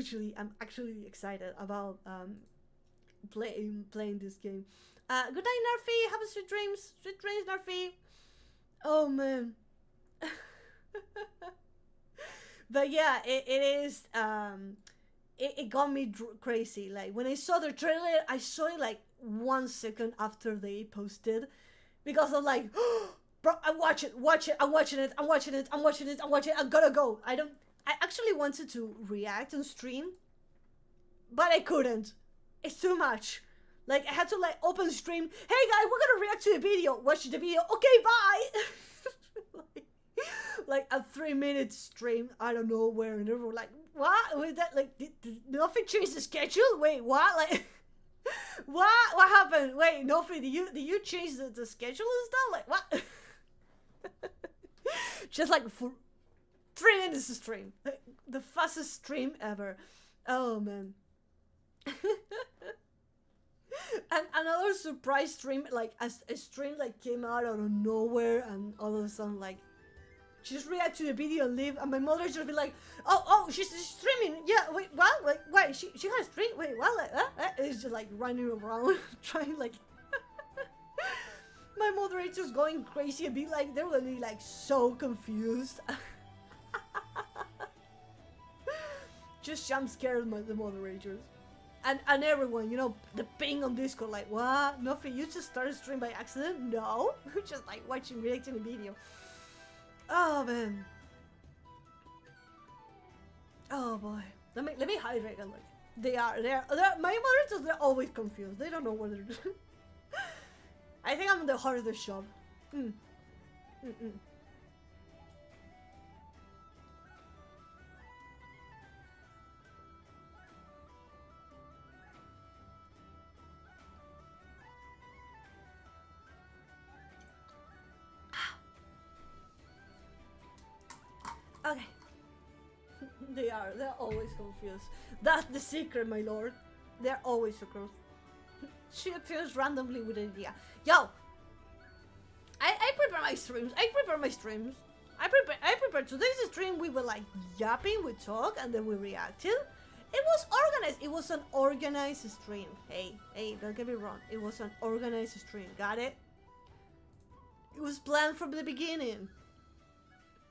A: actually excited about playing this game. Good night, Narfi. Have a sweet dreams. Sweet dreams, Narfi. Oh man. But yeah, it is. It got me crazy. Like when I saw the trailer, I saw it like 1 second after they posted, because I'm like, bro, I'm watching it. I'm watching it. I'm gonna go. I actually wanted to react and stream, but I couldn't. It's too much. Like I had to like open stream. Hey guys, we're gonna react to a video. Watch the video. Okay, bye. like a 3-minute stream. I don't know where, and everyone like, what? Was that like? Did nothing change the schedule? Wait, what? Like, what happened? Wait, nothing. Did you change the schedule and stuff? Like what? Just like for 3 minutes to stream. Like, the fastest stream ever. Oh man. And another surprise stream, like a stream like came out of nowhere, and all of a sudden like just react to the video and leave, and my mother just be like, oh she's streaming. Yeah, wait, what? Wait, she got a stream? Wait, what? Like it's just like running around trying like my moderator's going crazy and be like, they're really like so confused. Just jump scared the moderators. And everyone, you know, the ping on Discord, like, what? Nothing, you just started stream by accident? No, just like reacting a video. Oh man. Oh boy. Let me hydrate them. Like, they are my moderators. They're always confused. They don't know what they're doing. I think I'm the hardest job. Okay. They're always confused. That's the secret, my lord. They're always so confused. She appears randomly with an idea. Yo! I prepare my streams. I prepare today's stream. We were like yapping, we talk, and then we reacted. It was organized. It was an organized stream. Hey, don't get me wrong. It was an organized stream. Got it? It was planned from the beginning.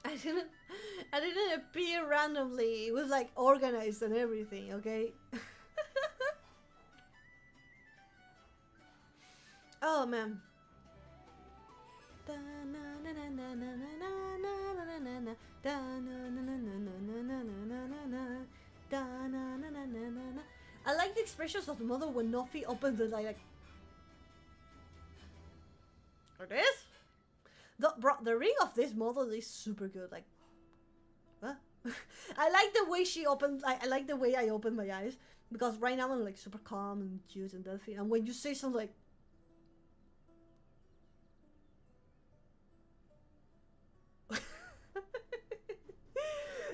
A: I didn't appear randomly. It was like organized and everything, okay? Oh man. I like the expressions of the mother when Nofi opens the like this. The ring of this model is super good. Like, what? I like the way she opened. I like the way I open my eyes because right now I'm like super calm and cute and Delphi. And when you say something like,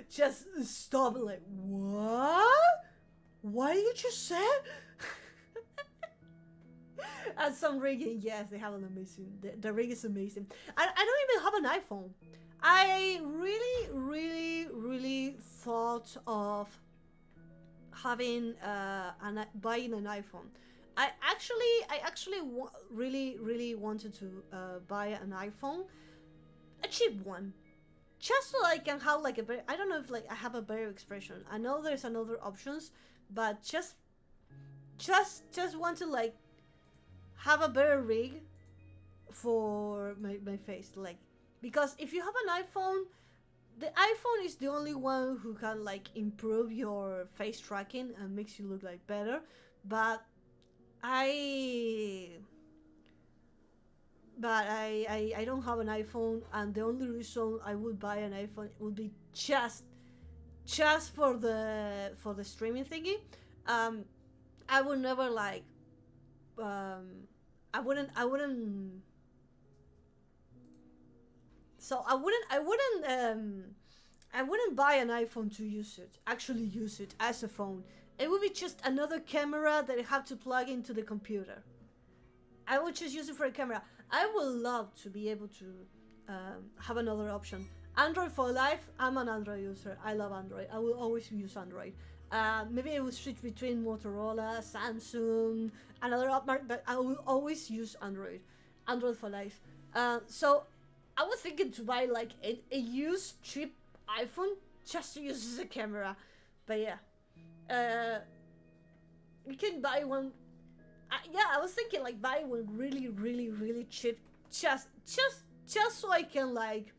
A: just stop. Like, what? What did you just say? And some rigging, yes, they have an amazing. The rig is amazing. I don't even have an iPhone. I really thought of having buying an iPhone. I actually really wanted to buy an iPhone, a cheap one, just so I can have like a better. I don't know if like I have a better expression. I know there's another options, but just want to like have a better rig for my face, like, because if you have an iPhone, the iPhone is the only one who can like improve your face tracking and makes you look like better, but I don't have an iPhone, and the only reason I would buy an iPhone would be just for the streaming thingy. I would never like I wouldn't buy an iPhone to actually use it as a phone. It would be just another camera that I have to plug into the computer. I would just use it for a camera. I would love to be able to have another option. Android for life. I'm an Android user. I love Android. I will always use Android. Maybe I will switch between Motorola, Samsung, another upmarket, but I will always use Android. Android for life. So I was thinking to buy like a used cheap iPhone just to use as a camera. But yeah, you can buy one. Yeah, I was thinking like buy one really cheap, just so I can like,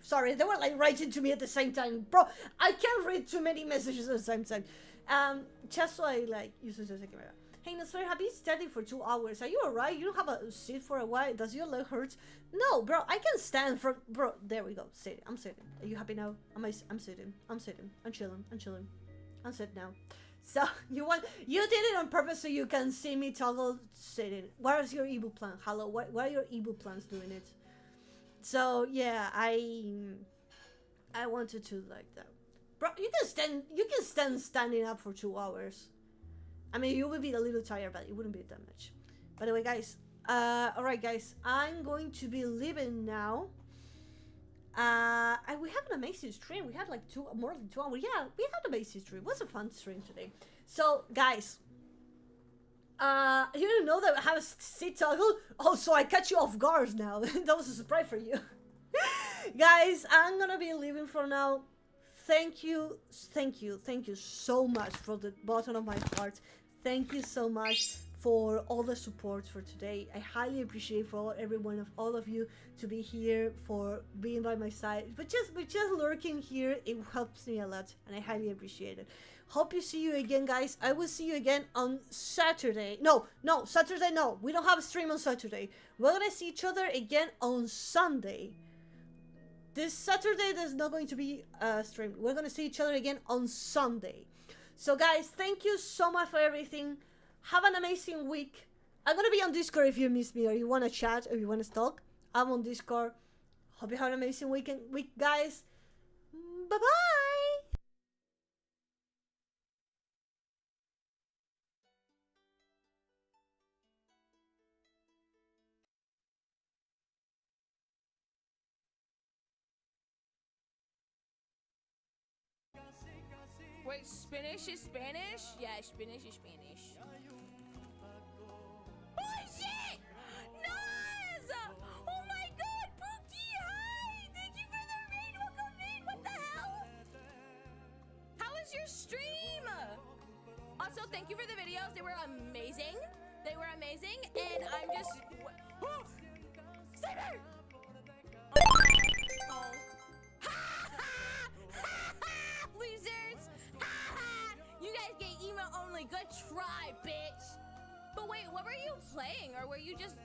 A: sorry, they were like writing to me at the same time, bro. I can't read too many messages at the same time. Just so I like use it as a camera. Hey, Nasser, have you standing for 2 hours? Are you alright? You don't have a seat for a while? Does your leg hurt? No, bro, I can stand for, bro, there we go, sitting. I'm sitting. Are you happy now? I'm sitting. I'm chilling. I'm sitting now. So, you did it on purpose so you can see me toggle sitting. What is your evil plan? Hello, what are your evil plans doing it? So, yeah, I wanted to like that. Bro, you can stand standing up for 2 hours. I mean, you will be a little tired, but it wouldn't be that much. By the way, guys, alright guys, I'm going to be leaving now. And we have an amazing stream. We had like more than 2 hours. Yeah, we had an amazing stream. It was a fun stream today. So, guys, you didn't know that I have a seat toggle? Oh, so I cut you off guard now. That was a surprise for you. Guys, I'm gonna be leaving for now. Thank you so much from the bottom of my heart. Thank you so much for all the support for today. I highly appreciate for all of you to be here, for being by my side, but just lurking here. It helps me a lot, and I highly appreciate it. Hope you see you again, guys. I will see you again on Saturday. No, Saturday no. We don't have a stream on Saturday. We're gonna see each other again on Sunday. This Saturday there's not going to be a stream. We're gonna see each other again on Sunday. So guys, thank you so much for everything. Have an amazing week. I'm gonna be on Discord if you miss me or you wanna chat or you wanna talk. I'm on Discord. Hope you have an amazing week, guys. Bye bye.
H: Wait, Spanish is Spanish? Yeah, Spanish is Spanish. Holy shit! Nice! Oh my god, Pookie, hi! Thank you for the raid! Welcome in! What the hell? How was your stream? Also, thank you for the videos. They were amazing. And I'm just... Saber! Oh. Losers! You guys get email good try, bitch. But wait, what were you playing, or were you just